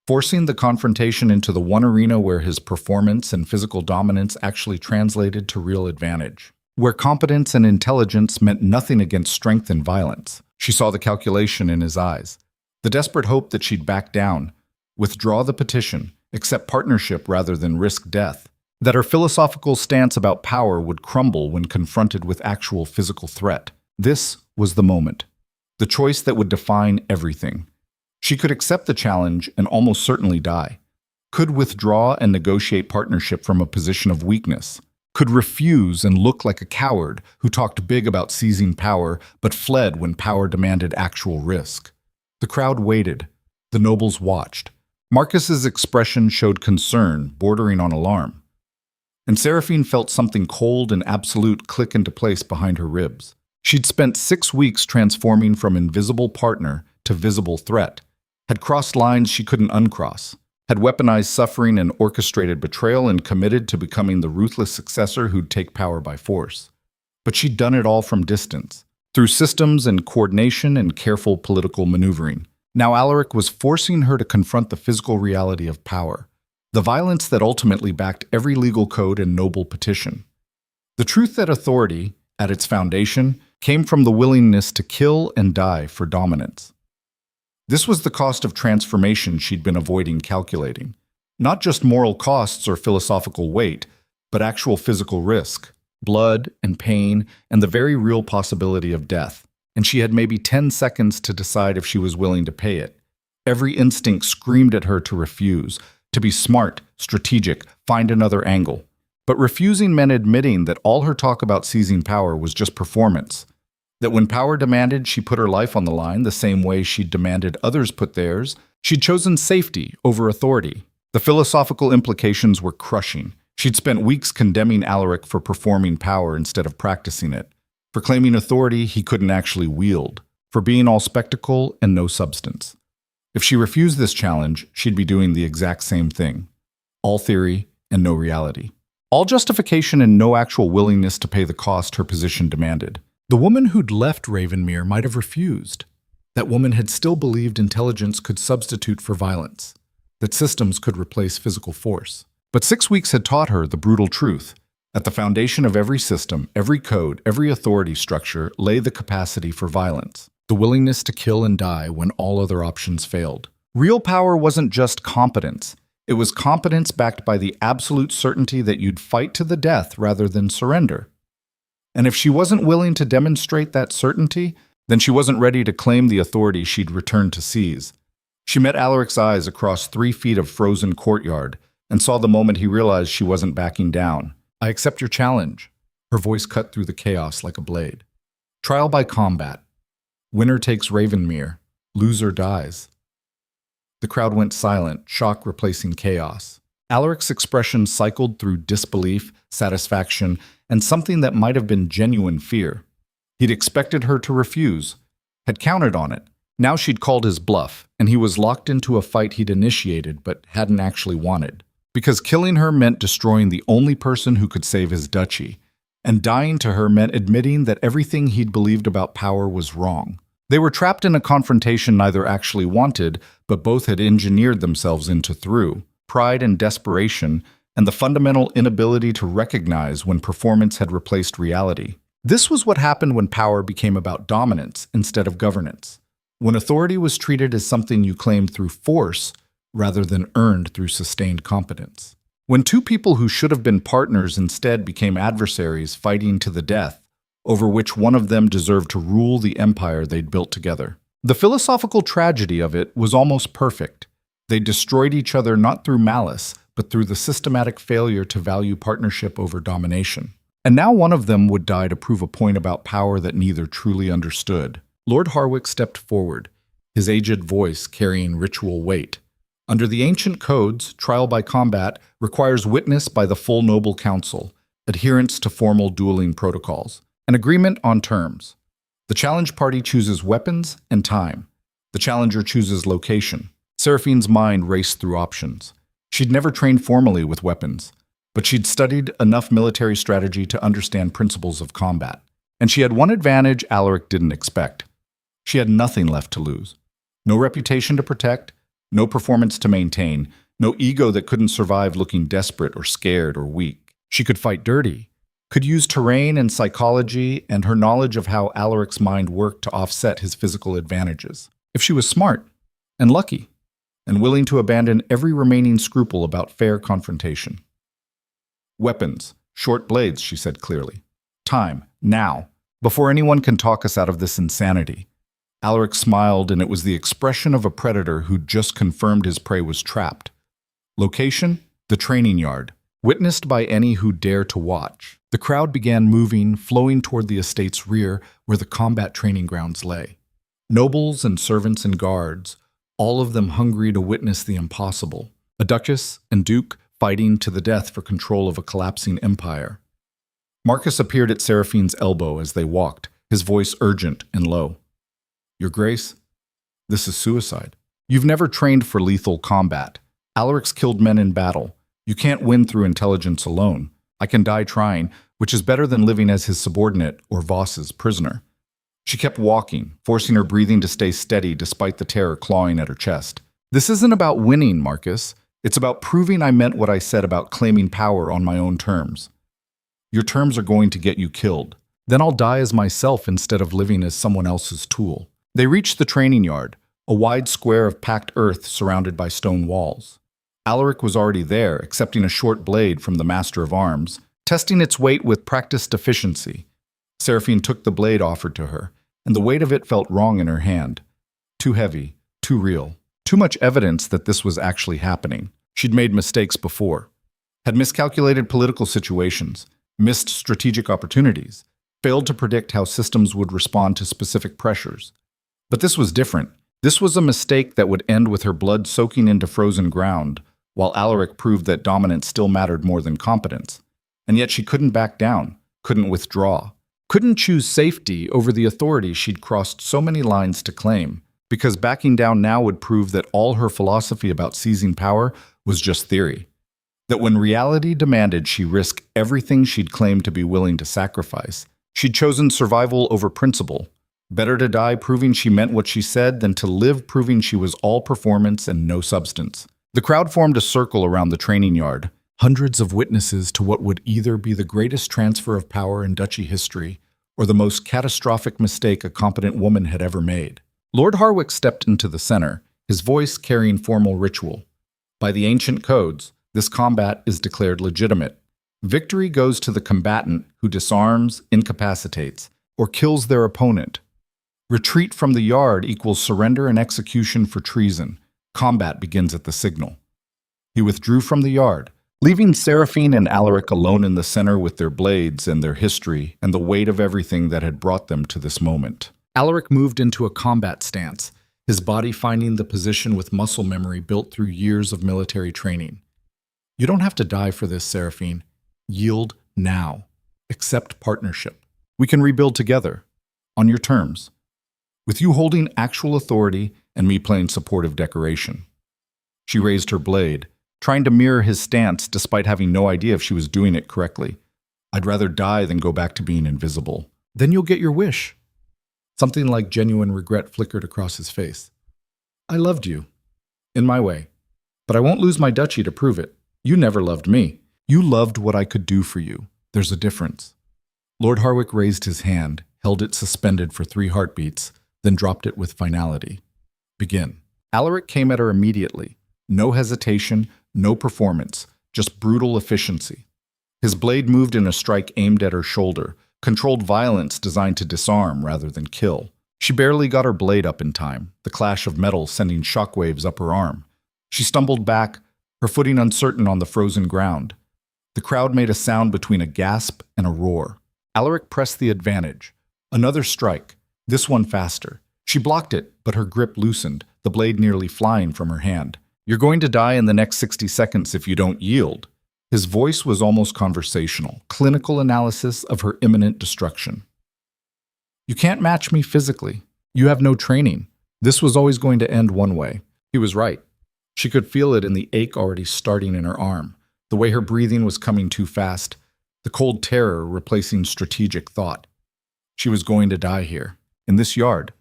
Forcing the confrontation into the one arena where his performance and physical dominance actually translated to real advantage. Where competence and intelligence meant nothing against strength and violence. She saw the calculation in his eyes. The desperate hope that she'd back down, withdraw the petition, accept partnership rather than risk death. That her philosophical stance about power would crumble when confronted with actual physical threat. This was the moment. The choice that would define everything. She could accept the challenge and almost certainly die. Could withdraw and negotiate partnership from a position of weakness. Could refuse and look like a coward who talked big about seizing power but fled when power demanded actual risk. The crowd waited. The nobles watched. Marcus's expression showed concern, bordering on alarm. And Seraphine felt something cold and absolute click into place behind her ribs. She'd spent 6 weeks transforming from invisible partner to visible threat, had crossed lines she couldn't uncross. had weaponized suffering and orchestrated betrayal and committed to becoming the ruthless successor who'd take power by force. But she'd done it all from distance, through systems and coordination and careful political maneuvering. Now Alaric was forcing her to confront the physical reality of power, the violence that ultimately backed every legal code and noble petition. The truth that authority, at its foundation, came from the willingness to kill and die for dominance. This was the cost of transformation she'd been avoiding calculating. Not just moral costs or philosophical weight, but actual physical risk, blood and pain, and the very real possibility of death. And she had maybe 10 seconds to decide if she was willing to pay it. Every instinct screamed at her to refuse, to be smart, strategic, find another angle. But refusing meant admitting that all her talk about seizing power was just performance. That when power demanded she put her life on the line the same way she'd demanded others put theirs, she'd chosen safety over authority. The philosophical implications were crushing. She'd spent weeks condemning Alaric for performing power instead of practicing it, for claiming authority he couldn't actually wield, for being all spectacle and no substance. If she refused this challenge, she'd be doing the exact same thing. All theory and no reality. All justification and no actual willingness to pay the cost her position demanded. The woman who'd left Ravenmere might have refused. That woman had still believed intelligence could substitute for violence, that systems could replace physical force. But 6 weeks had taught her the brutal truth. At the foundation of every system, every code, every authority structure lay the capacity for violence, the willingness to kill and die when all other options failed. Real power wasn't just competence. It was competence backed by the absolute certainty that you'd fight to the death rather than surrender. And if she wasn't willing to demonstrate that certainty, then she wasn't ready to claim the authority she'd returned to seize. She met Alaric's eyes across 3 feet of frozen courtyard and saw the moment he realized she wasn't backing down. "I accept your challenge." Her voice cut through the chaos like a blade. "Trial by combat. Winner takes Ravenmere. Loser dies." The crowd went silent, shock replacing chaos. Alaric's expression cycled through disbelief, satisfaction, and something that might have been genuine fear. He'd expected her to refuse, had counted on it. Now she'd called his bluff, and he was locked into a fight he'd initiated but hadn't actually wanted. Because killing her meant destroying the only person who could save his duchy, and dying to her meant admitting that everything he'd believed about power was wrong. They were trapped in a confrontation neither actually wanted, but both had engineered themselves into through pride and desperation, and the fundamental inability to recognize when performance had replaced reality. This was what happened when power became about dominance instead of governance. When authority was treated as something you claimed through force rather than earned through sustained competence. When 2 people who should have been partners instead became adversaries fighting to the death over which one of them deserved to rule the empire they'd built together. The philosophical tragedy of it was almost perfect. They destroyed each other not through malice, but through the systematic failure to value partnership over domination. And now one of them would die to prove a point about power that neither truly understood. Lord Harwick stepped forward, his aged voice carrying ritual weight. Under the ancient codes, trial by combat requires witness by the full noble council, adherence to formal dueling protocols, an agreement on terms. The challenge party chooses weapons and time. The challenger chooses location. Seraphine's mind raced through options. She'd never trained formally with weapons, but she'd studied enough military strategy to understand principles of combat. And she had one advantage Alaric didn't expect. She had nothing left to lose. No reputation to protect, no performance to maintain, no ego that couldn't survive looking desperate or scared or weak. She could fight dirty, could use terrain and psychology and her knowledge of how Alaric's mind worked to offset his physical advantages. If she was smart and lucky, and willing to abandon every remaining scruple about fair confrontation. "Weapons, short blades," she said clearly. "Time, now, before anyone can talk us out of this insanity." Alaric smiled, and it was the expression of a predator who'd just confirmed his prey was trapped. Location, the training yard, witnessed by any who dare to watch. The crowd began moving, flowing toward the estate's rear where the combat training grounds lay. Nobles and servants and guards, all of them hungry to witness the impossible. A duchess and duke fighting to the death for control of a collapsing empire. Marcus appeared at Seraphine's elbow as they walked, his voice urgent and low. "Your Grace, this is suicide. You've never trained for lethal combat. Alaric's killed men in battle. You can't win through intelligence alone. I can die trying, which is better than living as his subordinate or Voss's prisoner. She kept walking, forcing her breathing to stay steady despite the terror clawing at her chest. This isn't about winning, Marcus. It's about proving I meant what I said about claiming power on my own terms. Your terms are going to get you killed. Then I'll die as myself instead of living as someone else's tool. They reached the training yard, a wide square of packed earth surrounded by stone walls. Alaric was already there, accepting a short blade from the master of arms, testing its weight with practiced efficiency. Seraphine took the blade offered to her, and the weight of it felt wrong in her hand. Too heavy, too real, too much evidence that this was actually happening. She'd made mistakes before, had miscalculated political situations, missed strategic opportunities, failed to predict how systems would respond to specific pressures. But this was different. This was a mistake that would end with her blood soaking into frozen ground, while Alaric proved that dominance still mattered more than competence. And yet she couldn't back down, couldn't withdraw, couldn't choose safety over the authority she'd crossed so many lines to claim, because backing down now would prove that all her philosophy about seizing power was just theory. That when reality demanded she risk everything she'd claimed to be willing to sacrifice, she'd chosen survival over principle. Better to die proving she meant what she said than to live proving she was all performance and no substance. The crowd formed a circle around the training yard, hundreds of witnesses to what would either be the greatest transfer of power in duchy history or the most catastrophic mistake a competent woman had ever made. Lord Harwick stepped into the center, his voice carrying formal ritual. By the ancient codes, this combat is declared legitimate. Victory goes to the combatant who disarms, incapacitates, or kills their opponent. Retreat from the yard equals surrender and execution for treason. Combat begins at the signal. He withdrew from the yard, leaving Seraphine and Alaric alone in the center with their blades and their history and the weight of everything that had brought them to this moment. Alaric moved into a combat stance, his body finding the position with muscle memory built through years of military training. You don't have to die for this, Seraphine. Yield now. Accept partnership. We can rebuild together, on your terms, with you holding actual authority and me playing supportive decoration. She raised her blade, trying to mirror his stance despite having no idea if she was doing it correctly. I'd rather die than go back to being invisible. Then you'll get your wish. Something like genuine regret flickered across his face. I loved you, in my way, but I won't lose my duchy to prove it. You never loved me. You loved what I could do for you. There's a difference. Lord Harwick raised his hand, held it suspended for 3 heartbeats, then dropped it with finality. Begin. Alaric came at her immediately. No hesitation, no performance, just brutal efficiency. His blade moved in a strike aimed at her shoulder, controlled violence designed to disarm rather than kill. She barely got her blade up in time, the clash of metal sending shockwaves up her arm. She stumbled back, her footing uncertain on the frozen ground. The crowd made a sound between a gasp and a roar. Alaric pressed the advantage. Another strike, this one faster. She blocked it, but her grip loosened, the blade nearly flying from her hand. You're going to die in the next 60 seconds if you don't yield. His voice was almost conversational, clinical analysis of her imminent destruction. You can't match me physically. You have no training. This was always going to end one way. He was right. She could feel it in the ache already starting in her arm, the way her breathing was coming too fast, the cold terror replacing strategic thought. She was going to die here, in this yard,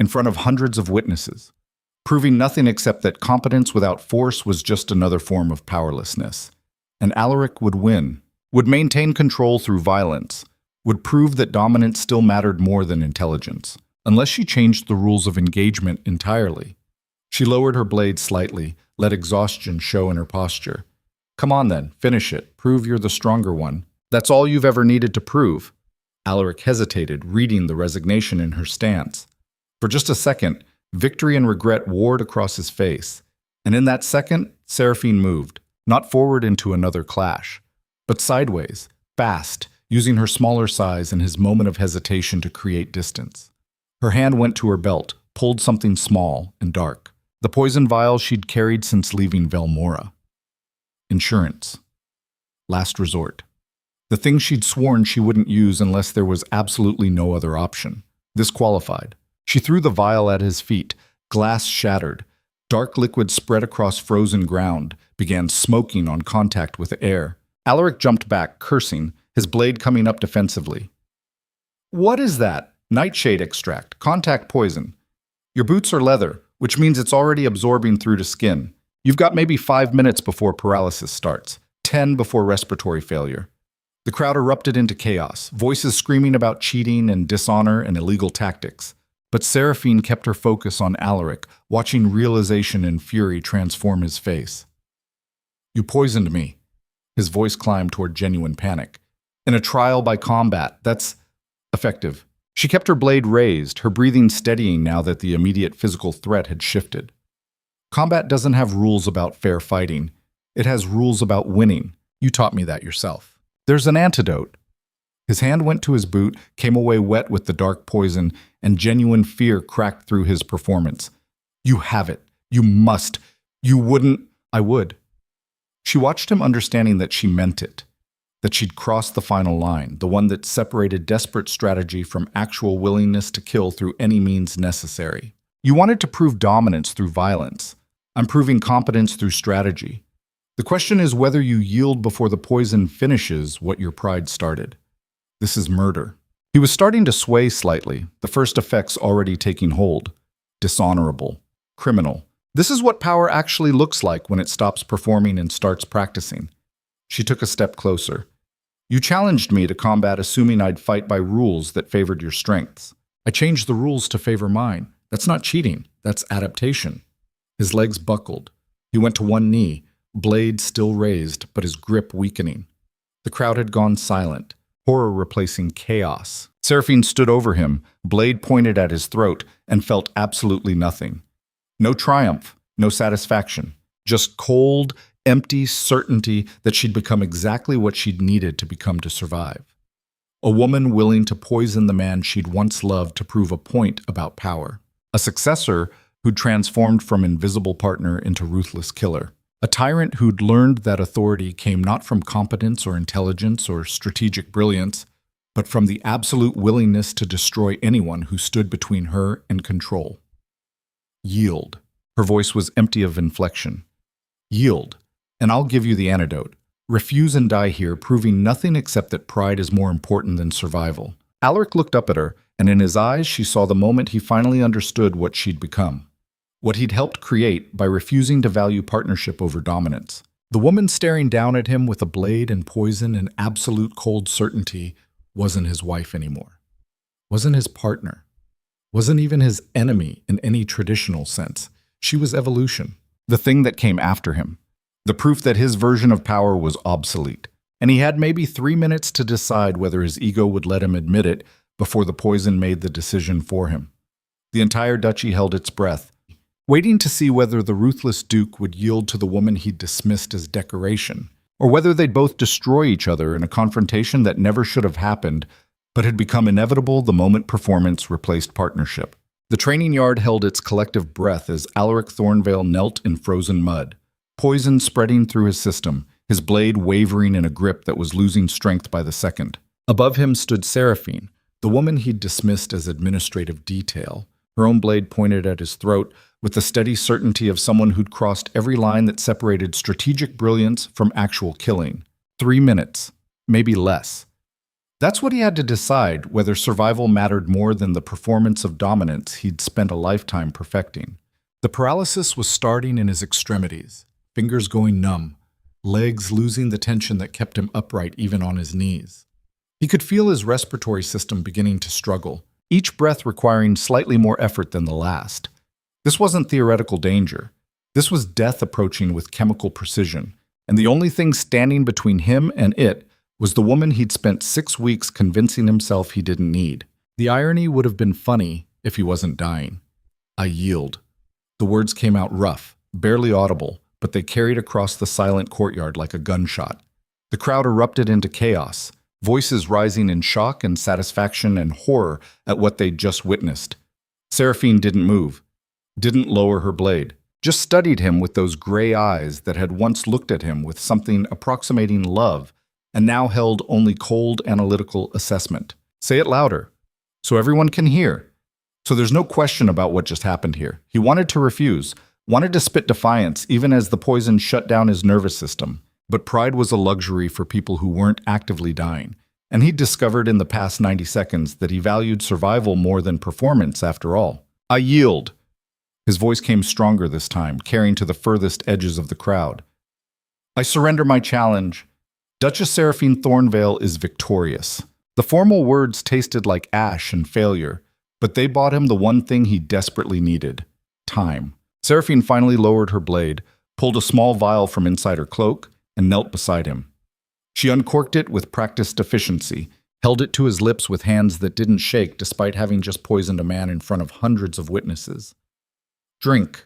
in front of hundreds of witnesses, proving nothing except that competence without force was just another form of powerlessness. And Alaric would win, would maintain control through violence, would prove that dominance still mattered more than intelligence, unless she changed the rules of engagement entirely. She lowered her blade slightly, let exhaustion show in her posture. Come on then, finish it, prove you're the stronger one. That's all you've ever needed to prove. Alaric hesitated, reading the resignation in her stance. For just a second, victory and regret warred across his face. And in that second, Seraphine moved, not forward into another clash, but sideways, fast, using her smaller size and his moment of hesitation to create distance. Her hand went to her belt, pulled something small and dark, the poison vial she'd carried since leaving Velmora. Insurance. Last resort. The thing she'd sworn she wouldn't use unless there was absolutely no other option. This qualified. She threw the vial at his feet, glass shattered. Dark liquid spread across frozen ground, began smoking on contact with air. Alaric jumped back, cursing, his blade coming up defensively. "What is that?" "Nightshade extract, contact poison. Your boots are leather, which means it's already absorbing through to skin. You've got maybe 5 minutes before paralysis starts, 10 before respiratory failure." The crowd erupted into chaos, voices screaming about cheating and dishonor and illegal tactics. But Seraphine kept her focus on Alaric, watching realization and fury transform his face. "You poisoned me." His voice climbed toward genuine panic. "In a trial by combat, that's effective." She kept her blade raised, her breathing steadying now that the immediate physical threat had shifted. Combat doesn't have rules about fair fighting. It has rules about winning. You taught me that yourself. There's an antidote. His hand went to his boot, came away wet with the dark poison, and genuine fear cracked through his performance. "You have it. You must. You wouldn't." "I would." She watched him, understanding that she meant it, that she'd crossed the final line, the one that separated desperate strategy from actual willingness to kill through any means necessary. "You wanted to prove dominance through violence. I'm proving competence through strategy. The question is whether you yield before the poison finishes what your pride started. This is murder." He was starting to sway slightly, the first effects already taking hold. Dishonorable. Criminal. This is what power actually looks like when it stops performing and starts practicing. She took a step closer. "You challenged me to combat assuming I'd fight by rules that favored your strengths. I changed the rules to favor mine. That's not cheating. That's adaptation." His legs buckled. He went to one knee, blade still raised, but his grip weakening. The crowd had gone silent, horror replacing chaos. Seraphine stood over him, blade pointed at his throat, and felt absolutely nothing. No triumph, no satisfaction, just cold, empty certainty that she'd become exactly what she'd needed to become to survive. A woman willing to poison the man she'd once loved to prove a point about power. A successor who'd transformed from invisible partner into ruthless killer. A tyrant who'd learned that authority came not from competence or intelligence or strategic brilliance, but from the absolute willingness to destroy anyone who stood between her and control. "Yield." Her voice was empty of inflection. "Yield, and I'll give you the antidote. Refuse and die here, proving nothing except that pride is more important than survival." Alaric looked up at her, and in his eyes she saw the moment he finally understood what she'd become. What he'd helped create by refusing to value partnership over dominance. The woman staring down at him with a blade and poison and absolute cold certainty wasn't his wife anymore. Wasn't his partner. Wasn't even his enemy in any traditional sense. She was evolution. The thing that came after him. The proof that his version of power was obsolete. And he had maybe 3 minutes to decide whether his ego would let him admit it before the poison made the decision for him. The entire duchy held its breath, waiting to see whether the ruthless duke would yield to the woman he'd dismissed as decoration, or whether they'd both destroy each other in a confrontation that never should have happened, but had become inevitable the moment performance replaced partnership. The training yard held its collective breath as Alaric Thornvale knelt in frozen mud, poison spreading through his system, his blade wavering in a grip that was losing strength by the second. Above him stood Seraphine, the woman he'd dismissed as administrative detail, her own blade pointed at his throat, with the steady certainty of someone who'd crossed every line that separated strategic brilliance from actual killing. 3 minutes, maybe less. That's what he had to decide, whether survival mattered more than the performance of dominance he'd spent a lifetime perfecting. The paralysis was starting in his extremities, fingers going numb, legs losing the tension that kept him upright even on his knees. He could feel his respiratory system beginning to struggle, each breath requiring slightly more effort than the last. This wasn't theoretical danger. This was death approaching with chemical precision, and the only thing standing between him and it was the woman he'd spent 6 weeks convincing himself he didn't need. The irony would have been funny if he wasn't dying. "I yield." The words came out rough, barely audible, but they carried across the silent courtyard like a gunshot. The crowd erupted into chaos, voices rising in shock and satisfaction and horror at what they'd just witnessed. Seraphine didn't move, didn't lower her blade, just studied him with those gray eyes that had once looked at him with something approximating love and now held only cold analytical assessment. "Say it louder, so everyone can hear." So there's no question about what just happened here. He wanted to refuse, wanted to spit defiance even as the poison shut down his nervous system. But pride was a luxury for people who weren't actively dying, and he'd discovered in the past 90 seconds that he valued survival more than performance after all. I yield. His voice came stronger this time, carrying to the furthest edges of the crowd. I surrender my challenge. Duchess Seraphine Thornvale is victorious. The formal words tasted like ash and failure, but they bought him the one thing he desperately needed: time. Seraphine finally lowered her blade, pulled a small vial from inside her cloak, and knelt beside him. She uncorked it with practiced efficiency, held it to his lips with hands that didn't shake despite having just poisoned a man in front of hundreds of witnesses. Drink.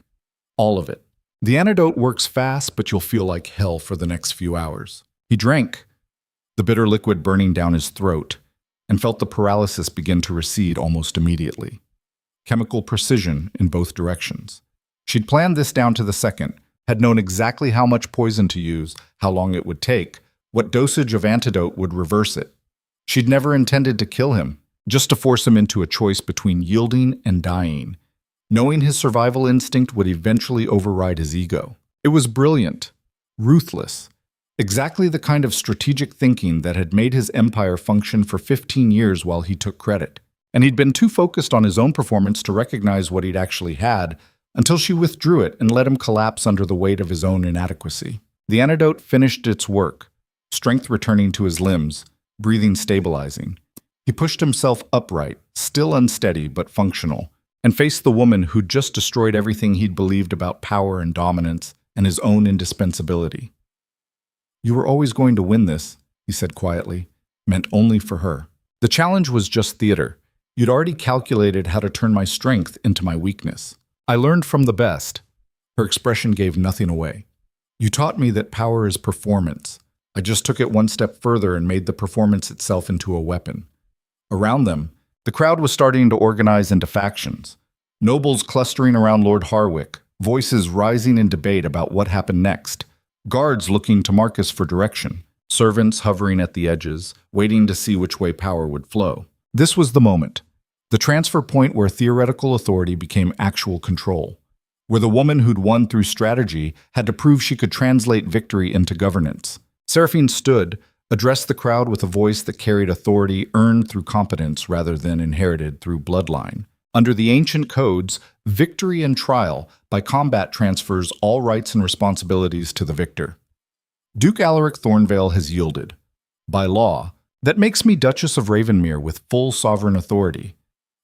All of it. The antidote works fast, but you'll feel like hell for the next few hours. He drank, the bitter liquid burning down his throat, and felt the paralysis begin to recede almost immediately. Chemical precision in both directions. She'd planned this down to the second, had known exactly how much poison to use, how long it would take, what dosage of antidote would reverse it. She'd never intended to kill him, just to force him into a choice between yielding and dying, knowing his survival instinct would eventually override his ego. It was brilliant, ruthless, exactly the kind of strategic thinking that had made his empire function for 15 years while he took credit. And he'd been too focused on his own performance to recognize what he'd actually had, until she withdrew it and let him collapse under the weight of his own inadequacy. The antidote finished its work, strength returning to his limbs, breathing stabilizing. He pushed himself upright, still unsteady but functional, and faced the woman who'd just destroyed everything he'd believed about power and dominance and his own indispensability. You were always going to win this, he said quietly, meant only for her. The challenge was just theater. You'd already calculated how to turn my strength into my weakness. I learned from the best. Her expression gave nothing away. You taught me that power is performance. I just took it one step further and made the performance itself into a weapon. Around them, the crowd was starting to organize into factions. Nobles clustering around Lord Harwick, voices rising in debate about what happened next, guards looking to Marcus for direction, servants hovering at the edges, waiting to see which way power would flow. This was the moment. The transfer point where theoretical authority became actual control, where the woman who'd won through strategy had to prove she could translate victory into governance. Seraphine stood, addressed the crowd with a voice that carried authority earned through competence rather than inherited through bloodline. Under the ancient codes, victory and trial by combat transfers all rights and responsibilities to the victor. Duke Alaric Thornvale has yielded. By law, that makes me Duchess of Ravenmere with full sovereign authority.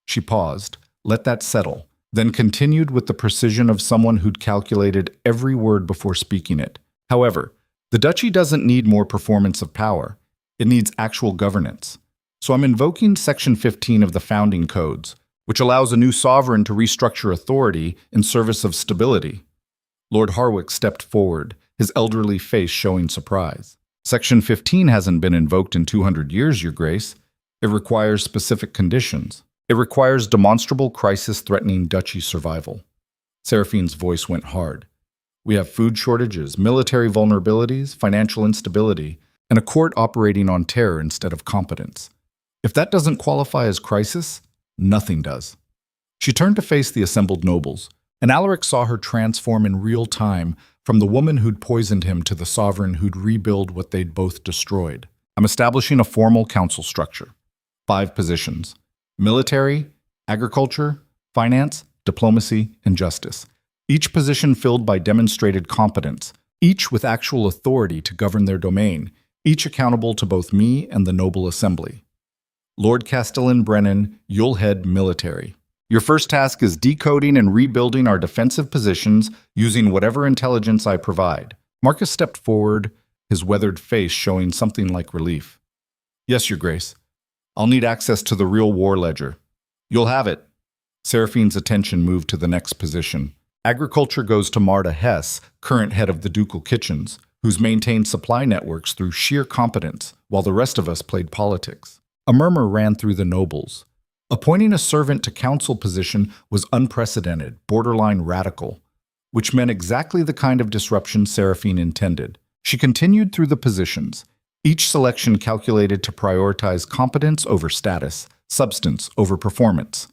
She paused, let that settle, then continued with the precision of someone who'd calculated every word before speaking it. However, the duchy doesn't need more performance of power. It needs actual governance. So I'm invoking Section 15 of the Founding Codes, which allows a new sovereign to restructure authority in service of stability. Lord Harwick stepped forward, his elderly face showing surprise. Section 15 hasn't been invoked in 200 years, Your Grace. It requires specific conditions. It requires demonstrable crisis-threatening duchy survival. Seraphine's voice went hard. We have food shortages, military vulnerabilities, financial instability, and a court operating on terror instead of competence. If that doesn't qualify as crisis, nothing does. She turned to face the assembled nobles, and Alaric saw her transform in real time from the woman who'd poisoned him to the sovereign who'd rebuild what they'd both destroyed. I'm establishing a formal council structure. 5 positions. Military, agriculture, finance, diplomacy, and justice. Each position filled by demonstrated competence, each with actual authority to govern their domain, each accountable to both me and the noble assembly. Lord Castellan Brennan, you'll head military. Your first task is decoding and rebuilding our defensive positions using whatever intelligence I provide. Marcus stepped forward, his weathered face showing something like relief. Yes, Your Grace. I'll need access to the real war ledger. You'll have it. Seraphine's attention moved to the next position. Agriculture goes to Marta Hess, current head of the ducal kitchens, who's maintained supply networks through sheer competence, while the rest of us played politics. A murmur ran through the nobles. Appointing a servant to council position was unprecedented, borderline radical, which meant exactly the kind of disruption Seraphine intended. She continued through the positions, each selection calculated to prioritize competence over status, substance over performance.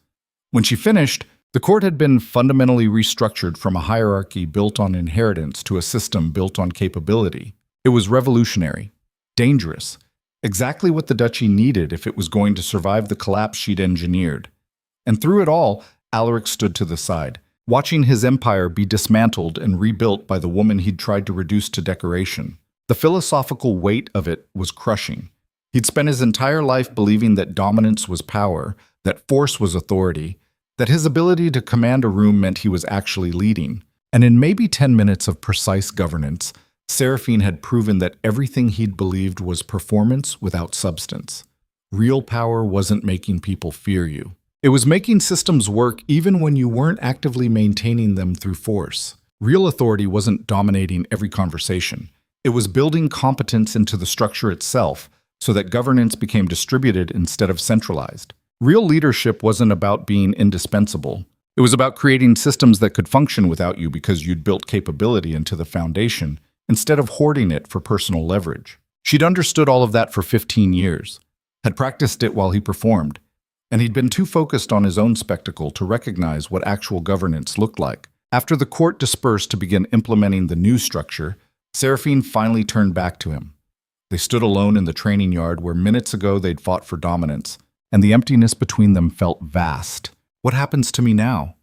When she finished, The court had been fundamentally restructured from a hierarchy built on inheritance to a system built on capability. It was revolutionary, dangerous, exactly what the duchy needed if it was going to survive the collapse she'd engineered. And through it all, Alaric stood to the side, watching his empire be dismantled and rebuilt by the woman he'd tried to reduce to decoration. The philosophical weight of it was crushing. He'd spent his entire life believing that dominance was power, that force was authority, that his ability to command a room meant he was actually leading. And in maybe 10 minutes of precise governance, Seraphine had proven that everything he'd believed was performance without substance. Real power wasn't making people fear you. It was making systems work even when you weren't actively maintaining them through force. Real authority wasn't dominating every conversation. It was building competence into the structure itself so that governance became distributed instead of centralized. Real leadership wasn't about being indispensable. It was about creating systems that could function without you because you'd built capability into the foundation instead of hoarding it for personal leverage. She'd understood all of that for 15 years, had practiced it while he performed, and he'd been too focused on his own spectacle to recognize what actual governance looked like. After the court dispersed to begin implementing the new structure, Seraphine finally turned back to him. They stood alone in the training yard where minutes ago they'd fought for dominance, and the emptiness between them felt vast. What happens to me now?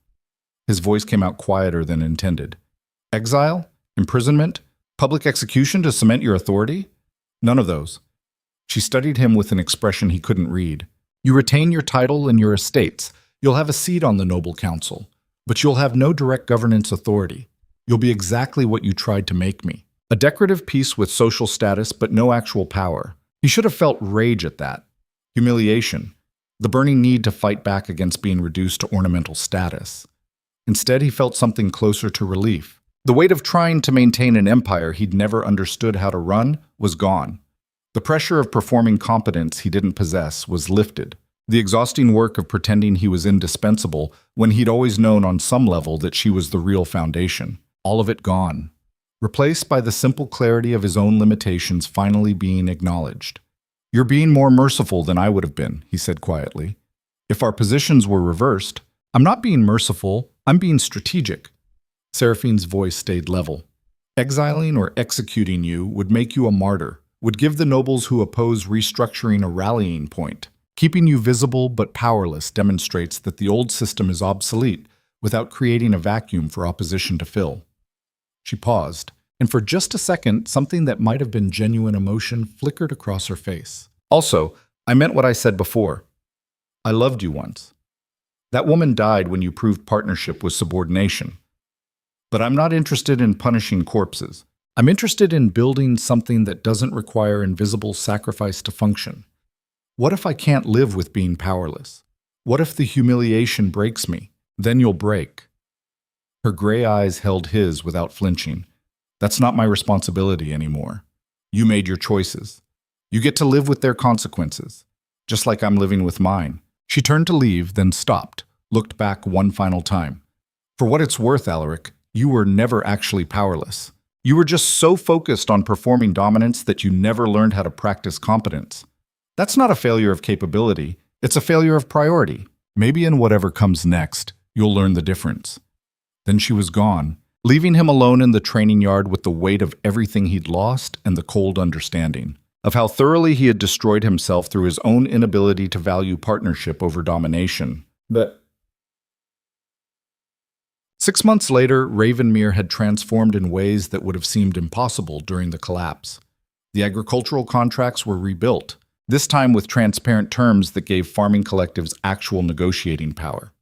His voice came out quieter than intended. Exile? Imprisonment? Public execution to cement your authority? None of those. She studied him with an expression he couldn't read. You retain your title and your estates. You'll have a seat on the noble council, but you'll have no direct governance authority. You'll be exactly what you tried to make me. A decorative piece with social status but no actual power. He should have felt rage at that. Humiliation. The burning need to fight back against being reduced to ornamental status. Instead, he felt something closer to relief. The weight of trying to maintain an empire he'd never understood how to run was gone. The pressure of performing competence he didn't possess was lifted. The exhausting work of pretending he was indispensable when he'd always known on some level that she was the real foundation. All of it gone. Replaced by the simple clarity of his own limitations finally being acknowledged. You're being more merciful than I would have been, he said quietly. If our positions were reversed, I'm not being merciful, I'm being strategic. Seraphine's voice stayed level. Exiling or executing you would make you a martyr, would give the nobles who oppose restructuring a rallying point. Keeping you visible but powerless demonstrates that the old system is obsolete without creating a vacuum for opposition to fill. She paused, and for just a second, something that might have been genuine emotion flickered across her face. Also, I meant what I said before. I loved you once. That woman died when you proved partnership was subordination. But I'm not interested in punishing corpses. I'm interested in building something that doesn't require invisible sacrifice to function. What if I can't live with being powerless? What if the humiliation breaks me? Then you'll break. Her gray eyes held his without flinching. That's not my responsibility anymore. You made your choices. You get to live with their consequences, just like I'm living with mine. She turned to leave, then stopped, looked back one final time. For what it's worth, Alaric, you were never actually powerless. You were just so focused on performing dominance that you never learned how to practice competence. That's not a failure of capability, it's a failure of priority. Maybe in whatever comes next, you'll learn the difference. Then she was gone, leaving him alone in the training yard with the weight of everything he'd lost and the cold understanding of how thoroughly he had destroyed himself through his own inability to value partnership over domination. But 6 months later, Ravenmere had transformed in ways that would have seemed impossible during the collapse. The agricultural contracts were rebuilt, this time with transparent terms that gave farming collectives actual negotiating power.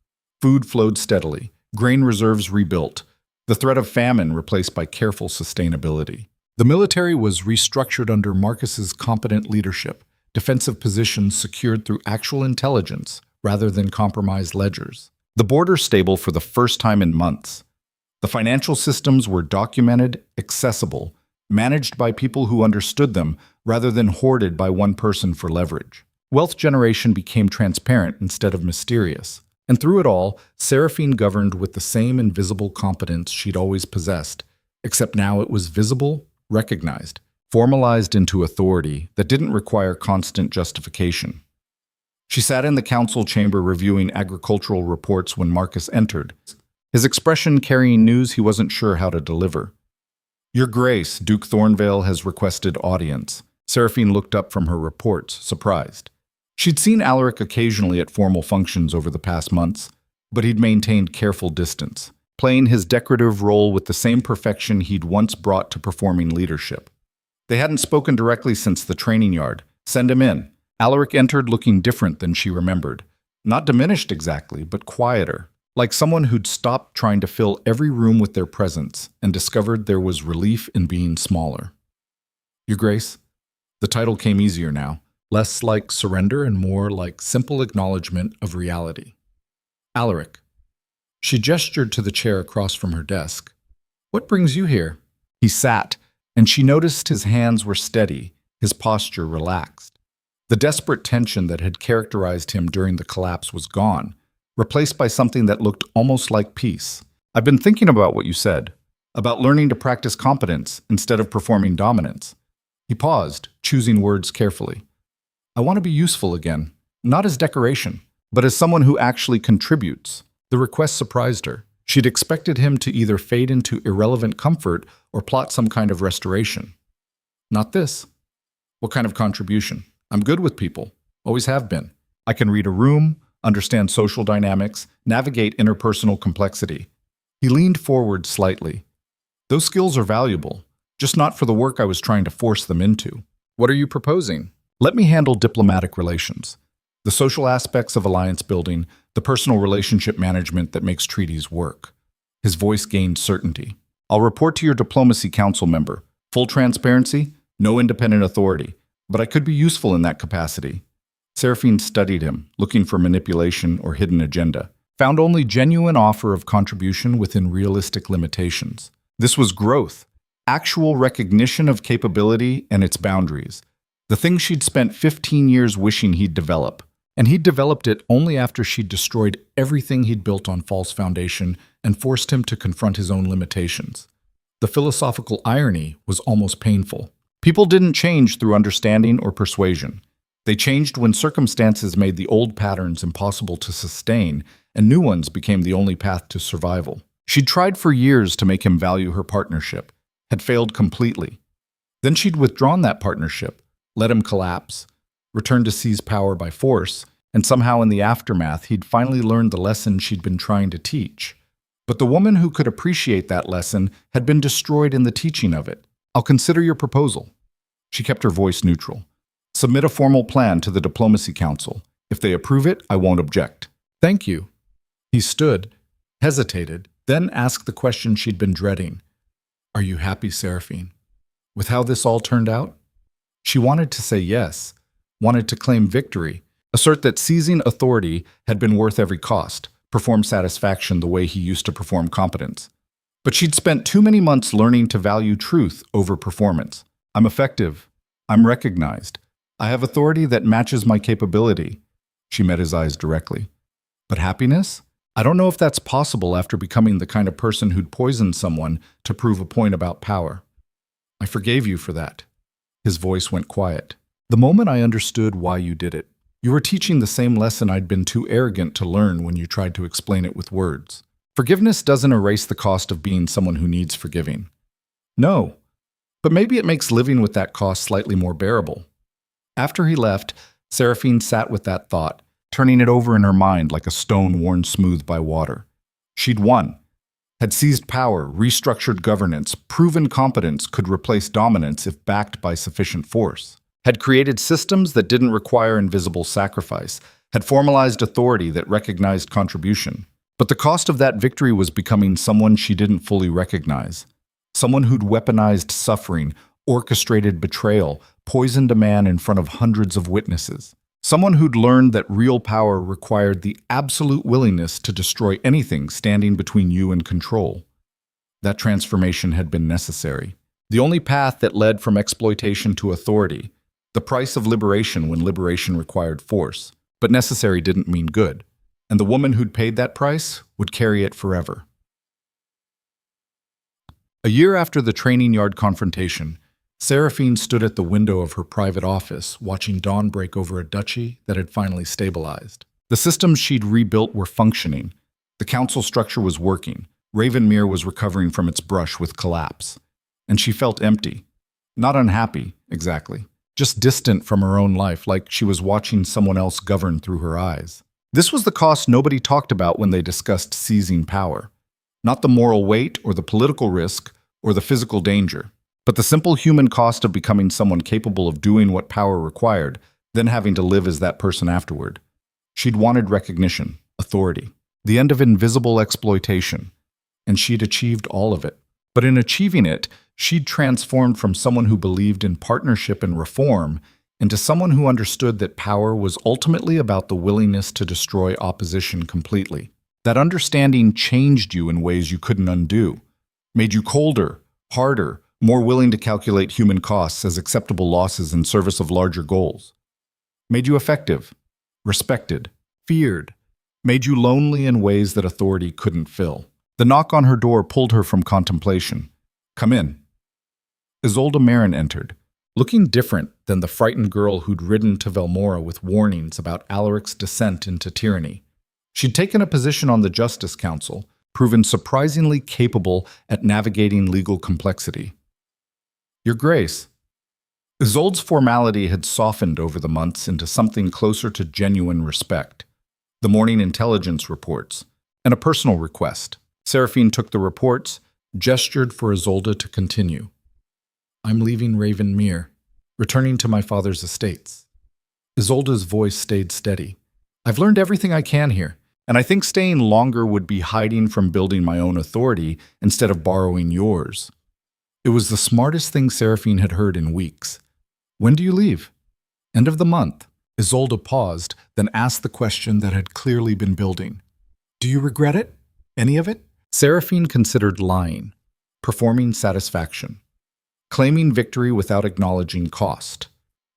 Food flowed steadily, grain reserves rebuilt, the threat of famine replaced by careful sustainability. The military was restructured under Marcus's competent leadership, defensive positions secured through actual intelligence rather than compromised ledgers. The border stable for the first time in months. The financial systems were documented, accessible, managed by people who understood them rather than hoarded by one person for leverage. Wealth generation became transparent instead of mysterious. And through it all, Seraphine governed with the same invisible competence she'd always possessed, except now it was visible, recognized, formalized into authority that didn't require constant justification. She sat in the council chamber reviewing agricultural reports when Marcus entered, his expression carrying news he wasn't sure how to deliver. "Your Grace, Duke Thornvale has requested audience." Seraphine looked up from her reports, surprised. She'd seen Alaric occasionally at formal functions over the past months, but he'd maintained careful distance, playing his decorative role with the same perfection he'd once brought to performing leadership. They hadn't spoken directly since the training yard. "Send him in." Alaric entered looking different than she remembered. Not diminished exactly, but quieter, like someone who'd stopped trying to fill every room with their presence and discovered there was relief in being smaller. "Your Grace." The title came easier now, less like surrender and more like simple acknowledgement of reality. "Alaric." She gestured to the chair across from her desk. "What brings you here?" He sat, and she noticed his hands were steady, his posture relaxed. The desperate tension that had characterized him during the collapse was gone, replaced by something that looked almost like peace. "I've been thinking about what you said, about learning to practice competence instead of performing dominance." He paused, choosing words carefully. "I want to be useful again, not as decoration, but as someone who actually contributes." The request surprised her. She'd expected him to either fade into irrelevant comfort or plot some kind of restoration. "Not this." "What kind of contribution?" "I'm good with people. Always have been. I can read a room, understand social dynamics, navigate interpersonal complexity." He leaned forward slightly. "Those skills are valuable, just not for the work I was trying to force them into." "What are you proposing?" "Let me handle diplomatic relations. The social aspects of alliance building, the personal relationship management that makes treaties work." His voice gained certainty. "I'll report to your diplomacy council member. Full transparency, no independent authority, but I could be useful in that capacity." Seraphine studied him, looking for manipulation or hidden agenda. Found only genuine offer of contribution within realistic limitations. This was growth, actual recognition of capability and its boundaries. The thing she'd spent 15 years wishing he'd develop. And he'd developed it only after she'd destroyed everything he'd built on false foundation and forced him to confront his own limitations. The philosophical irony was almost painful. People didn't change through understanding or persuasion. They changed when circumstances made the old patterns impossible to sustain, and new ones became the only path to survival. She'd tried for years to make him value her partnership, had failed completely. Then she'd withdrawn that partnership, let him collapse, returned to seize power by force, and somehow in the aftermath he'd finally learned the lesson she'd been trying to teach. But the woman who could appreciate that lesson had been destroyed in the teaching of it. "I'll consider your proposal." She kept her voice neutral. "Submit a formal plan to the Diplomacy Council. If they approve it, I won't object." "Thank you." He stood, hesitated, then asked the question she'd been dreading. "Are you happy, Seraphine, with how this all turned out?" She wanted to say yes, wanted to claim victory, assert that seizing authority had been worth every cost, perform satisfaction the way he used to perform competence. But she'd spent too many months learning to value truth over performance. "I'm effective. I'm recognized. I have authority that matches my capability." She met his eyes directly. "But happiness? I don't know if that's possible after becoming the kind of person who'd poison someone to prove a point about power." "I forgave you for that." His voice went quiet. "The moment I understood why you did it. You were teaching the same lesson I'd been too arrogant to learn when you tried to explain it with words. Forgiveness doesn't erase the cost of being someone who needs forgiving." "No, but maybe it makes living with that cost slightly more bearable." After he left, Seraphine sat with that thought, turning it over in her mind like a stone worn smooth by water. She'd won. Had seized power, restructured governance, proven competence could replace dominance if backed by sufficient force. Had created systems that didn't require invisible sacrifice, had formalized authority that recognized contribution. But the cost of that victory was becoming someone she didn't fully recognize. Someone who'd weaponized suffering, orchestrated betrayal, poisoned a man in front of hundreds of witnesses. Someone who'd learned that real power required the absolute willingness to destroy anything standing between you and control. That transformation had been necessary. The only path that led from exploitation to authority. The price of liberation when liberation required force. But necessary didn't mean good. And the woman who'd paid that price would carry it forever. A year after the training yard confrontation, Seraphine stood at the window of her private office, watching dawn break over a duchy that had finally stabilized. The systems she'd rebuilt were functioning. The council structure was working. Ravenmere was recovering from its brush with collapse. And she felt empty. Not unhappy, exactly. Just distant from her own life, like she was watching someone else govern through her eyes. This was the cost nobody talked about when they discussed seizing power. Not the moral weight or the political risk or the physical danger, but the simple human cost of becoming someone capable of doing what power required, then having to live as that person afterward. She'd wanted recognition, authority, the end of invisible exploitation, and she'd achieved all of it. But in achieving it, she'd transformed from someone who believed in partnership and reform into someone who understood that power was ultimately about the willingness to destroy opposition completely. That understanding changed you in ways you couldn't undo, made you colder, harder, more willing to calculate human costs as acceptable losses in service of larger goals. Made you effective, respected, feared, made you lonely in ways that authority couldn't fill. The knock on her door pulled her from contemplation. "Come in." Isolde Marin entered, looking different than the frightened girl who'd ridden to Velmora with warnings about Alaric's descent into tyranny. She'd taken a position on the Justice Council, proven surprisingly capable at navigating legal complexity. "Your Grace." Isolde's formality had softened over the months into something closer to genuine respect. The morning intelligence reports, and a personal request. Seraphine took the reports, gestured for Isolde to continue. "I'm leaving Ravenmere, returning to my father's estates." Isolde's voice stayed steady. "I've learned everything I can here, and I think staying longer would be hiding from building my own authority instead of borrowing yours." It was the smartest thing Seraphine had heard in weeks. "When do you leave?" "End of the month." Isolde paused, then asked the question that had clearly been building. "Do you regret it? Any of it?" Seraphine considered lying, performing satisfaction, claiming victory without acknowledging cost.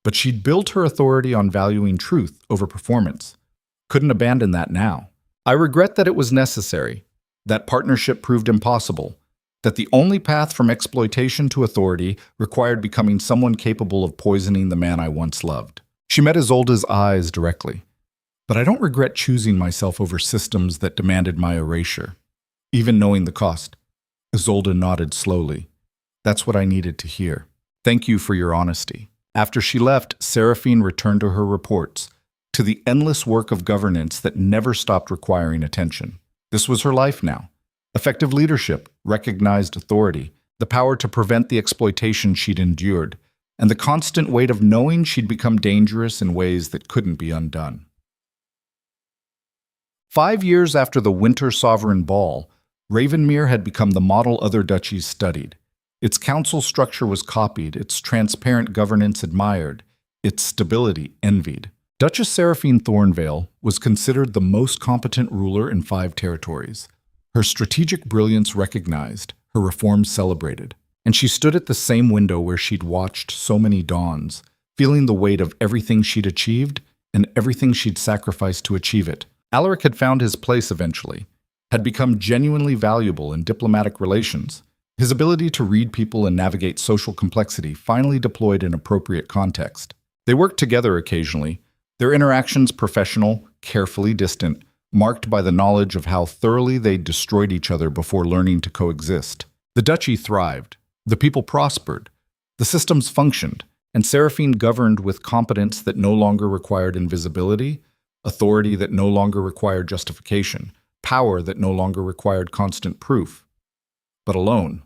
But she'd built her authority on valuing truth over performance. Couldn't abandon that now. "I regret that it was necessary, that partnership proved impossible, that the only path from exploitation to authority required becoming someone capable of poisoning the man I once loved." She met Isolde's eyes directly. "But I don't regret choosing myself over systems that demanded my erasure, even knowing the cost." Isolde nodded slowly. "That's what I needed to hear. Thank you for your honesty." After she left, Seraphine returned to her reports, to the endless work of governance that never stopped requiring attention. This was her life now. Effective leadership, recognized authority, the power to prevent the exploitation she'd endured, and the constant weight of knowing she'd become dangerous in ways that couldn't be undone. 5 years after the Winter Sovereign Ball, Ravenmere had become the model other duchies studied. Its council structure was copied, its transparent governance admired, its stability envied. Duchess Seraphine Thornvale was considered the most competent ruler in 5 territories. Her strategic brilliance recognized, her reforms celebrated. And she stood at the same window where she'd watched so many dawns, feeling the weight of everything she'd achieved and everything she'd sacrificed to achieve it. Alaric had found his place eventually, had become genuinely valuable in diplomatic relations. His ability to read people and navigate social complexity finally deployed in appropriate context. They worked together occasionally, their interactions professional, carefully distant, marked by the knowledge of how thoroughly they'd destroyed each other before learning to coexist. The duchy thrived. The people prospered, the systems functioned, and Seraphine governed with competence that no longer required invisibility, authority that no longer required justification, power that no longer required constant proof. But alone,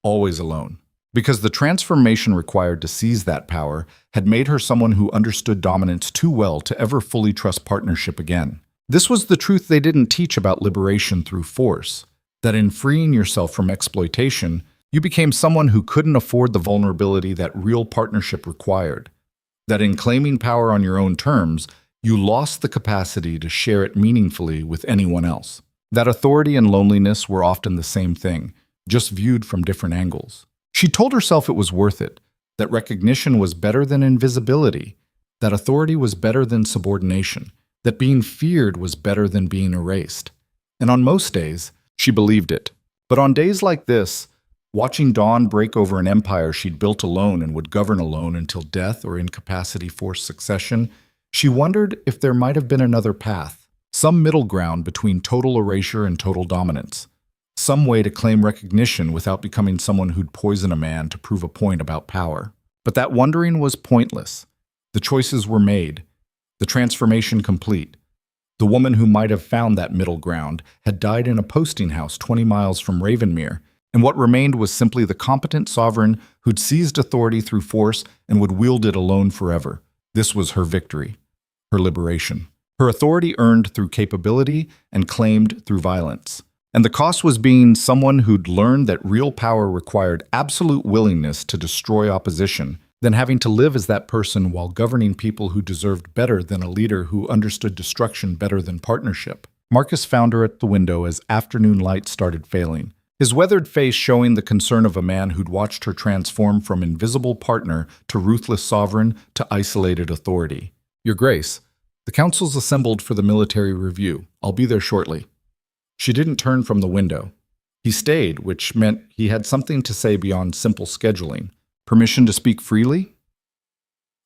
always alone, because the transformation required to seize that power had made her someone who understood dominance too well to ever fully trust partnership again. This was the truth they didn't teach about liberation through force, that in freeing yourself from exploitation, you became someone who couldn't afford the vulnerability that real partnership required. That in claiming power on your own terms, you lost the capacity to share it meaningfully with anyone else. That authority and loneliness were often the same thing, just viewed from different angles. She told herself it was worth it, that recognition was better than invisibility, that authority was better than subordination, that being feared was better than being erased. And on most days, she believed it. But on days like this, Watching dawn break over an empire she'd built alone and would govern alone until death or incapacity forced succession, she wondered if there might have been another path, some middle ground between total erasure and total dominance, some way to claim recognition without becoming someone who'd poison a man to prove a point about power. But that wondering was pointless. The choices were made, the transformation complete. The woman who might have found that middle ground had died in a posting house 20 miles from Ravenmere, and what remained was simply the competent sovereign who'd seized authority through force and would wield it alone forever. This was her victory, her liberation. Her authority earned through capability and claimed through violence. And the cost was being someone who'd learned that real power required absolute willingness to destroy opposition, then having to live as that person while governing people who deserved better than a leader who understood destruction better than partnership. Marcus found her at the window as afternoon light started failing, his weathered face showing the concern of a man who'd watched her transform from invisible partner to ruthless sovereign to isolated authority. "Your Grace, the council's assembled for the military review. I'll be there shortly." She didn't turn from the window. He stayed, which meant he had something to say beyond simple scheduling. "Permission to speak freely?"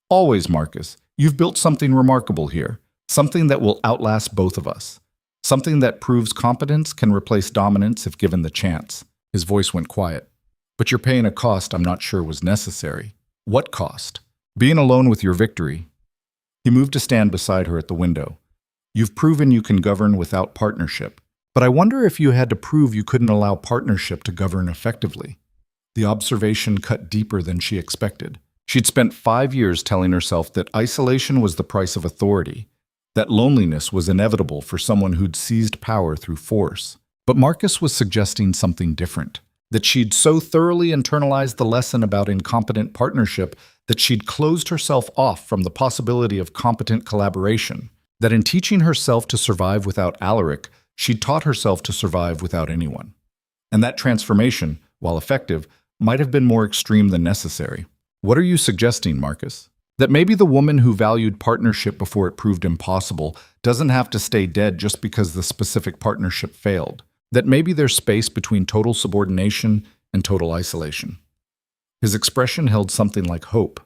"Always, Marcus. You've built something remarkable here, something that will outlast both of us. Something that proves competence can replace dominance if given the chance." His voice went quiet. "But you're paying a cost I'm not sure was necessary." "What cost?" "Being alone with your victory." He moved to stand beside her at the window. "You've proven you can govern without partnership. But I wonder if you had to prove you couldn't allow partnership to govern effectively." The observation cut deeper than she expected. She'd spent 5 years telling herself that isolation was the price of authority, that loneliness was inevitable for someone who'd seized power through force. But Marcus was suggesting something different, that she'd so thoroughly internalized the lesson about incompetent partnership that she'd closed herself off from the possibility of competent collaboration, that in teaching herself to survive without Alaric, she'd taught herself to survive without anyone. And that transformation, while effective, might have been more extreme than necessary. "What are you suggesting, Marcus?" "That maybe the woman who valued partnership before it proved impossible doesn't have to stay dead just because the specific partnership failed. That maybe there's space between total subordination and total isolation." His expression held something like hope.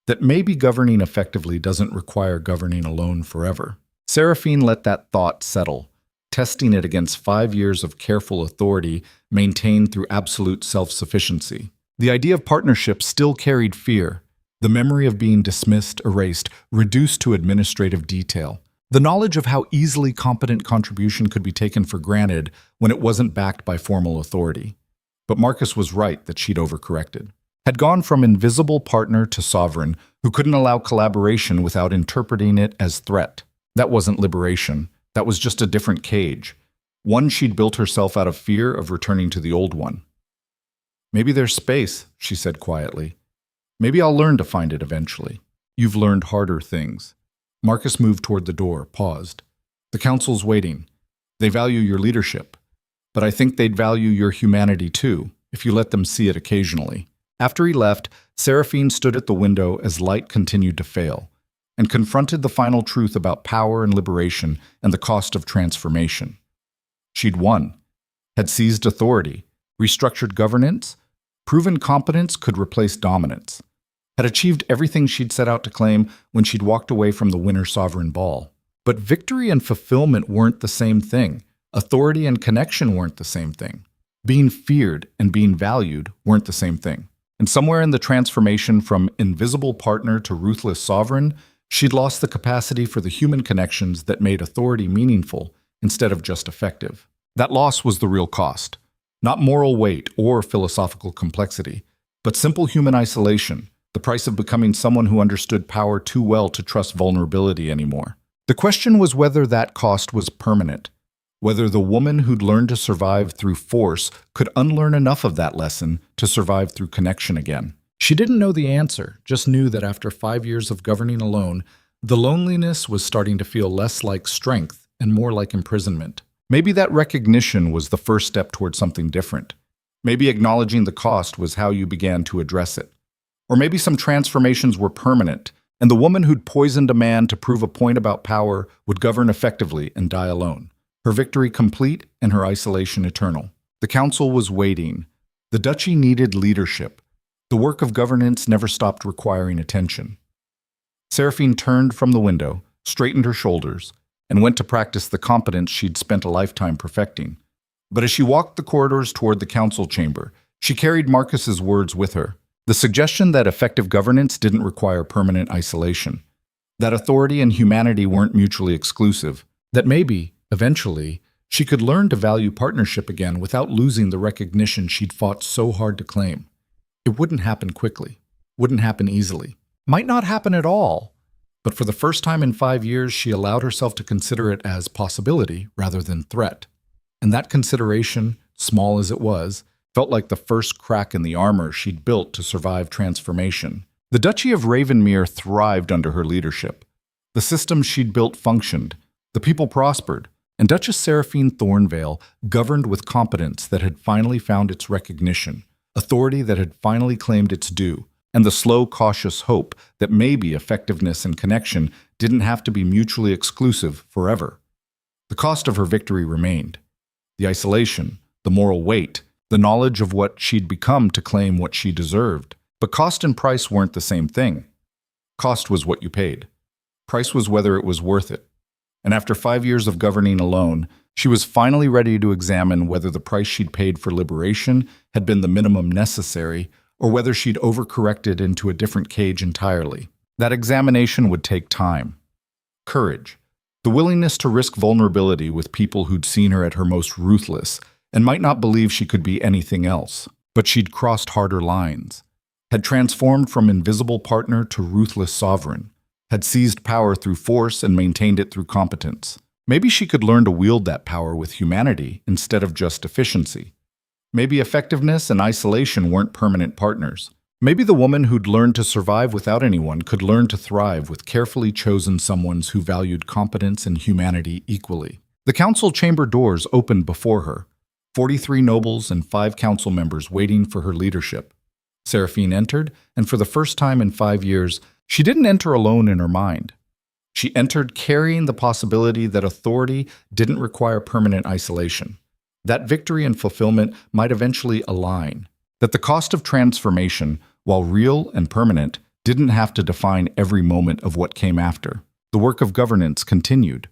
That maybe governing effectively doesn't require governing alone forever. Seraphine let that thought settle, testing it against 5 years of careful authority maintained through absolute self-sufficiency. The idea of partnership still carried fear, the memory of being dismissed, erased, reduced to administrative detail, the knowledge of how easily competent contribution could be taken for granted when it wasn't backed by formal authority. But Marcus was right that she'd overcorrected. Had gone from invisible partner to sovereign who couldn't allow collaboration without interpreting it as threat. That wasn't liberation. That was just a different cage, one she'd built herself out of fear of returning to the old one. "Maybe there's space," she said quietly. "Maybe I'll learn to find it eventually." "You've learned harder things." Marcus moved toward the door, paused. "The council's waiting. They value your leadership. But I think they'd value your humanity too, if you let them see it occasionally." After he left, Seraphine stood at the window as light continued to fail, and confronted the final truth about power and liberation and the cost of transformation. She'd won, had seized authority, restructured governance, proven competence could replace dominance, had achieved everything she'd set out to claim when she'd walked away from the Winter Sovereign Ball. But victory and fulfillment weren't the same thing. Authority and connection weren't the same thing. Being feared and being valued weren't the same thing. And somewhere in the transformation from invisible partner to ruthless sovereign, she'd lost the capacity for the human connections that made authority meaningful instead of just effective. That loss was the real cost. Not moral weight or philosophical complexity, but simple human isolation, the price of becoming someone who understood power too well to trust vulnerability anymore. The question was whether that cost was permanent, whether the woman who'd learned to survive through force could unlearn enough of that lesson to survive through connection again. She didn't know the answer, just knew that after 5 years of governing alone, the loneliness was starting to feel less like strength and more like imprisonment. Maybe that recognition was the first step toward something different. Maybe acknowledging the cost was how you began to address it. Or maybe some transformations were permanent, and the woman who'd poisoned a man to prove a point about power would govern effectively and die alone, her victory complete and her isolation eternal. The council was waiting. The duchy needed leadership. The work of governance never stopped requiring attention. Seraphine turned from the window, straightened her shoulders, and went to practice the competence she'd spent a lifetime perfecting. But as she walked the corridors toward the council chamber, she carried Marcus's words with her. The suggestion that effective governance didn't require permanent isolation, that authority and humanity weren't mutually exclusive, that maybe, eventually, she could learn to value partnership again without losing the recognition she'd fought so hard to claim. It wouldn't happen quickly, wouldn't happen easily, might not happen at all. But for the first time in 5 years, she allowed herself to consider it as possibility rather than threat. And that consideration, small as it was, felt like the first crack in the armor she'd built to survive transformation. The Duchy of Ravenmere thrived under her leadership. The systems she'd built functioned, the people prospered, and Duchess Seraphine Thornvale governed with competence that had finally found its recognition, authority that had finally claimed its due, and the slow, cautious hope that maybe effectiveness and connection didn't have to be mutually exclusive forever. The cost of her victory remained. The isolation, the moral weight, the knowledge of what she'd become to claim what she deserved. But cost and price weren't the same thing. Cost was what you paid. Price was whether it was worth it. And after 5 years of governing alone, she was finally ready to examine whether the price she'd paid for liberation had been the minimum necessary, or whether she'd overcorrected into a different cage entirely. That examination would take time. Courage. The willingness to risk vulnerability with people who'd seen her at her most ruthless, and might not believe she could be anything else. But she'd crossed harder lines, had transformed from invisible partner to ruthless sovereign, had seized power through force and maintained it through competence. Maybe she could learn to wield that power with humanity instead of just efficiency. Maybe effectiveness and isolation weren't permanent partners. Maybe the woman who'd learned to survive without anyone could learn to thrive with carefully chosen someones who valued competence and humanity equally. The council chamber doors opened before her, 43 nobles and 5 council members waiting for her leadership. Seraphine entered, and for the first time in 5 years, she didn't enter alone in her mind. She entered carrying the possibility that authority didn't require permanent isolation, that victory and fulfillment might eventually align, that the cost of transformation, while real and permanent, didn't have to define every moment of what came after. The work of governance continued.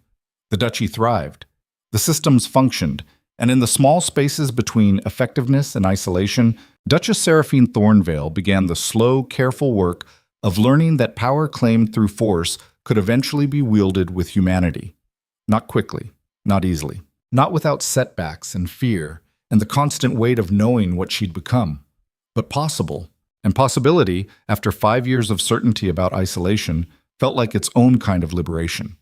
The duchy thrived. The systems functioned, and in the small spaces between effectiveness and isolation, Duchess Seraphine Thornvale began the slow, careful work of learning that power claimed through force could eventually be wielded with humanity. Not quickly, not easily, not without setbacks and fear and the constant weight of knowing what she'd become, but possible. And possibility, after 5 years of certainty about isolation, felt like its own kind of liberation.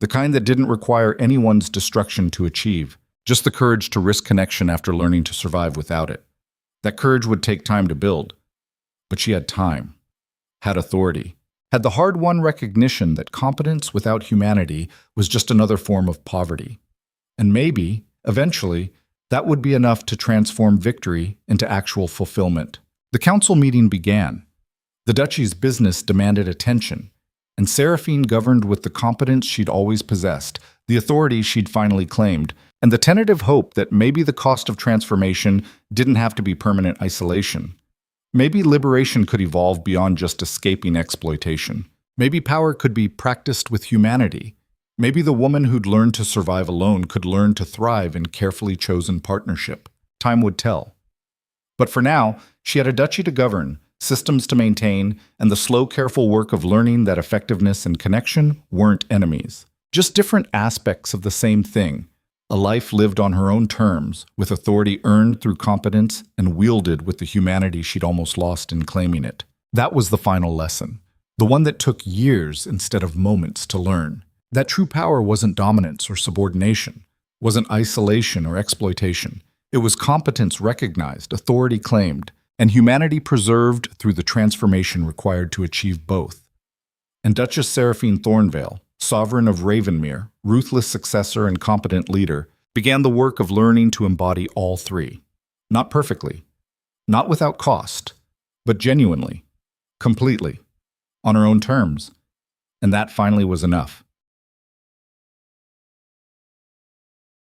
The kind that didn't require anyone's destruction to achieve, just the courage to risk connection after learning to survive without it. That courage would take time to build. But she had time, had authority, had the hard-won recognition that competence without humanity was just another form of poverty. And maybe, eventually, that would be enough to transform victory into actual fulfillment. The council meeting began. The duchy's business demanded attention, and Seraphine governed with the competence she'd always possessed, the authority she'd finally claimed, and the tentative hope that maybe the cost of transformation didn't have to be permanent isolation. Maybe liberation could evolve beyond just escaping exploitation. Maybe power could be practiced with humanity. Maybe the woman who'd learned to survive alone could learn to thrive in carefully chosen partnership. Time would tell. But for now, she had a duchy to govern, systems to maintain, and the slow, careful work of learning that effectiveness and connection weren't enemies. Just different aspects of the same thing. A life lived on her own terms, with authority earned through competence and wielded with the humanity she'd almost lost in claiming it. That was the final lesson, the one that took years instead of moments to learn. That true power wasn't dominance or subordination, wasn't isolation or exploitation. It was competence recognized, authority claimed, and humanity preserved through the transformation required to achieve both. And Duchess Seraphine Thornvale, sovereign of Ravenmere, ruthless successor and competent leader, began the work of learning to embody all three. Not perfectly, not without cost, but genuinely, completely, on her own terms. And that finally was enough.